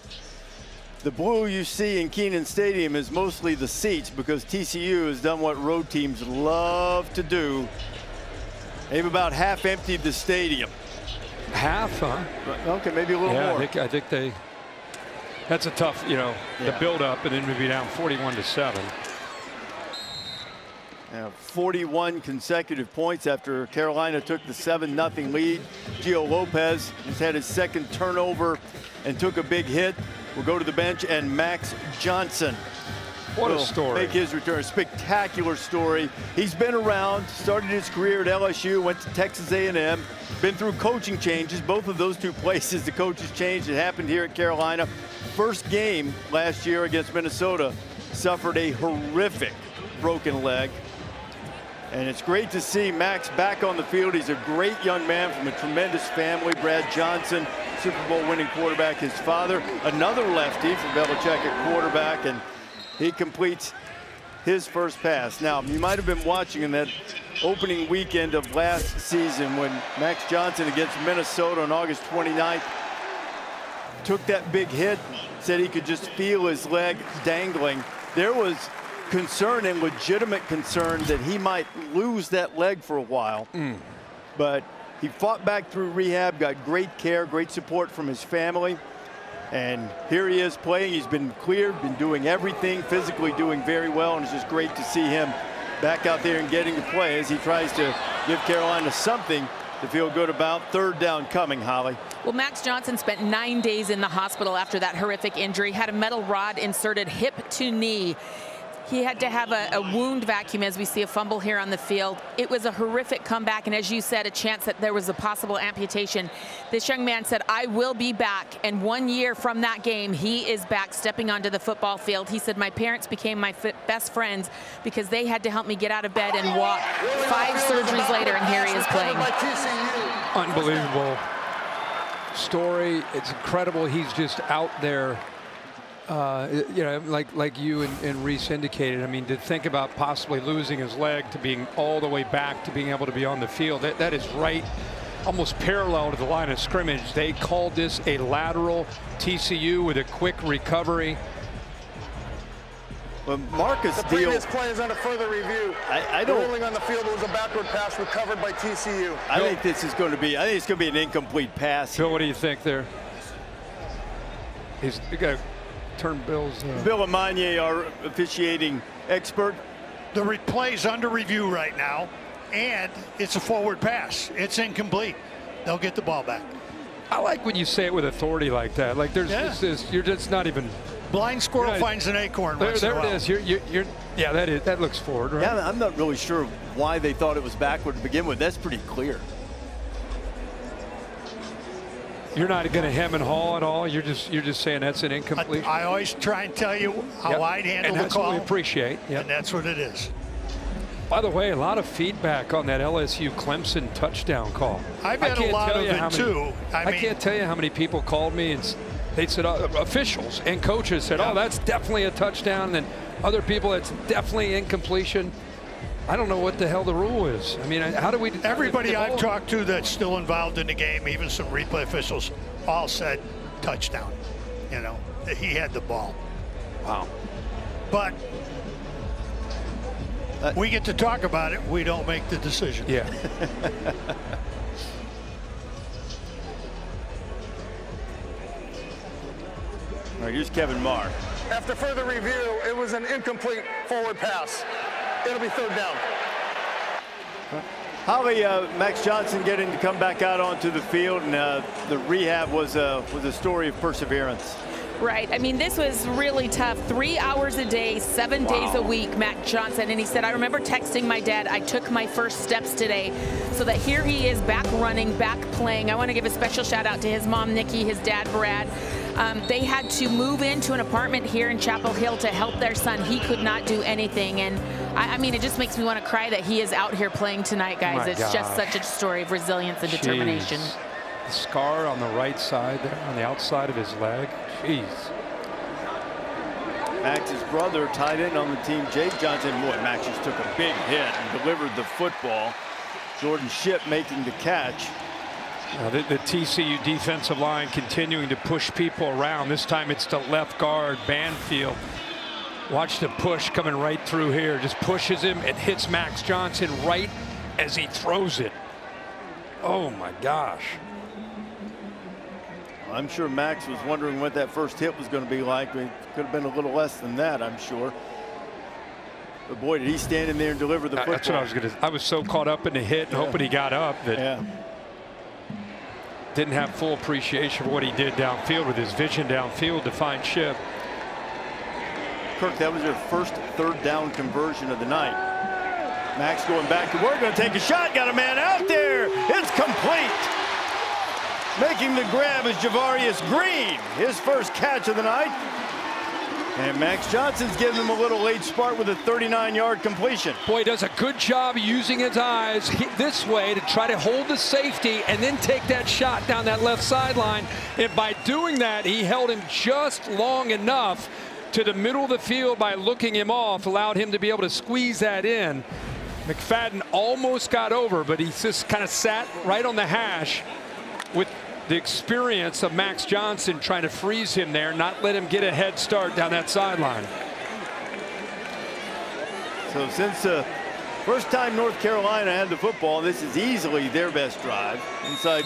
The blue you see in Kenan Stadium is mostly the seats because TCU has done what road teams love to do. They've about half emptied the stadium. Half, huh? Okay, maybe a little more. I think they. That's a tough, the build-up, and then we'd be down 41-7. 41 consecutive points after Carolina took the 7-0 lead. Gio Lopez has had his second turnover and took a big hit. We'll go to the bench, and Max Johnson What a will story. make his return. A spectacular story. He's been around, started his career at LSU, went to Texas A&M, been through coaching changes. Both of those two places, the coaches changed. It happened here at Carolina. First game last year against Minnesota, suffered a horrific broken leg. And it's great to see Max back on the field. He's a great young man from a tremendous family. Brad Johnson, Super Bowl winning quarterback, his father, another lefty from Belichick at quarterback, and he completes his first pass. Now, you might have been watching in that opening weekend of last season when Max Johnson against Minnesota on August 29th took that big hit, said he could just feel his leg dangling. There was concern and legitimate concern that he might lose that leg for a while. But he fought back through rehab, got great care, great support from his family. And here he is playing. He's been cleared, been doing everything, physically doing very well. And it's just great to see him back out there and getting to play as he tries to give Carolina something to feel good about. Third down coming, Holly. Well, Max Johnson spent 9 days in the hospital after that horrific injury, had a metal rod inserted hip to knee. He had to have a wound vacuum as we see a fumble here on the field. It was a horrific comeback, and as you said, a chance that there was a possible amputation. This young man said, I will be back, and 1 year from that game, he is back stepping onto the football field. He said, my parents became my best friends because they had to help me get out of bed and walk. 5 surgeries later, and here he is playing. Unbelievable story. It's incredible. He's just out there. Like you and Reese indicated, I mean, to think about possibly losing his leg to being all the way back to being able to be on the field, that is right, almost parallel to the line of scrimmage. They called this a lateral. TCU with a quick recovery. But Marcus the previous play is under further review. I don't. Ruling on the field, it was a backward pass recovered by TCU. I think this is going to be. I think it's going to be an incomplete pass. Bill, what do you think there? He's got to turn Bill's. Bill Amanye, our officiating expert. The replay's under review right now, and it's a forward pass. It's incomplete. They'll get the ball back. I like when you say it with authority like that. Like there's this, you're just not even. Blind squirrel finds an acorn. There it is. Yeah, that looks forward, right? Yeah, I'm not really sure why they thought it was backward to begin with. That's pretty clear. You're not going to hem and haw at all. You're just saying that's an incomplete. I always try and tell you how I'd handle the call. And that's what we appreciate. And that's what it is. By the way, a lot of feedback on that LSU Clemson touchdown call. I've had a lot of it too. I can't tell you how many people called me and they said, officials and coaches said, oh, that's definitely a touchdown. And then other people, it's definitely incompletion. I don't know what the hell the rule is. I mean, how do we? Everybody I've talked to that's still involved in the game, even some replay officials, all said touchdown. You know, he had the ball. Wow. But we get to talk about it. We don't make the decision. Yeah. All right, here's Kevin Marr. After further review, it was an incomplete forward pass. It'll be third down. Holly, Max Johnson getting to come back out onto the field, and the rehab was a story of perseverance. Right. I mean, this was really tough. 3 hours a day, 7 days a week, Max Johnson. And he said, I remember texting my dad, I took my first steps today. So that here he is back running, back playing. I want to give a special shout out to his mom, Nikki, his dad, Brad. They had to move into an apartment here in Chapel Hill to help their son. He could not do anything. And I mean, it just makes me want to cry that he is out here playing tonight, guys. It's just such a story of resilience and determination. The scar on the right side there, on the outside of his leg. Jeez. Max's brother tied in on the team, Jake Johnson. Boy, Max just took a big hit and delivered the football. Jordan Shipp making the catch. The TCU defensive line continuing to push people around. This time it's to left guard Banfield. Watch the push coming right through here. Just pushes him and hits Max Johnson right as he throws it. Oh my gosh. I'm sure Max was wondering what that first hit was going to be like. It could have been a little less than that, I'm sure. But boy, did he stand in there and deliver the football. That's what I was going to. I was so caught up in the hit and hoping he got up that didn't have full appreciation for what he did downfield with his vision downfield to find Shipp. Kirk, that was their first third down conversion of the night. Max going back to work, going to take a shot, got a man out there. It's complete. Making the grab is Javarius Green, his first catch of the night. And Max Johnson's giving him a little late spark with a 39-yard completion. Boy, he does a good job using his eyes this way to try to hold the safety and then take that shot down that left sideline. And by doing that, he held him just long enough to the middle of the field by looking him off, allowed him to be able to squeeze that in. McFadden almost got over, but he just kind of sat right on the hash with the experience of Max Johnson trying to freeze him there, not let him get a head start down that sideline. So since the first time North Carolina had the football, this is easily their best drive. Inside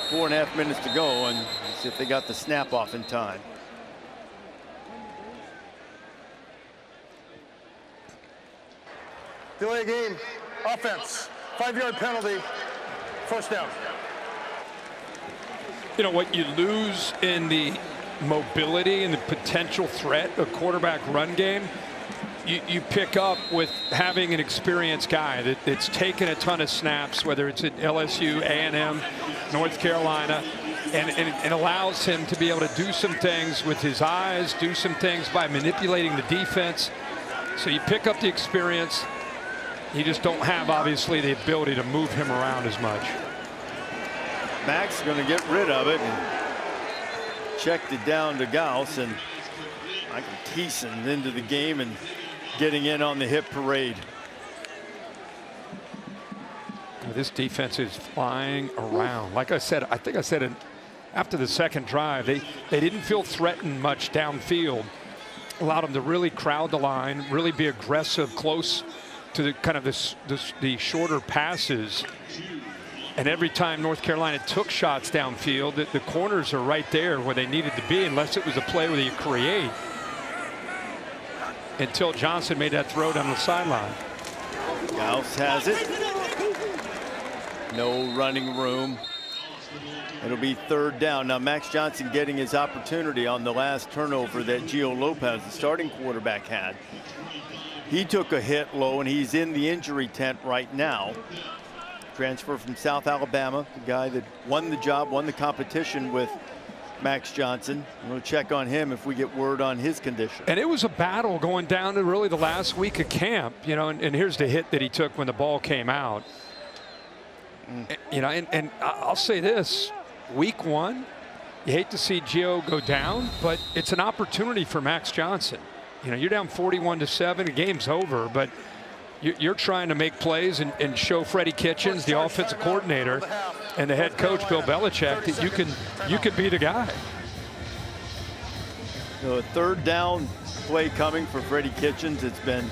4.5 minutes to go, and let's see if they got the snap off in time. Delay game, offense, 5-yard penalty, first down. You know what you lose in the mobility and the potential threat of quarterback run game, you pick up with having an experienced guy that's taken a ton of snaps, whether it's at LSU, A&M, North Carolina, and allows him to be able to do some things with his eyes, do some things by manipulating the defense. So you pick up the experience. You just don't have, obviously, the ability to move him around as much. Max going to get rid of it and checked it down to Gauss, and Michael Thiessen into the game and getting in on the hit parade. This defense is flying around. Like I said, I think I said it after the second drive, they didn't feel threatened much downfield. Allowed them to really crowd the line, really be aggressive close to the kind of the shorter passes. And every time North Carolina took shots downfield, the corners are right there where they needed to be, unless it was a play where you create. Until Johnson made that throw down the sideline. Gauss has it. No running room. It'll be third down. Now Max Johnson getting his opportunity on the last turnover that Gio Lopez, the starting quarterback, had. He took a hit low, and he's in the injury tent right now. Transfer from South Alabama, the guy that won the job, won the competition with Max Johnson. We'll check on him if we get word on his condition. And it was a battle going down to really the last week of camp, you know, and here's the hit that he took when the ball came out. You know, and I'll say this, week one, you hate to see Gio go down, but it's an opportunity for Max Johnson. You know, you're down 41-7, the game's over, but you're trying to make plays and show Freddie Kitchens, the offensive coordinator, and the head coach Bill Belichick that you can be the guy. So a third down play coming for Freddie Kitchens. It's been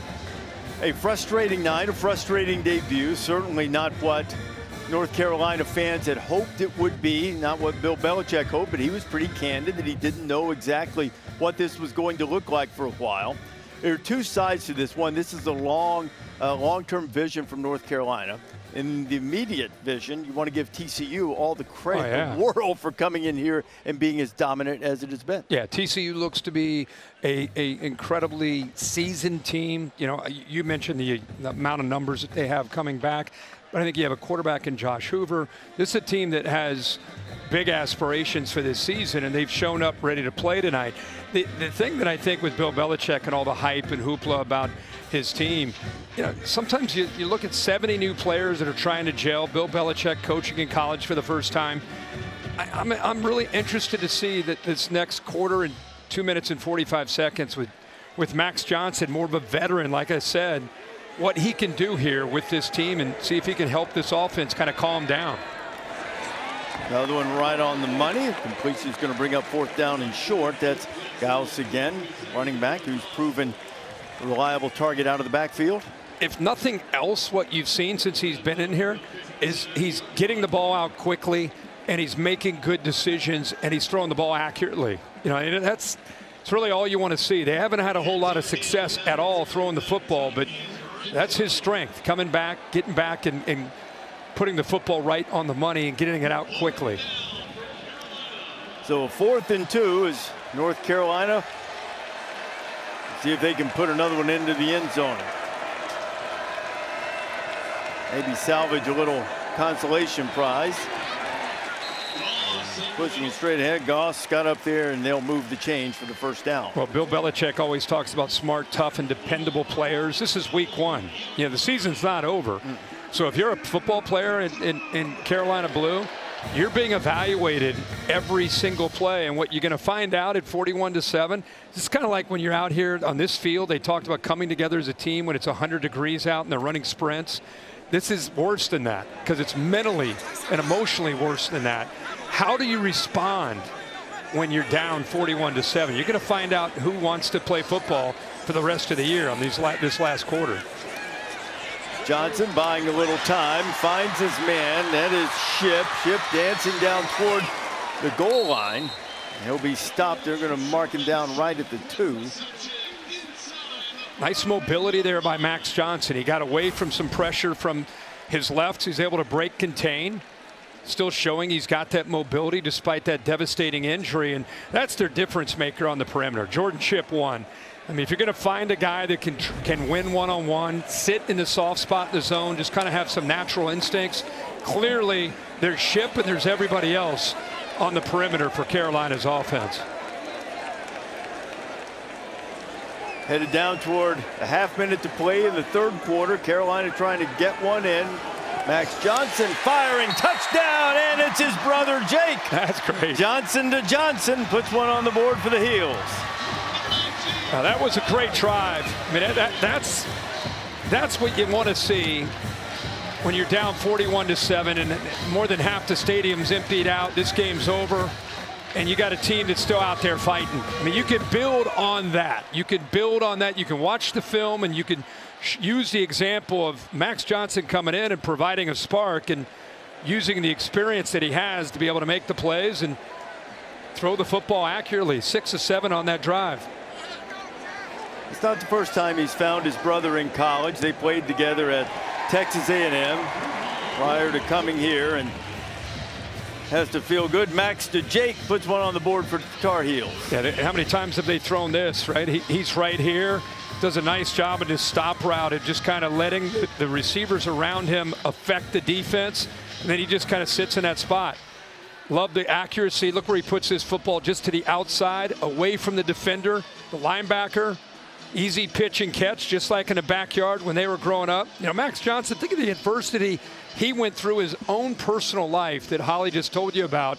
a frustrating night, a frustrating debut. Certainly not what North Carolina fans had hoped it would be, not what Bill Belichick hoped, but he was pretty candid that he didn't know exactly what this was going to look like for a while. There are two sides to this. One, this is a long-term vision from North Carolina. In the immediate vision, you want to give TCU all the credit in the world for coming in here and being as dominant as it has been. Yeah, TCU looks to be a incredibly seasoned team. You know, you mentioned the amount of numbers that they have coming back. But I think you have a quarterback in Josh Hoover. This is a team that has big aspirations for this season, and they've shown up ready to play tonight. The thing that I think with Bill Belichick and all the hype and hoopla about his team, you know, sometimes you look at 70 new players that are trying to gel. Bill Belichick coaching in college for the first time. I'm really interested to see that this next quarter and 2 minutes and 45 seconds with Max Johnson, more of a veteran, like I said. what he can do here with this team and see if he can help this offense kind of calm down. Another one right on the money. Completion is going to bring up 4th down and short. That's Gauss again, running back, who's proven a reliable target out of the backfield. If nothing else, what you've seen since he's been in here is he's getting the ball out quickly, and he's making good decisions, and he's throwing the ball accurately. You know, and it's really all you want to see. They haven't had a whole lot of success at all throwing the football, but that's his strength, coming back, getting back, and putting the football right on the money and getting it out quickly. So 4th and 2 is North Carolina. See if they can put another one into the end zone. Maybe salvage a little consolation prize. Pushing it straight ahead. Goss got up there, and they'll move the change for the 1st down. Well, Bill Belichick always talks about smart, tough, and dependable players. This is week 1. You know, the season's not over. So if you're a football player in Carolina Blue, you're being evaluated every single play. And what you're going to find out at 41-7, it's kind of like when you're out here on this field. They talked about coming together as a team when it's 100 degrees out and they're running sprints. This is worse than that because it's mentally and emotionally worse than that. How do you respond when you're down 41-7? You're going to find out who wants to play football for the rest of the year on this last quarter. Johnson buying a little time, finds his man. That is Shipp. Shipp dancing down toward the goal line. He'll be stopped. They're going to mark him down right at the 2. Nice mobility there by Max Johnson. He got away from some pressure from his left. He's able to break contain. Still showing he's got that mobility despite that devastating injury, and that's their difference maker on the perimeter. Jordan Shipp won. I mean, if you're going to find a guy that can win one-on-one, sit in the soft spot in the zone, just kind of have some natural instincts, clearly there's Shipp and there's everybody else on the perimeter for Carolina's offense. Headed down toward a half-minute to play in the 3rd quarter. Carolina trying to get one in. Max Johnson firing, touchdown, and it's his brother Jake. That's great. Johnson to Johnson puts one on the board for the Heels. Now that was a great drive. I mean, that's what you want to see when you're down 41-7 and more than half the stadium's emptied out. This game's over, and you got a team that's still out there fighting. I mean, you can build on that. You can build on that. You can watch the film, and you can use the example of Max Johnson coming in and providing a spark and using the experience that he has to be able to make the plays and throw the football accurately. 6 of 7 on that drive. It's not the first time he's found his brother in college. They played together at Texas A&M prior to coming here, and has to feel good. Max to Jake puts one on the board for Tar Heels. Yeah, how many times have they thrown this, right? He's right here, does a nice job in his stop route of just kind of letting the receivers around him affect the defense, and then he just kind of sits in that spot. Love the accuracy. Look where he puts his football, just to the outside, away from the defender, the linebacker. Easy pitch and catch, just like in the backyard when they were growing up. You know, Max Johnson, think of the adversity he went through his own personal life that Holly just told you about.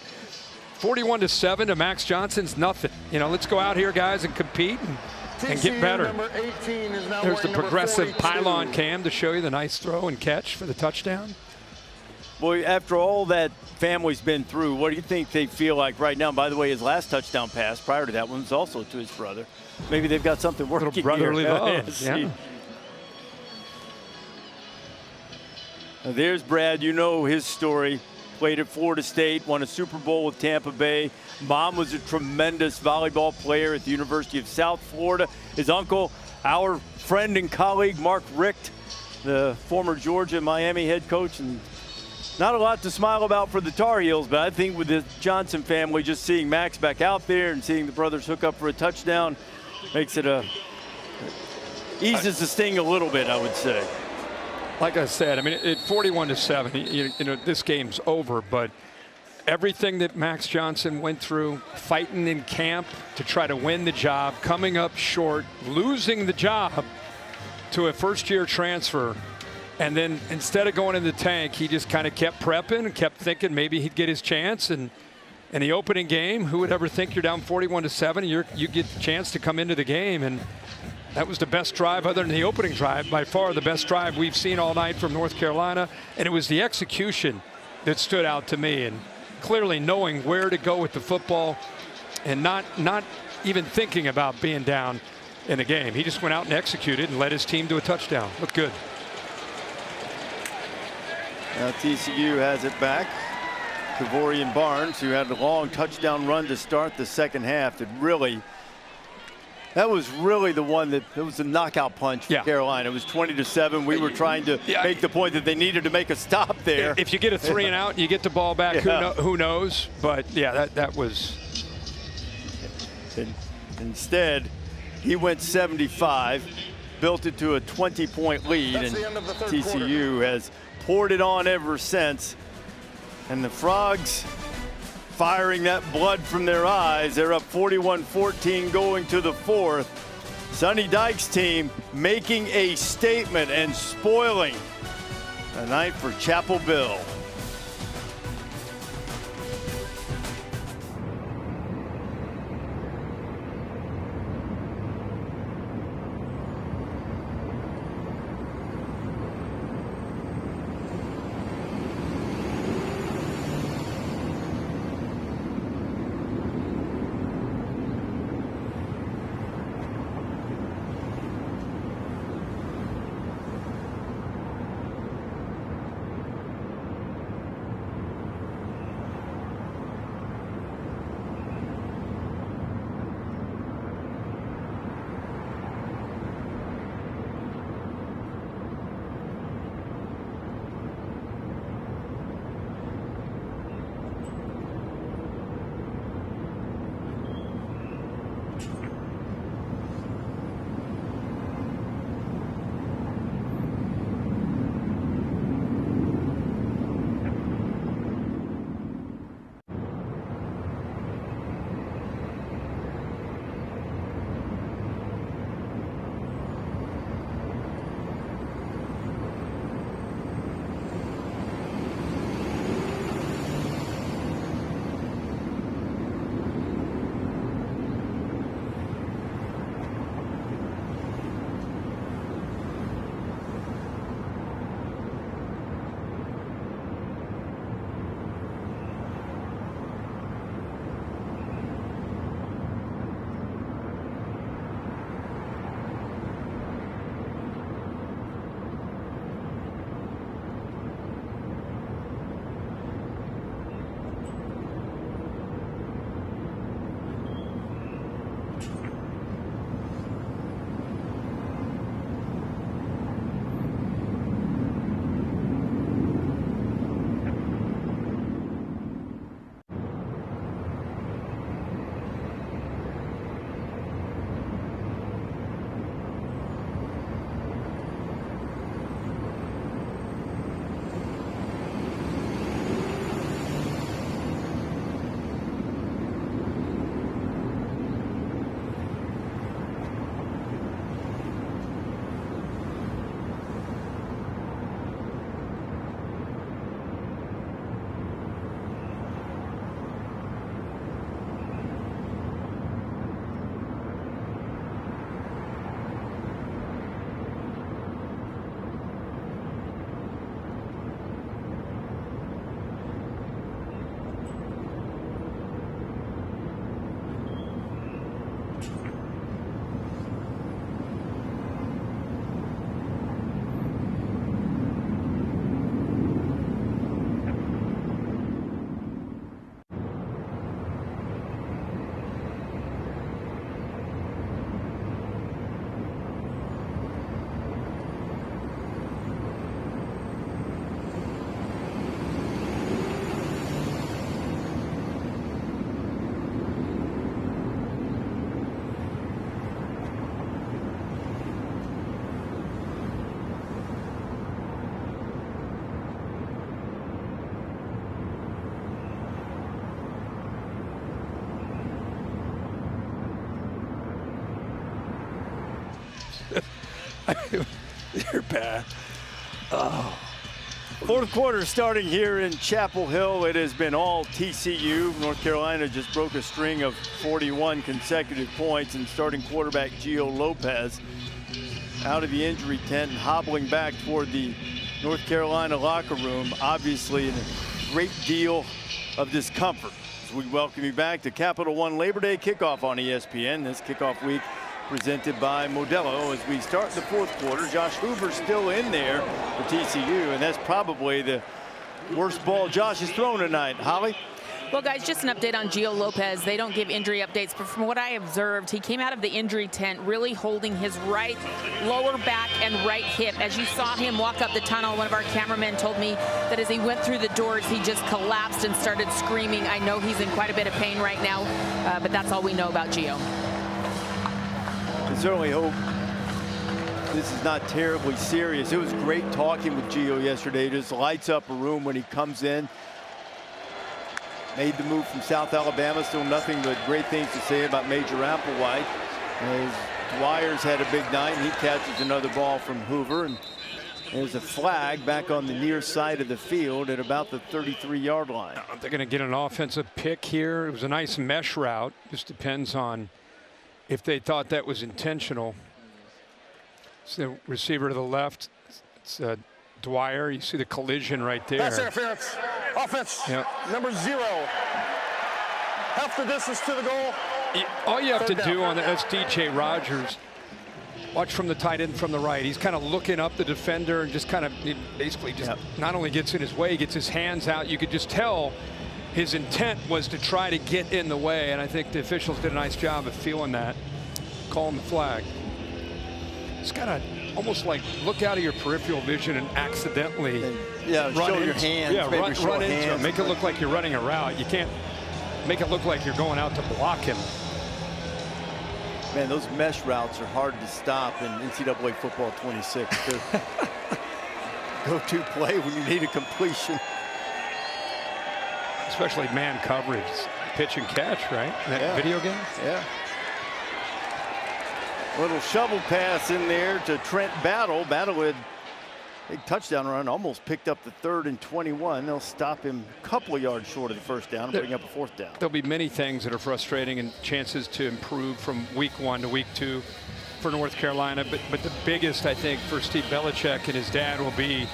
41-7 to Max Johnson's nothing. You know, let's go out here, guys, and compete and get better. There's the progressive pylon cam to show you the nice throw and catch for the touchdown. Boy, after all that family's been through, what do you think they feel like right now? By the way, his last touchdown pass prior to that one was also to his brother. Maybe they've got something working. Little brotherly here. love. Yeah. Now there's Brad. You know his story. Played at Florida State, won a Super Bowl with Tampa Bay. Mom was a tremendous volleyball player at the University of South Florida. His uncle, our friend and colleague, Mark Richt, the former Georgia Miami head coach. And not a lot to smile about for the Tar Heels, but I think with the Johnson family, just seeing Max back out there and seeing the brothers hook up for a touchdown makes it eases the sting a little bit, I would say. Like I said, I mean, at 41-7, you know, this game's over, but everything that Max Johnson went through, fighting in camp to try to win the job, coming up short, losing the job to a first-year transfer, and then instead of going in the tank, he just kind of kept prepping and kept thinking maybe he'd get his chance. And in the opening game, who would ever think you're down 41-7, you get the chance to come into the game, and That was the best drive other than the opening drive, by far the best drive we've seen all night from North Carolina. And it was the execution that stood out to me, and clearly knowing where to go with the football and not even thinking about being down in the game. He just went out and executed and led his team to a touchdown. Looked good. Now TCU has it back. Kevorian Barnes, who had a long touchdown run to start the second half, that was really the one that it was a knockout punch for Carolina. It was 20-7. We were trying to make the point that they needed to make a stop there. If you get a 3 and out and you get the ball back, who knows? But yeah, that was. Instead, he went 75, built it to a 20-point lead, and TCU has poured it on ever since. And the Frogs firing that blood from their eyes. They're up 41-14 going to the fourth. Sonny Dykes' team making a statement and spoiling a night for Chapel Bill. You're bad. Oh. Fourth quarter starting here in Chapel Hill. It has been all TCU. North Carolina just broke a string of 41 consecutive points, and starting quarterback Gio Lopez out of the injury tent and hobbling back toward the North Carolina locker room, obviously in a great deal of discomfort. As we welcome you back to Capital One Labor Day kickoff on ESPN. This kickoff week presented by Modelo. As we start the fourth quarter, Josh Hoover's still in there for TCU, and that's probably the worst ball Josh has thrown tonight. Holly? Well, guys, just an update on Gio Lopez. They don't give injury updates, but from what I observed, he came out of the injury tent really holding his right lower back and right hip. As you saw him walk up the tunnel, one of our cameramen told me that as he went through the doors, he just collapsed and started screaming. I know he's in quite a bit of pain right now, but that's all we know about Gio. I certainly hope this is not terribly serious. It was great talking with Gio yesterday. Just lights up a room when he comes in. Made the move from South Alabama. Still nothing but great things to say about Major Applewhite. As Dwyer's had a big night, and he catches another ball from Hoover. And there's a flag back on the near side of the field at about the 33-yard line. They're going to get an offensive pick here. It was a nice mesh route. Just depends on if they thought that was intentional. It's the receiver to the left. It's Dwyer. You see the collision right there. Pass interference. Offense. Yep. Number 0. Half the distance to the goal. All you have to do on that's DJ Rogers. Watch from the tight end from the right. He's kind of looking up the defender and just kind of basically just not only gets in his way, he gets his hands out. You could just tell his intent was to try to get in the way, and I think the officials did a nice job of feeling that, calling the flag. It's got to almost like look out of your peripheral vision and accidentally run show your hands. Yeah, run into him. Make it look like you're running a route. You can't make it look like you're going out to block him. Man, those mesh routes are hard to stop in NCAA football 26. Go-to play when you need a completion. Especially man coverage, pitch and catch, right? That video game? Yeah. Little shovel pass in there to Trent Battle. Battle had a big touchdown run, almost picked up the 3rd and 21. They'll stop him a couple of yards short of the first down and bring up a 4th down. There'll be many things that are frustrating and chances to improve from week 1 to week 2 for North Carolina. But the biggest, I think, for Steve Belichick and his dad will be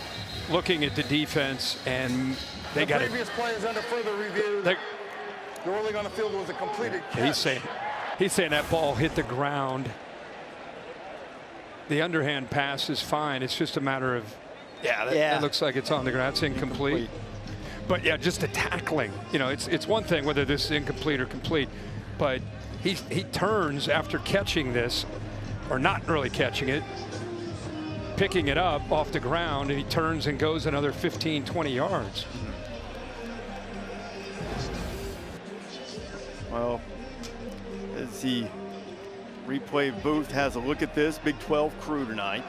looking at the defense, and they got it. Previous play is under further review. The ruling on the field was a completed catch. He's saying that ball hit the ground. The underhand pass is fine. It's just a matter of, that looks like it's on the ground. It's incomplete. But yeah, just the tackling. You know, it's one thing whether this is incomplete or complete, but he turns after catching this, or not really catching it, picking it up off the ground, and he turns and goes another 15, 20 yards. Well, as the replay booth has a look at this, Big 12 crew tonight.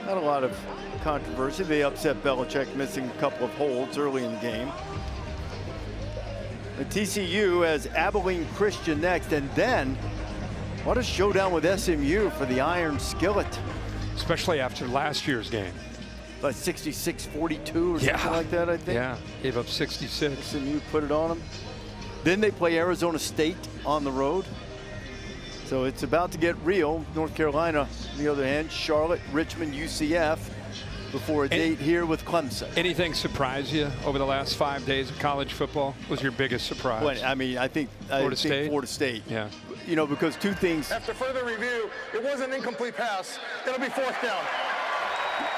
Not a lot of controversy. They upset Belichick, missing a couple of holds early in the game. The TCU has Abilene Christian next, and then what a showdown with SMU for the Iron Skillet. Especially after last year's game. Like 66-42 or something like that, I think. Yeah, gave up 66. SMU put it on them. Then they play Arizona State on the road. So it's about to get real. North Carolina, on the other hand, Charlotte, Richmond, UCF, before a date here with Clemson. Anything surprise you over the last 5 days of college football? Was your biggest surprise? Well, I mean, I think Florida State. Yeah. You know, because two things. After further review, it was an incomplete pass. It'll be 4th down.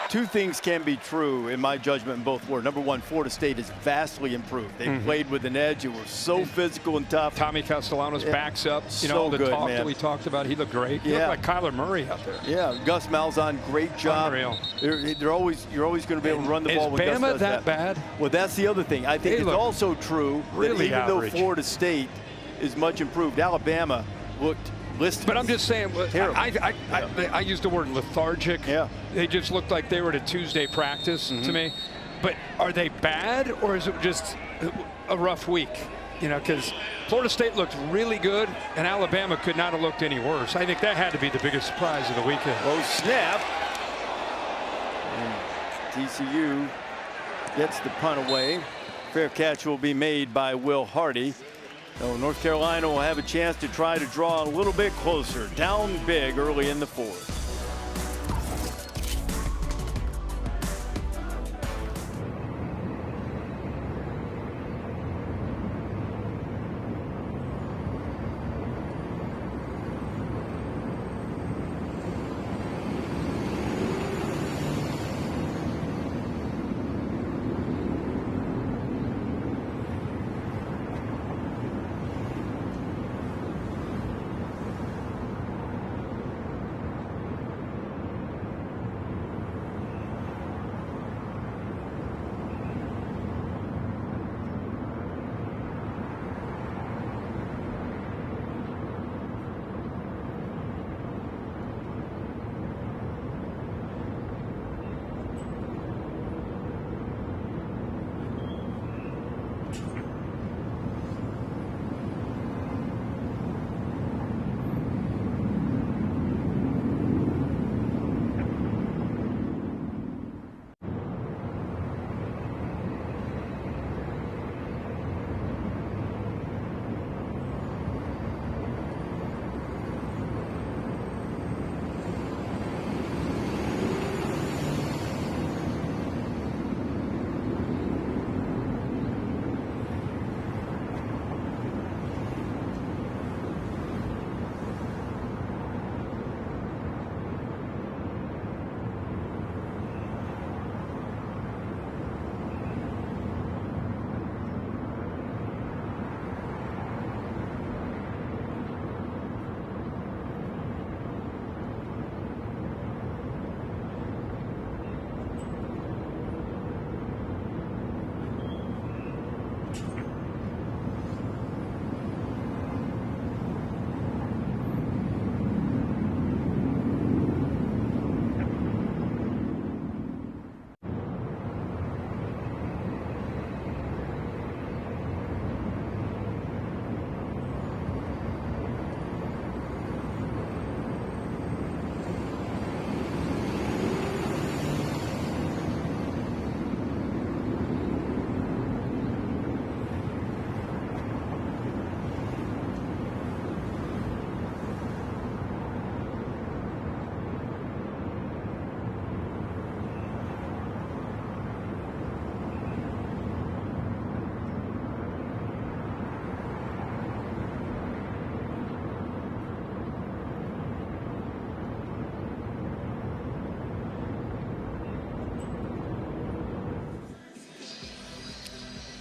Two things can be true in my judgment in both words. Number one, Florida State has vastly improved. They played with an edge. It was so physical and tough. Tommy Castellanos backs up. You know, the talk that we talked about, he looked great. He looked like Kyler Murray out there. Yeah, Gus Malzahn, great job. Unreal. You're always going to be able to run the ball when Gus does that bad? Well, that's the other thing. I think it's also true that even though Florida State is much improved, Alabama looked listed. But I'm just saying, I used the word lethargic. Yeah. They just looked like they were at a Tuesday practice to me. But are they bad, or is it just a rough week? You know, because Florida State looked really good, and Alabama could not have looked any worse. I think that had to be the biggest surprise of the weekend. Oh, snap. And TCU gets the punt away. Fair catch will be made by Will Hardy. So North Carolina will have a chance to try to draw a little bit closer. Down big early in the fourth.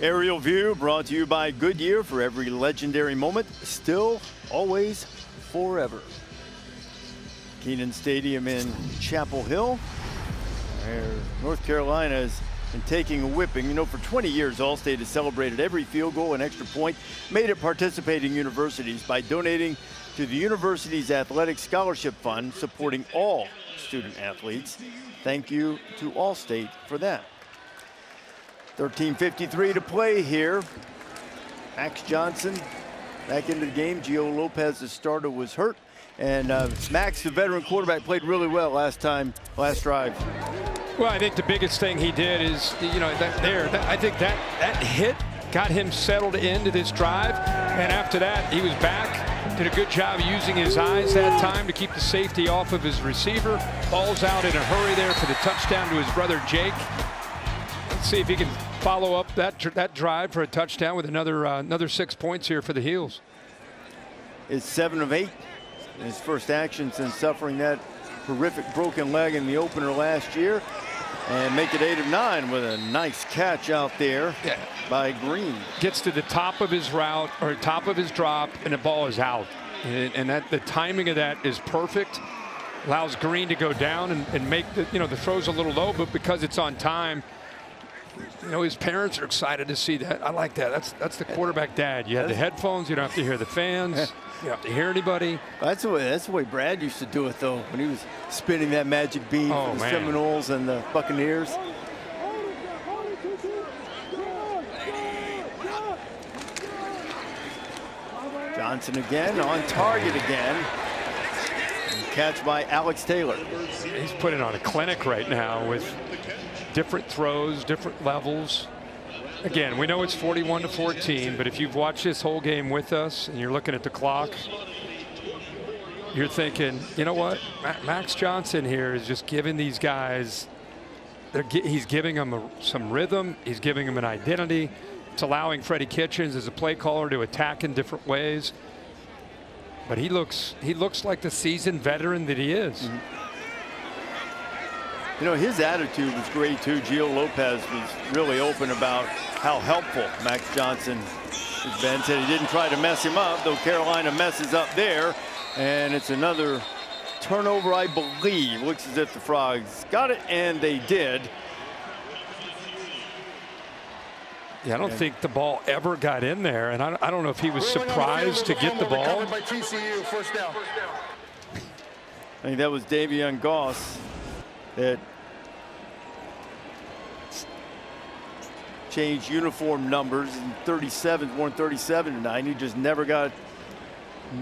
Aerial view brought to you by Goodyear. For every legendary moment, still, always, forever. Kenan Stadium in Chapel Hill, where North Carolina has been taking a whipping. You know, for 20 years, Allstate has celebrated every field goal and extra point made at participating universities by donating to the university's athletic scholarship fund, supporting all student athletes. Thank you to Allstate for that. 13:53 to play here. Max Johnson back into the game. Gio Lopez, the starter, was hurt. And Max, the veteran quarterback, played really well last drive. Well, I think the biggest thing he did is, you know, I think that hit got him settled into this drive. And after that, he was back, did a good job using his eyes that time to keep the safety off of his receiver. Ball's out in a hurry there for the touchdown to his brother Jake. Let's see if he can follow up that drive for a touchdown with another 6 points here for the Heels. It's 7 of 8 in his first action since suffering that horrific broken leg in the opener last year, and make it 8 of 9 with a nice catch out there by Green. Gets to the top of his route or top of his drop, and the ball is out, and the timing of that is perfect. Allows Green to go down and make the throw's a little low, but because it's on time. You know, his parents are excited to see that. I like that. That's the quarterback dad. You have the headphones. You don't have to hear the fans. You don't have to hear anybody. That's the way Brad used to do it, though, when he was spinning that magic bean for the Seminoles and the Buccaneers. Johnson again, on target again. And catch by Alex Taylor. He's putting on a clinic right now with different throws, different levels. Again, we know it's 41-14, but if you've watched this whole game with us and you're looking at the clock, you're thinking, you know what? Max Johnson here is just giving these guys, he's giving them some rhythm. He's giving them an identity. It's allowing Freddie Kitchens as a play caller to attack in different ways. But he looks like the seasoned veteran that he is. Mm-hmm. You know, his attitude was great too. Gio Lopez was really open about how helpful Max Johnson has been. Said he didn't try to mess him up, though Carolina messes up there. And it's another turnover, I believe. Looks as if the Frogs got it, and they did. Yeah, I don't think the ball ever got in there, and I don't know if he was surprised to get the ball. By TCU, first down. I think that was Davion Goss that changed uniform numbers, and 37, worn 37 tonight. He just never got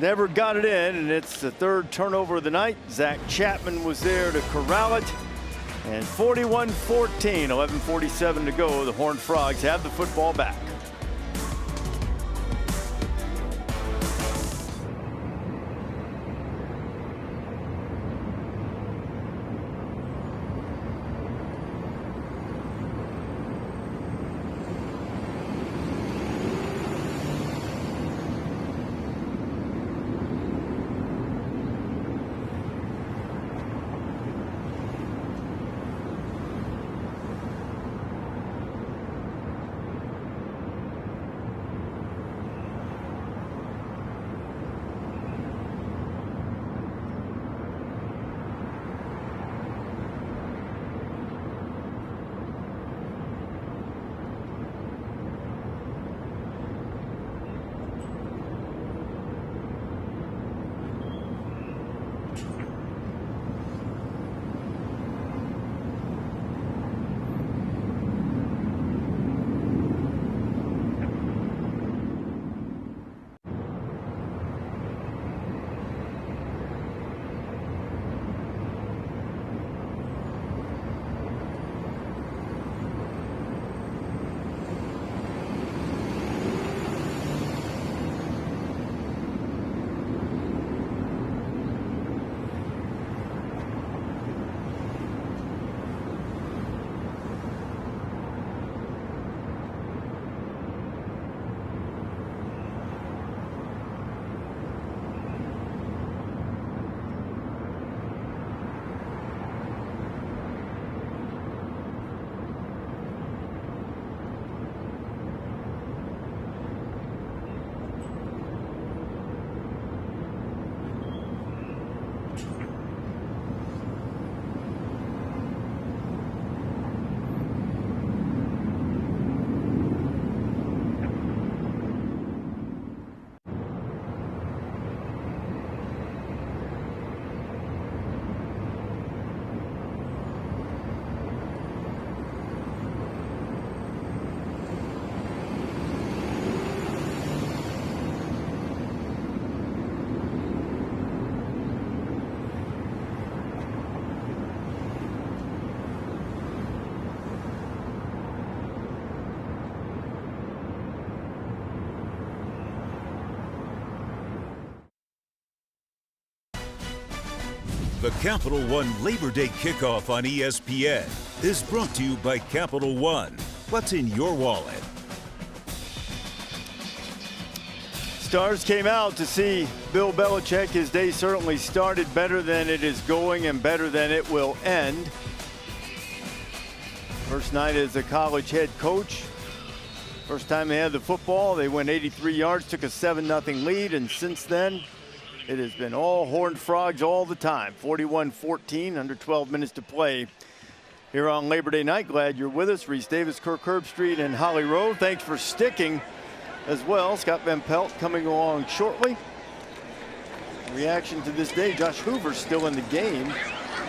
it in, and it's the third turnover of the night. Zach Chapman was there to corral it. And 41-14, 11:47 to go. The Horned Frogs have the football back. The Capital One Labor Day Kickoff on ESPN is brought to you by Capital One. What's in your wallet? Stars came out to see Bill Belichick. His day certainly started better than it is going and better than it will end. First night as a college head coach. First time they had the football, they went 83 yards, took a 7-0 lead, and since then, it has been all Horned Frogs all the time. 41-14, under 12 minutes to play here on Labor Day night. Glad you're with us. Reese Davis, Kirk Herbstreit, and Holly Rowe. Thanks for sticking as well. Scott Van Pelt coming along shortly. Reaction to this day, Josh Hoover's still in the game.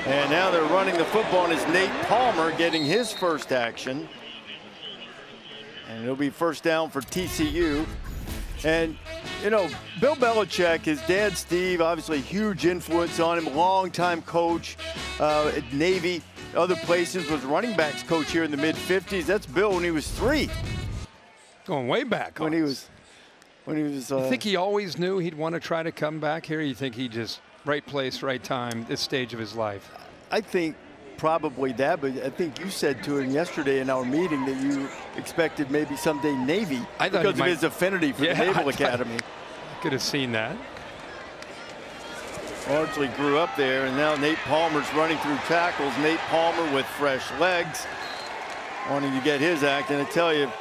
And now they're running the football, and it's Nate Palmer getting his first action. And it'll be first down for TCU. And, you know, Bill Belichick, his dad, Steve, obviously a huge influence on him, longtime coach at Navy. other places, was running backs coach here in the mid-50s. That's Bill when he was 3. Going way back. When he was. You think he always knew he'd want to try to come back here? You think he just right place, right time, this stage of his life? I think probably that, but I think you said to him yesterday in our meeting that you expected maybe someday Navy because of his affinity for the Naval Academy. I could have seen that. Largely grew up there, and now Nate Palmer's running through tackles. Nate Palmer with fresh legs, wanting to get his act, and I tell you,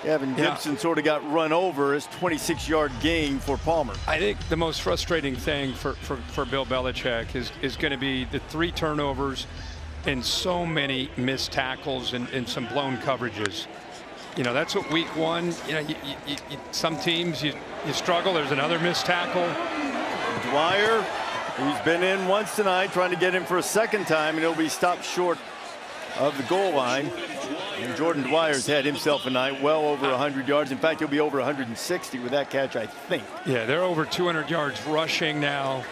Evan Gibson sort of got run over. His 26-yard gain for Palmer. I think the most frustrating thing for Bill Belichick is going to be the 3 turnovers and so many missed tackles and some blown coverages. You know, that's what week 1, you know, some teams you struggle. There's another missed tackle. Dwyer, who's been in once tonight, trying to get him for a second time, and he'll be stopped short of the goal line. And Jordan Dwyer's had himself a night, well over 100 yards. In fact, he'll be over 160 with that catch, I think. Yeah, they're over 200 yards rushing now.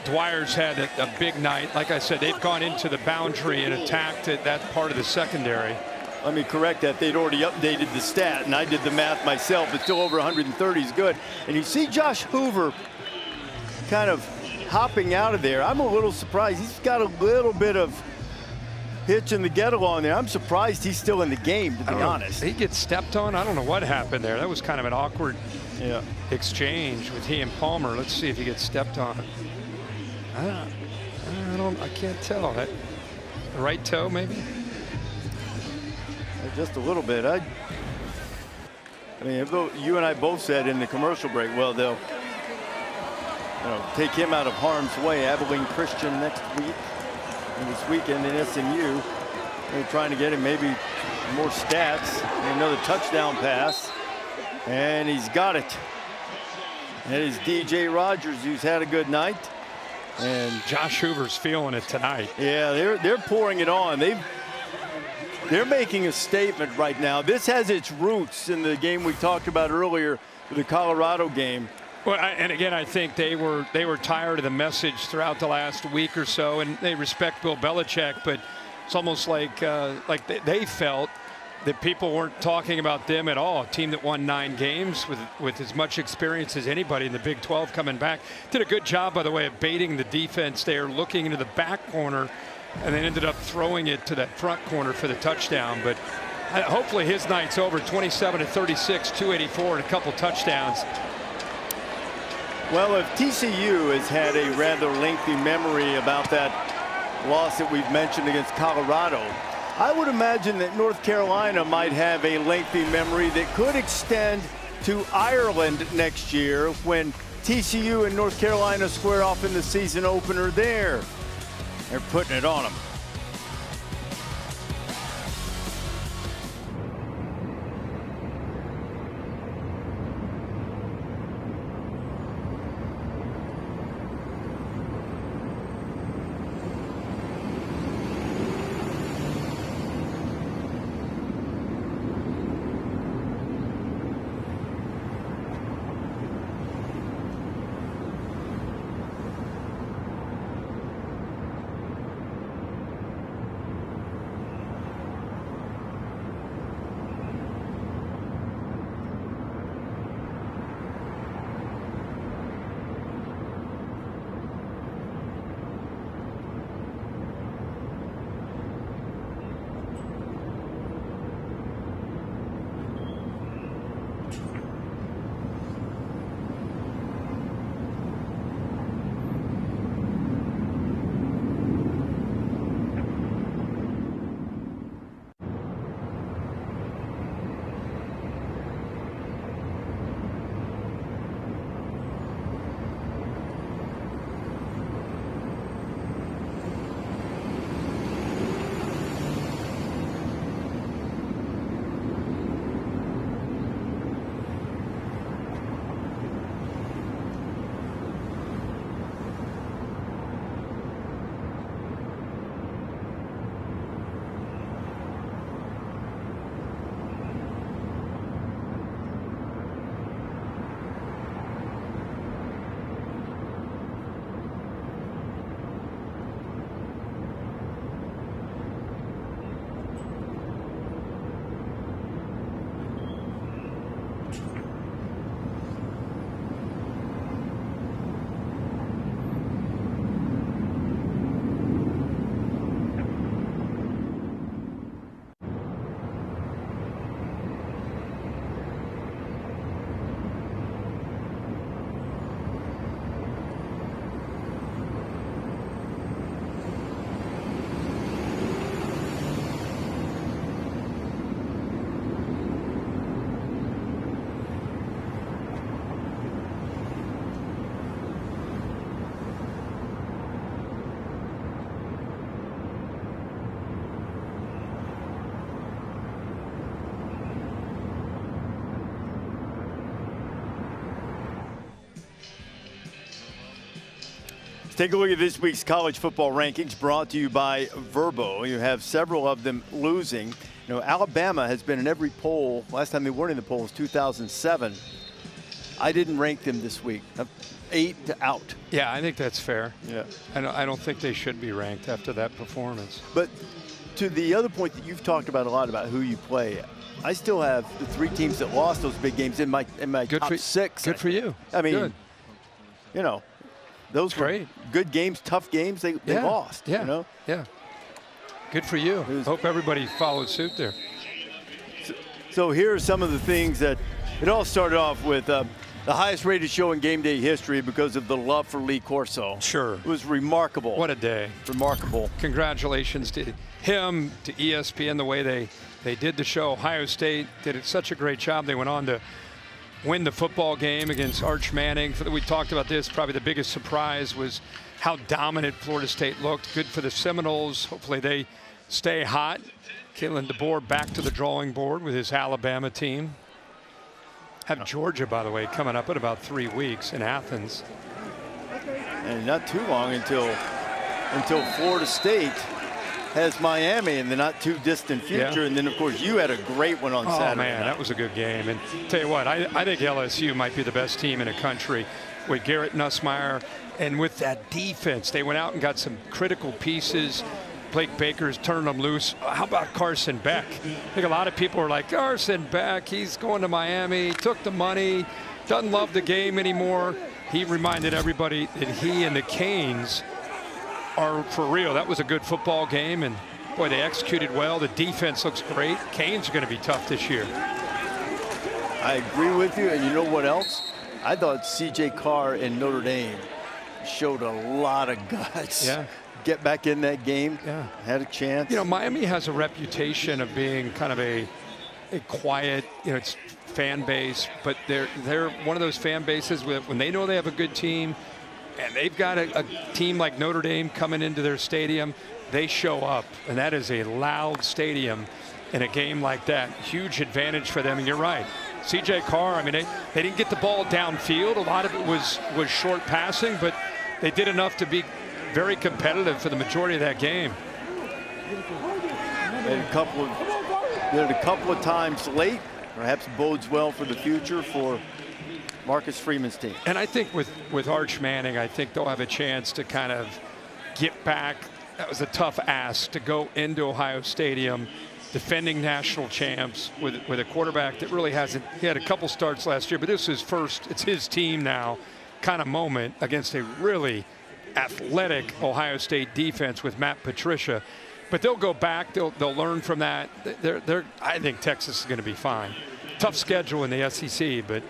Dwyer's had a big night. Like I said, they've gone into the boundary and attacked that part of the secondary. Let me correct that. They'd already updated the stat, and I did the math myself, but still over 130 is good. And you see Josh Hoover kind of hopping out of there. I'm a little surprised. He's got a little bit of hitch in the get-along there. I'm surprised he's still in the game, to be honest. He gets stepped on. I don't know what happened there. That was kind of an awkward exchange with he and Palmer. Let's see if he gets stepped on. I can't tell. The right toe, maybe? Just a little bit. I mean, you and I both said in the commercial break, well, they'll take him out of harm's way. Abilene Christian next week. And this weekend in SMU, they're trying to get him maybe more stats. Another touchdown pass, and he's got it. That is DJ Rogers, who's had a good night. And Josh Hoover's feeling it tonight. Yeah, they're pouring it on. They're making a statement right now. This has its roots in the game we talked about earlier, the Colorado game. Well, and again, I think they were tired of the message throughout the last week or so, and they respect Bill Belichick, but it's almost like they felt that people weren't talking about them at all. A team that won 9 games with as much experience as anybody in the Big 12 coming back. Did a good job, by the way, of baiting the defense there, looking into the back corner, and then ended up throwing it to that front corner for the touchdown. But hopefully his night's over. 27-36, 284, and a couple touchdowns. Well, if TCU has had a rather lengthy memory about that loss that we've mentioned against Colorado, I would imagine that North Carolina might have a lengthy memory that could extend to Ireland next year when TCU and North Carolina square off in the season opener there. They're putting it on them. Take a look at this week's college football rankings brought to you by Verbo. You have several of them losing. You know, Alabama has been in every poll. Last time they weren't in the poll was 2007. I didn't rank them this week. 8 to out. Yeah, I think that's fair. Yeah. I don't think they should be ranked after that performance. But to the other point that you've talked about a lot about who you play, I still have the 3 teams that lost those big games in my top 6. Good for you. I mean, good. You know, those were good games, tough games. They lost. Yeah. You know? Yeah. Good for you. Hope everybody follows suit there. So here are some of the things that it all started off with. The highest rated show in game day history because of the love for Lee Corso. Sure. It was remarkable. What a day. Remarkable. Congratulations to him, to ESPN, the way they did the show. Ohio State did such a great job. They went on to win the football game against Arch Manning. We talked about this. Probably the biggest surprise was how dominant Florida State looked. Good for the Seminoles. Hopefully they stay hot. Kalen DeBoer back to the drawing board with his Alabama team. Have Georgia, by the way, coming up in about 3 weeks in Athens. And not too long until Florida State has Miami in the not too distant future. Yeah. And then, of course, you had a great one on Saturday. Oh, man, that was a good game. And tell you what, I think LSU might be the best team in the country with Garrett Nussmeier. And with that defense, they went out and got some critical pieces. Blake Baker's turned them loose. How about Carson Beck? I think a lot of people are like, Carson Beck, he's going to Miami, took the money, doesn't love the game anymore. He reminded everybody that he and the Canes are for real. That was a good football game, and boy, they executed well. The defense looks great. Canes are going to be tough this year. I agree with you, and you know what else? I thought C.J. Carr in Notre Dame showed a lot of guts. Yeah. Get back in that game. Yeah. Had a chance. You know, Miami has a reputation of being kind of a quiet, you know, it's fan base, but they're one of those fan bases when they know they have a good team and they've got a team like Notre Dame coming into their stadium, they show up, and that is a loud stadium in a game like that. Huge advantage for them, and you're right. C.J. Carr, I mean, they didn't get the ball downfield. A lot of it was short passing, but they did enough to be very competitive for the majority of that game. And a couple of times late, perhaps bodes well for the future for Marcus Freeman's team. And I think with Arch Manning, I think they'll have a chance to kind of get back. That was a tough ask to go into Ohio Stadium, defending national champs with a quarterback that really hasn't. He had a couple starts last year, but this is first. It's his team now, kind of moment against a really athletic Ohio State defense with Matt Patricia. But they'll go back. They'll learn from that. I think Texas is going to be fine. Tough schedule in the SEC, but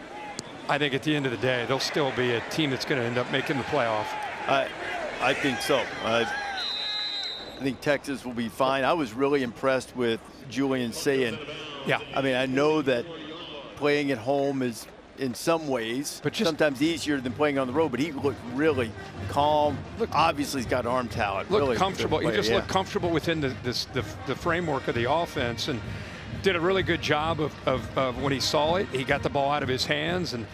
I think at the end of the day, they'll still be a team that's going to end up making the playoff. I think so. I think Texas will be fine. I was really impressed with Julian Sayin. Yeah. I mean, I know that playing at home is in some ways sometimes easier than playing on the road, but he looked really calm. Obviously, he's got arm talent. Looked really comfortable. He just looked comfortable within the framework of the offense, and did a really good job of when he saw it. He got the ball out of his hands, and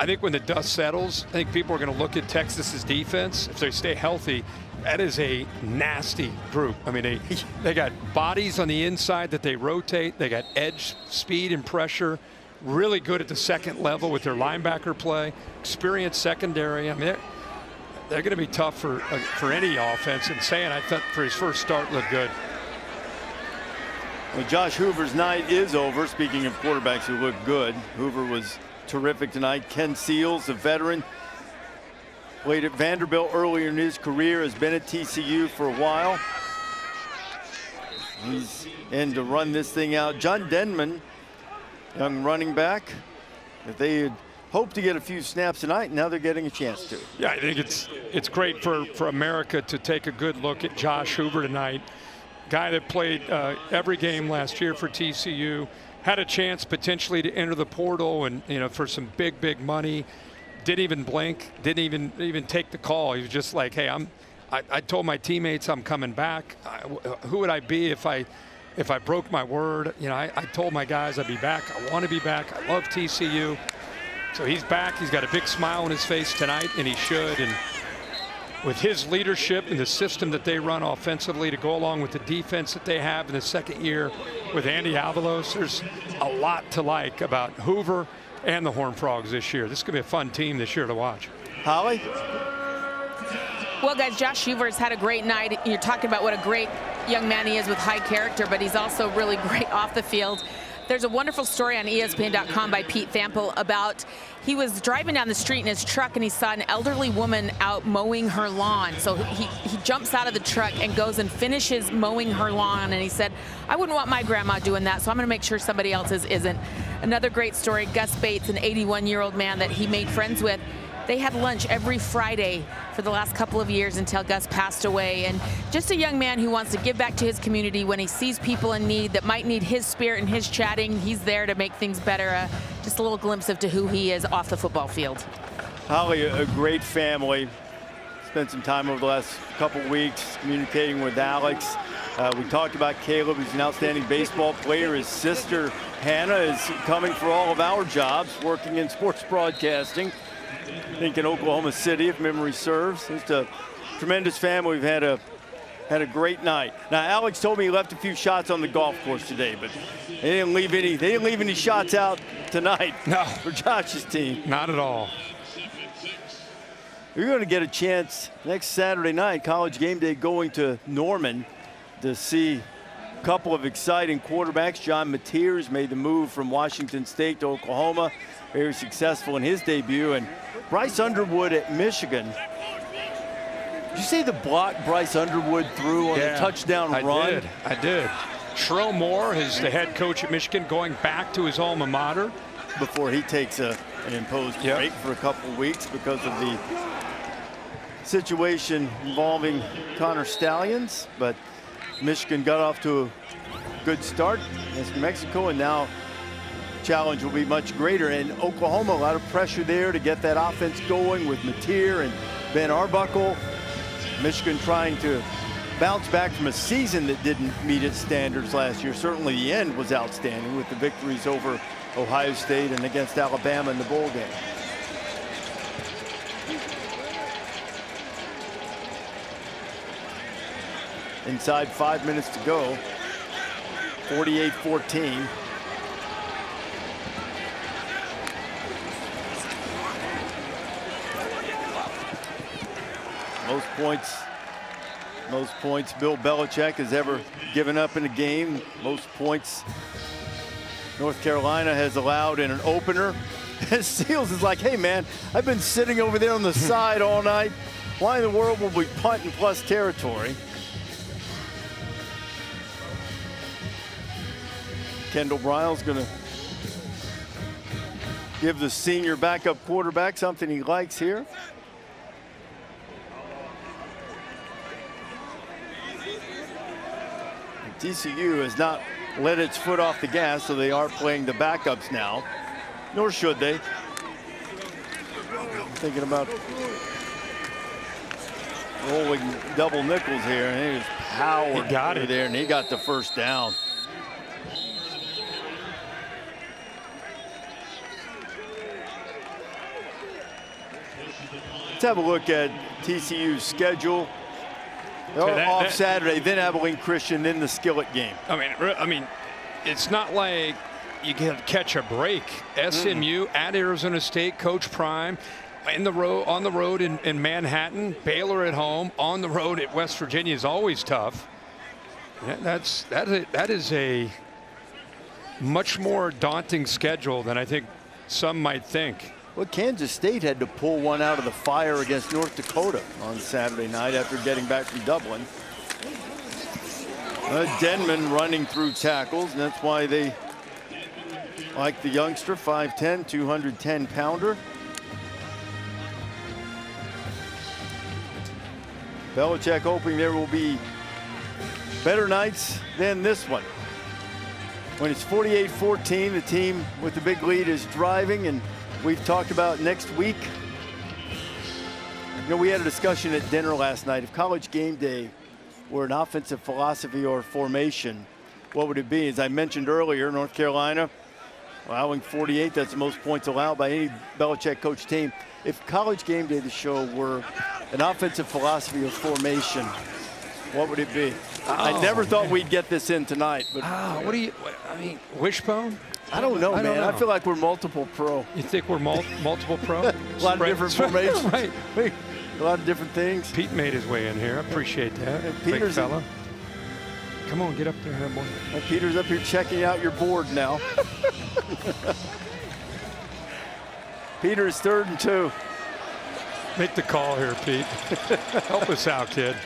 I think when the dust settles, I think people are going to look at Texas's defense. If they stay healthy, that is a nasty group. I mean, they got bodies on the inside that they rotate. They got edge, speed, and pressure. Really good at the second level with their linebacker play. Experienced secondary. I mean, they're going to be tough for any offense. And Sayin, I thought for his first start, looked good. Well, Josh Hoover's night is over. Speaking of quarterbacks who look good, Hoover was terrific tonight. Ken Seals, a veteran, played at Vanderbilt earlier in his career, has been at TCU for a while. He's in to run this thing out. John Denman, young running back, if they had hoped to get a few snaps tonight, now they're getting a chance to. Yeah, I think it's great for America to take a good look at Josh Hoover tonight. Guy that played every game last year for TCU, had a chance potentially to enter the portal and, you know, for some big money. Didn't even blink, didn't even take the call. He was just like, hey, I told my teammates I'm coming back. Who would I be if I broke my word? You know, I told my guys I'd be back. I want to be back. I love TCU. So he's back. He's got a big smile on his face tonight, and he should. And with his leadership and the system that they run offensively to go along with the defense that they have in the second year with Andy Avalos, there's a lot to like about Hoover and the Horned Frogs this year. This is going to be a fun team this year to watch. Holly? Well, guys, Josh Hoover's had a great night. You're talking about what a great young man he is with high character, but he's also really great off the field. There's a wonderful story on ESPN.com by Pete Thample about he was driving down the street in his truck and he saw an elderly woman out mowing her lawn. So he jumps out of the truck and goes and finishes mowing her lawn. And he said, I wouldn't want my grandma doing that, so I'm going to make sure somebody else's isn't. Another great story, Gus Bates, an 81-year-old man that he made friends with. They had lunch every Friday for the last couple of years until Gus passed away. And just a young man who wants to give back to his community when he sees people in need that might need his spirit and his chatting. He's there to make things better. Just a little glimpse of to who he is off the football field. Holly, a great family. Spent some time over the last couple weeks communicating with Alex. We talked about Caleb. He's an outstanding baseball player. His sister, Hannah, is coming for all of our jobs, working in sports broadcasting. I think in Oklahoma City, if memory serves. Just a tremendous family. We've had a great night. Now, Alex told me he left a few shots on the golf course today, but they didn't leave any shots out tonight. No. For Josh's team. Not at all. You're going to get a chance next Saturday night, College Game Day, going to Norman to see a couple of exciting quarterbacks. John Mateers made the move from Washington State to Oklahoma. Very successful in his debut. And Bryce Underwood at Michigan. Did you see the block Bryce Underwood threw on the touchdown run? I did. Sherrell Moore is the head coach at Michigan, going back to his alma mater. Before he takes an imposed break for a couple of weeks because of the situation involving Connor Stallions. But Michigan got off to a good start against New Mexico, and now challenge will be much greater. And Oklahoma, a lot of pressure there to get that offense going with Mateer and Ben Arbuckle. Michigan trying to bounce back from a season that didn't meet its standards last year. Certainly the end was outstanding with the victories over Ohio State and against Alabama in the bowl game. Inside 5 minutes to go, 48-14. Most points Bill Belichick has ever given up in a game. Most points North Carolina has allowed in an opener. Seals is like, hey man, I've been sitting over there on the side all night. Why in the world will we punt in plus territory? Kendall Briles going to give the senior backup quarterback something he likes here. TCU has not let its foot off the gas, so they are playing the backups now, nor should they. Thinking about rolling double nickels here, and he was powered there, and he got the first down. Let's have a look at TCU's schedule. They're off Saturday, then Abilene Christian, then the Skillet game. I mean, it's not like you can catch a break. SMU at Arizona State, Coach Prime, on the road in Manhattan. Baylor at home, on the road at West Virginia is always tough. That is a much more daunting schedule than I think some might think. Well, Kansas State had to pull one out of the fire against North Dakota on Saturday night after getting back from Dublin. Denman running through tackles, and that's why they like the youngster, 5'10", 210-pounder. Belichick hoping there will be better nights than this one. When it's 48-14, the team with the big lead is driving, and we've talked about next week. You know, we had a discussion at dinner last night. If College Game Day were an offensive philosophy or formation, what would it be? As I mentioned earlier, North Carolina allowing 48. That's the most points allowed by any Belichick coach team. If College Game Day, the show, were an offensive philosophy of formation, what would it be? I never thought we'd get this in tonight. But wishbone? I don't know, man. I feel like we're multiple pro. You think we're multiple pro? A lot of different formations. Right. A lot of different things. Pete made his way in here. I appreciate that. Big fella. Come on, get up there, boy. Well, Peter's up here checking out your board now. Peter is 3rd and 2. Make the call here, Pete. Help us out, kid.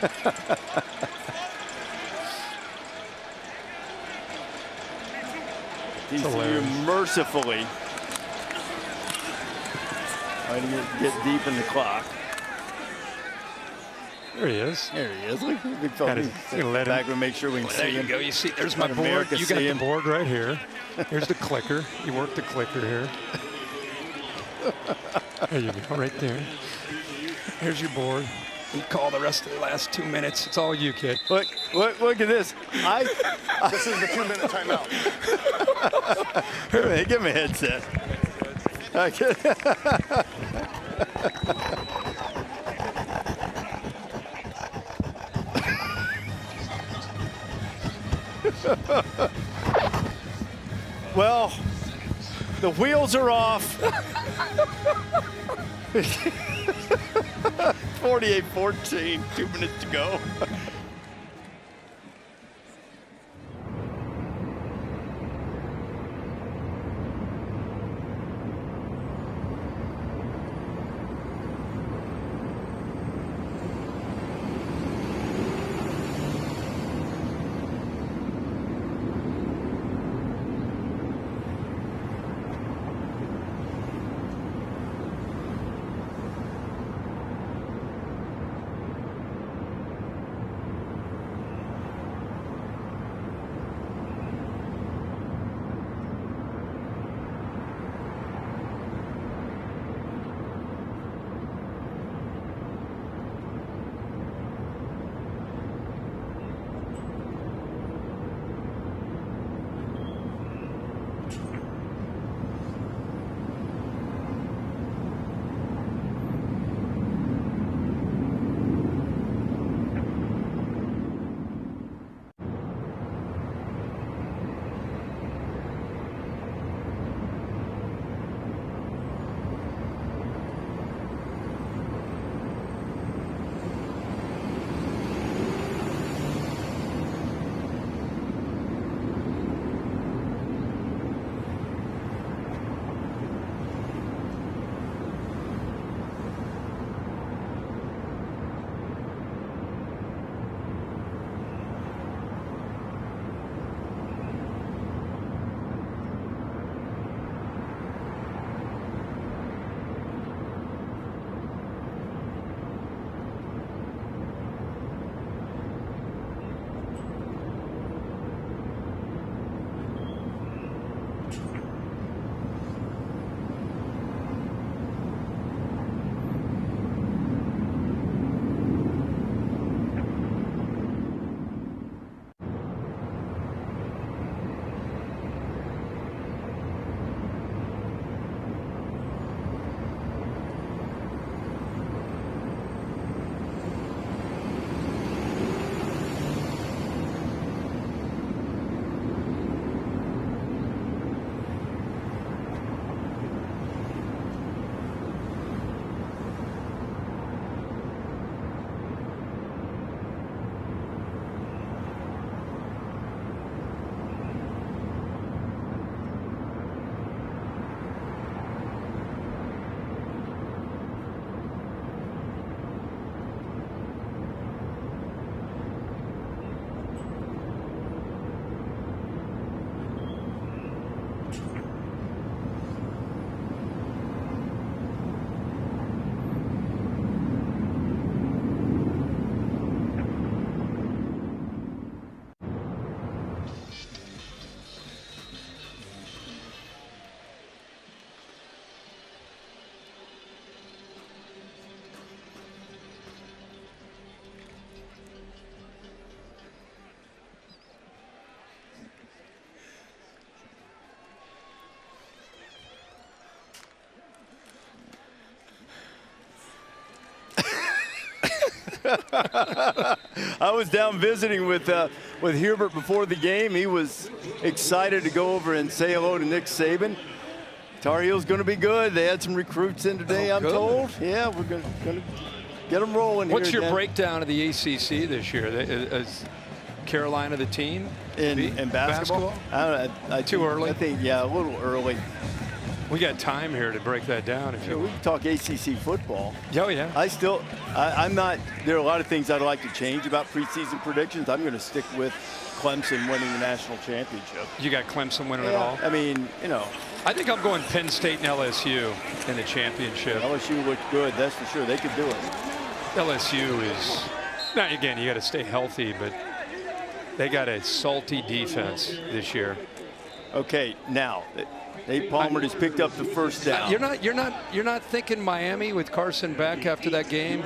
TCU mercifully trying to get deep in the clock. There he is. There he is. Look, big fella. Let back him. and make sure we can see There him. you go. You see, there's my Let board. America You got see the him. board right here. Here's the clicker. You work the clicker here. There you go, right there. Here's your board. You call the rest of the last 2 minutes. It's all you, kid. Look at this. This is the 2-minute timeout. Here, give me a headset. Well, the wheels are off. 48-14, 2 minutes to go. I was down visiting with Hubert before the game. He was excited to go over and say hello to Nick Saban. Tar Heels going to be good. They had some recruits in today, I'm told. Yeah, we're going to get them rolling. What's here your again. breakdown of the ACC this year? Is Carolina the team in basketball? Too early? I think, yeah, a little early. We got time here to break that down. If you we can talk ACC football. Oh, yeah. I'm not, there are a lot of things I'd like to change about preseason predictions. I'm going to stick with Clemson winning the national championship. You got Clemson winning it all? I mean, you know. I think I'm going Penn State and LSU in the championship. LSU looked good, that's for sure. They could do it. LSU is, now again, you got to stay healthy, but they got a salty defense this year. Okay, now Nate Palmer has picked up the first down. You're not thinking Miami with Carson Beck after that game.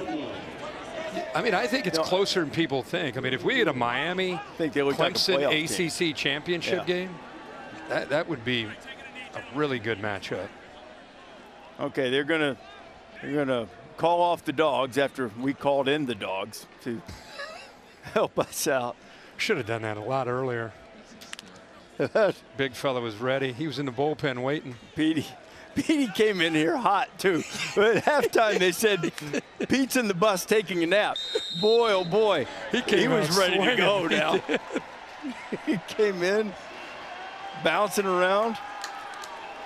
I mean, I think it's closer than people think. I mean, if we had a Miami Clemson ACC championship game, that would be a really good matchup. Okay, they're gonna call off the dogs after we called in the dogs to help us out. Should have done that a lot earlier. Big fella was ready. He was in the bullpen waiting. Petey came in here hot too. But at halftime they said Pete's in the bus taking a nap. Boy, oh boy, he was ready to go now. He came in bouncing around.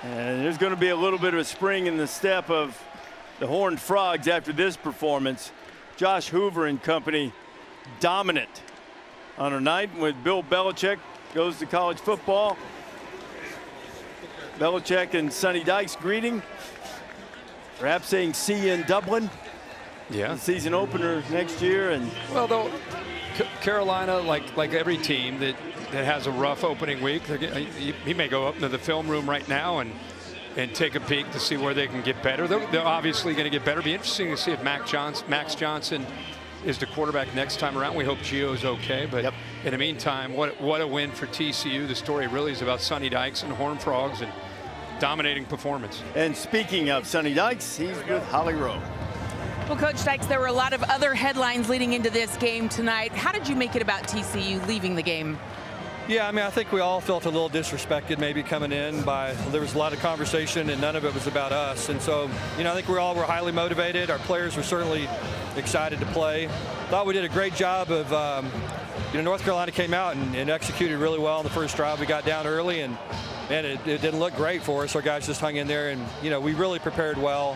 And there's going to be a little bit of a spring in the step of the Horned Frogs after this performance. Josh Hoover and company dominant on a night with Bill Belichick goes to college football. Belichick and Sonny Dykes greeting. Perhaps saying see you in Dublin. Yeah. The season opener next year. And well, though, Carolina, like every team that has a rough opening week, he may go up into the film room right now and take a peek to see where they can get better. They're obviously going to get better. It'll be interesting to see if Max Johnson is the quarterback next time around. We hope Gio's okay, but in the meantime, what a win for TCU. The story really is about Sonny Dykes and Horned Frogs and dominating performance. And speaking of Sonny Dykes, he's with Holly Rowe. Well, Coach Dykes, there were a lot of other headlines leading into this game tonight. How did you make it about TCU leaving the game? Yeah, I mean, I think we all felt a little disrespected maybe coming in there was a lot of conversation and none of it was about us. And so, you know, I think we all were highly motivated. Our players were certainly excited to play. Thought we did a great job of, North Carolina came out and executed really well on the first drive. We got down early and it didn't look great for us. Our guys just hung in there and, we really prepared well.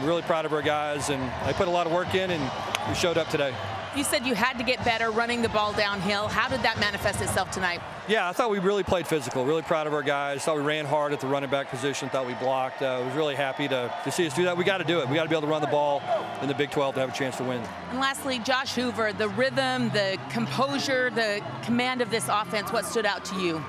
Really proud of our guys and they put a lot of work in and we showed up today. You said you had to get better running the ball downhill. How did that manifest itself tonight? Yeah, I thought we really played physical. Really proud of our guys. Thought we ran hard at the running back position. Thought we blocked. Was really happy to see us do that. We got to do it. We got to be able to run the ball in the Big 12 to have a chance to win. And lastly, Josh Hoover, the rhythm, the composure, the command of this offense, what stood out to you?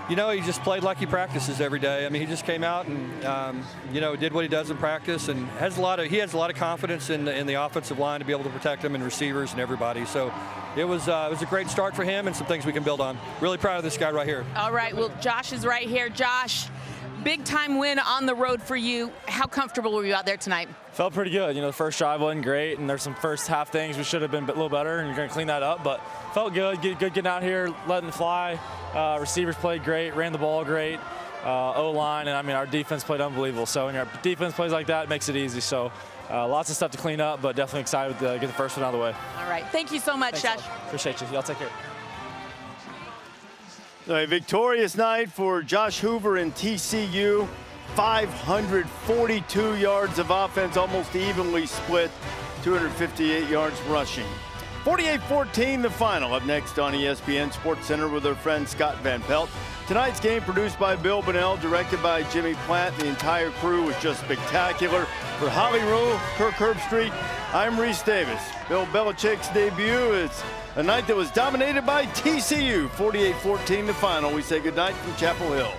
He just played like he practices every day. I mean, he just came out and, did what he does in practice and he has a lot of confidence in the offensive line to be able to protect him and receivers and everybody. So it was a great start for him and some things we can build on. Really proud of this guy right here. All right. Well, Josh is right here. Josh, big time win on the road for you. How comfortable were you out there tonight? Felt pretty good. The first drive wasn't great, and there's some first half things we should have been a little better, and you're going to clean that up. But felt good. Good getting out here, letting it fly. Receivers played great, ran the ball great. O-line, and our defense played unbelievable. So when your defense plays like that, it makes it easy. So lots of stuff to clean up, but definitely excited to get the first one out of the way. All right. Thank you so much, Josh. Appreciate you. Y'all take care. A victorious night for Josh Hoover and TCU. 542 yards of offense, almost evenly split, 258 yards rushing. 48-14 the final. Up next on ESPN SportsCenter with our friend Scott Van Pelt. Tonight's game produced by Bill Bunnell, directed by Jimmy Platt. The entire crew was just spectacular. For Holly Rowe, Kirk Herbstreit, I'm Reese Davis. Bill Belichick's debut is a night that was dominated by TCU. 48-14 the final. We say goodnight from Chapel Hill.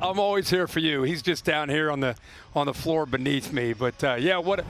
I'm always here for you. He's just down here on the floor beneath me. But yeah, what